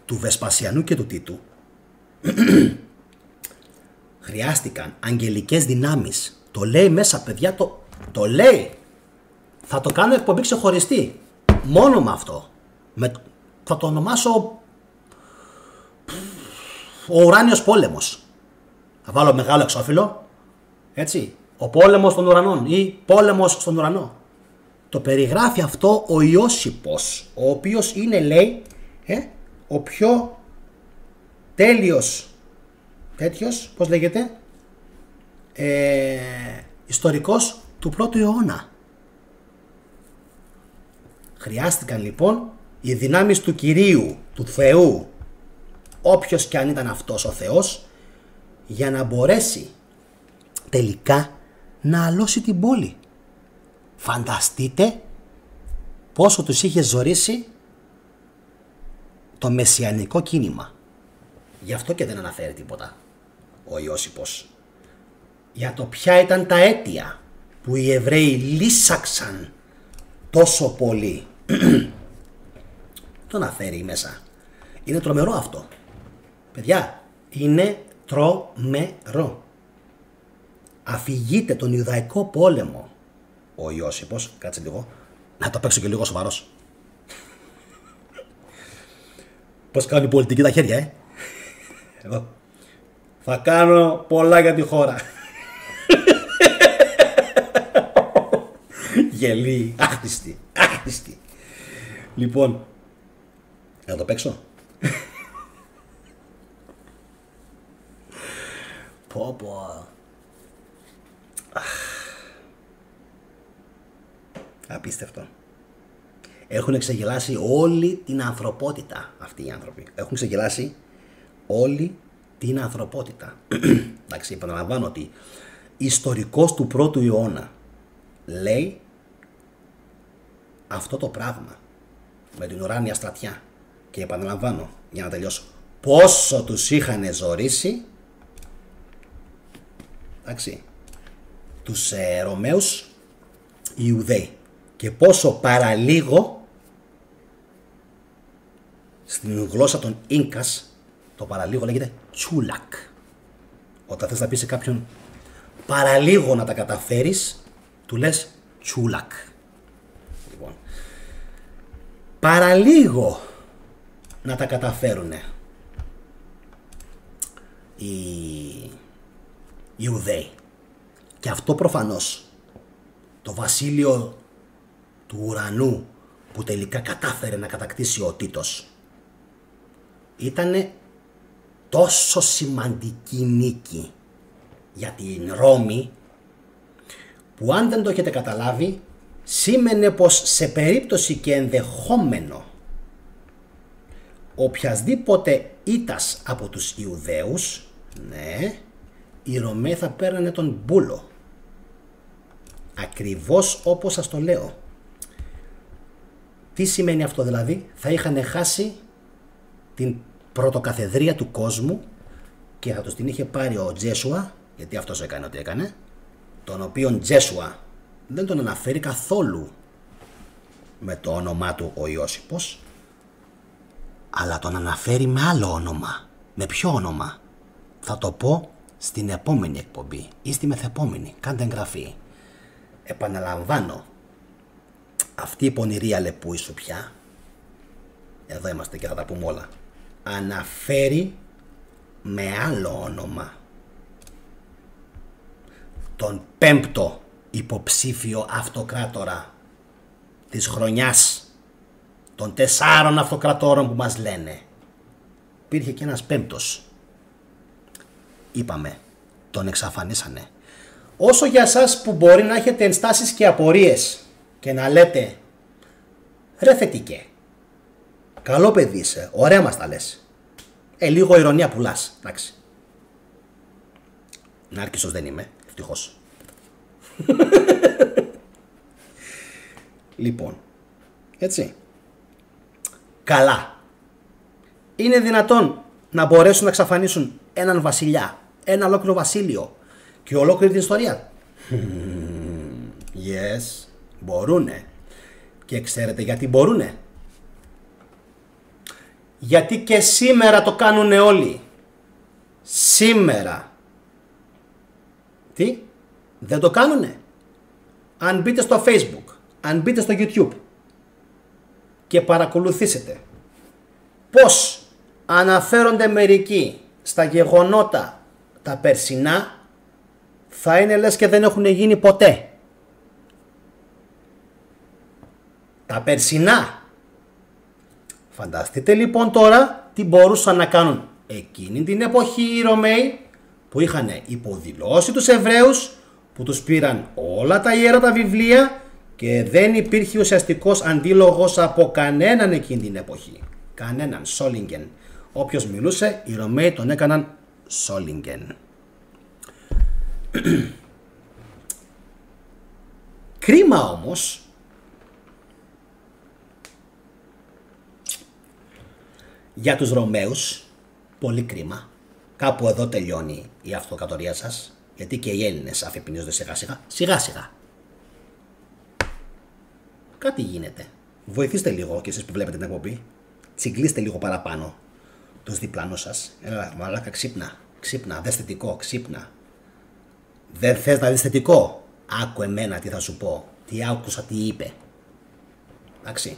του Βεσπασιανού και του Τίτου χρειάστηκαν αγγελικές δυνάμεις. Το λέει μέσα, παιδιά, το λέει. Θα το κάνω εκπομπή ξεχωριστή. Μόνο με αυτό. Θα το ονομάσω ο ουράνιος πόλεμος. Θα βάλω μεγάλο εξώφυλλο. Έτσι. Ο πόλεμος των ουρανών ή πόλεμος στον ουρανό. Το περιγράφει αυτό ο Ιώσιπος, ο οποίος είναι, λέει, ο πιο τέλειος τέτοιος, πώς λέγεται, ιστορικός του πρώτου αιώνα. Χρειάστηκαν λοιπόν οι δυνάμεις του Κυρίου, του Θεού, όποιος και αν ήταν αυτός ο Θεός, για να μπορέσει τελικά να αλώσει την πόλη. Φανταστείτε πόσο τους είχε ζορίσει το μεσιανικό κίνημα. Γι' αυτό και δεν αναφέρει τίποτα ο Ιώσιπος. Για το ποια ήταν τα αίτια που οι Εβραίοι λύσαξαν τόσο πολύ. Το αναφέρει μέσα. Είναι τρομερό αυτό. Παιδιά, είναι τρομερό. Αφηγείται τον Ιουδαϊκό πόλεμο ο Ιώσιπος. Κάτσε λίγο, να το παίξω και λίγο σοβαρός. Πώς κάνει η πολιτική τα χέρια, Εδώ. Θα κάνω πολλά για τη χώρα. Γελή, άχρηστη, άχρηστη. Λοιπόν, να το παίξω. Πω. Απίστευτο. Έχουν ξεγελάσει όλη την ανθρωπότητα αυτοί οι άνθρωποι. Έχουν ξεγελάσει όλη την ανθρωπότητα. Εντάξει, επαναλαμβάνω ότι ιστορικός του πρώτου αιώνα λέει αυτό το πράγμα με την ουράνια στρατιά. Και επαναλαμβάνω, για να τελειώσω, πόσο τους είχαν ζορίσει, εντάξει, τους Ρωμαίους οι Ιουδαίοι, και πόσο παραλίγο στην γλώσσα των Ίνκας το παραλίγο λέγεται τσούλακ. Όταν θες να πεις σε κάποιον παραλίγο να τα καταφέρεις, του λες τσούλακ. Λοιπόν, παραλίγο να τα καταφέρουνε. οι Ιουδαίοι. Και αυτό προφανώς το βασίλειο του ουρανού που τελικά κατάφερε να κατακτήσει ο Τίτος ήτανε τόσο σημαντική νίκη για την Ρώμη, που αν δεν το έχετε καταλάβει σήμαινε πως σε περίπτωση και ενδεχόμενο οποιασδήποτε ήττας από τους Ιουδαίους, ναι, οι Ρωμαίοι θα παίρνανε τον μπούλο. Ακριβώς όπως σας το λέω. Τι σημαίνει αυτό δηλαδή? Θα είχαν χάσει την πρωτοκαθεδρία του κόσμου και θα τους την είχε πάρει ο Τζέσουα, γιατί αυτός έκανε ό,τι έκανε, τον οποίον Τζέσουα δεν τον αναφέρει καθόλου με το όνομά του ο Ιώσιπος, αλλά τον αναφέρει με άλλο όνομα. Με ποιο όνομα? Θα το πω στην επόμενη εκπομπή ή στη μεθεπόμενη. Κάντε εγγραφή. Επαναλαμβάνω, αυτή η πονηρή αλεπούη σου πια, εδώ είμαστε και θα τα πούμε όλα, αναφέρει με άλλο όνομα τον πέμπτο υποψήφιο αυτοκράτορα της χρονιάς των 4 αυτοκρατόρων που μας λένε. Υπήρχε και ένας πέμπτος. Είπαμε, τον εξαφανίσανε. Όσο για σας που μπορεί να έχετε ενστάσεις και απορίες και να λέτε ρε θετικέ, καλό παιδί είσαι, ωραία μας τα λες, λίγο ηρωνία πουλάς, εντάξει. Νάρκισσος δεν είμαι, ευτυχώς. Λοιπόν, έτσι. Καλά. Είναι δυνατόν να μπορέσουν να εξαφανίσουν έναν βασιλιά, ένα ολόκληρο βασίλειο και ολόκληρη την ιστορία? Yes, μπορούνε. Και ξέρετε γιατί μπορούνε? Γιατί και σήμερα το κάνουνε όλοι. Σήμερα. Τι? Δεν το κάνουνε? Αν μπείτε στο Facebook, αν μπείτε στο YouTube και παρακολουθήσετε πώς αναφέρονται μερικοί στα γεγονότα τα περσινά, θα είναι λες και δεν έχουν γίνει ποτέ. Τα περσινά. Φανταστείτε λοιπόν τώρα τι μπορούσαν να κάνουν εκείνη την εποχή οι Ρωμαίοι, που είχαν υποδηλώσει τους Εβραίους, που τους πήραν όλα τα ιερά τα βιβλία και δεν υπήρχε ουσιαστικός αντίλογος από κανέναν εκείνη την εποχή. Κανέναν. Σόλιγγεν. Όποιος μιλούσε, οι Ρωμαίοι τον έκαναν Σόλιγγεν. Κρίμα όμως για τους Ρωμαίους, πολύ κρίμα. Κάπου εδώ τελειώνει η αυτοκρατορία σας, γιατί και οι Έλληνες αφιπνίζονται σιγά σιγά. Κάτι γίνεται. Βοηθήστε λίγο και εσείς που βλέπετε την εκπομπή. Τσιγκλίστε λίγο παραπάνω τους διπλανούς σας. Έλα μαλάκα, ξύπνα, ξύπνα, δες θετικό, ξύπνα. Δεν θες να δεις θετικό? Άκου εμένα τι θα σου πω. Τι άκουσα, τι είπε. Εντάξει.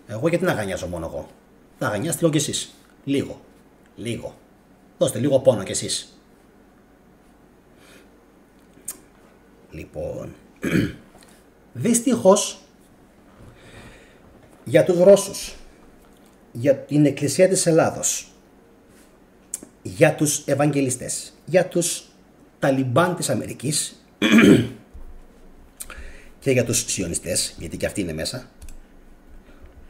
Εγώ γιατί να γανιάζω μόνο εγώ? Να γανιάστε λίγο κι εσείς. Λίγο. Λίγο. Δώστε λίγο πόνο κι εσείς. Λοιπόν, δυστυχώς για τους Ρώσους, για την Εκκλησία της Ελλάδος, για τους Ευαγγελιστές, για τους Ταλιμπάν της Αμερικής και για τους Σιωνιστές, γιατί και αυτοί είναι μέσα,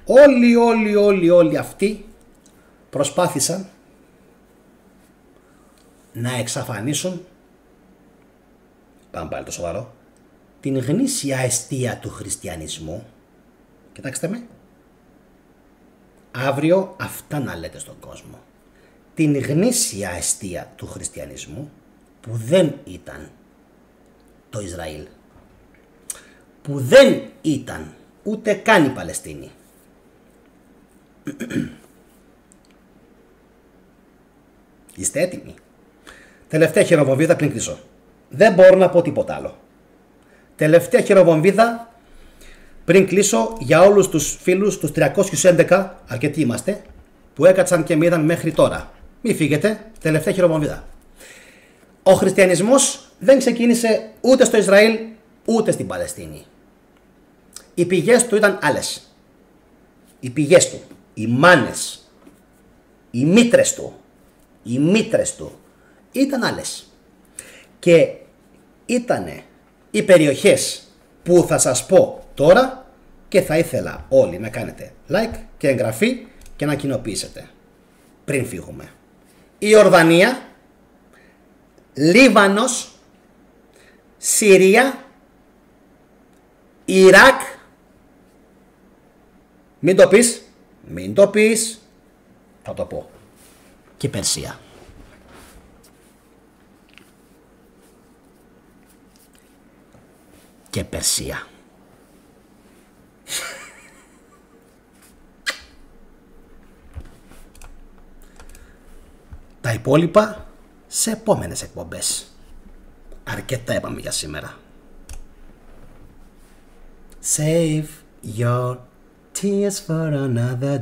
όλοι αυτοί προσπάθησαν να εξαφανίσουν, πάμε πάλι το σοβαρό, την γνήσια αιστεία του χριστιανισμού. Κοιτάξτε με, αύριο αυτά να λέτε στον κόσμο. Την γνήσια αιστεία του χριστιανισμού, που δεν ήταν το Ισραήλ, που δεν ήταν ούτε καν η Παλαιστίνη. Είστε έτοιμοι? Τελευταία χειροβομβίδα πριν κλείσω. Δεν μπορώ να πω τίποτα άλλο. Τελευταία χειροβομβίδα πριν κλείσω για όλους τους φίλους, τους 311, αρκετοί είμαστε, που έκατσαν και με είδαν μέχρι τώρα. Μη φύγετε, τελευταία χειροβομβίδα. Ο χριστιανισμός δεν ξεκίνησε ούτε στο Ισραήλ ούτε στην Παλαιστίνη. Οι πηγές του ήταν άλλες. Οι πηγές του, οι μάνες, οι μήτρες του ήταν άλλες. Και ήτανε οι περιοχές που θα σας πω τώρα και θα ήθελα όλοι να κάνετε like και εγγραφή και να κοινοποιήσετε πριν φύγουμε. Η Ιορδανία, Λίβανος, Συρία, Ιράκ, μην το πεις, θα το πω, και Περσία. Και Περσία. Τα υπόλοιπα σε επόμενες εκπομπές. Αρκετά είπαμε για σήμερα. Save your tears for another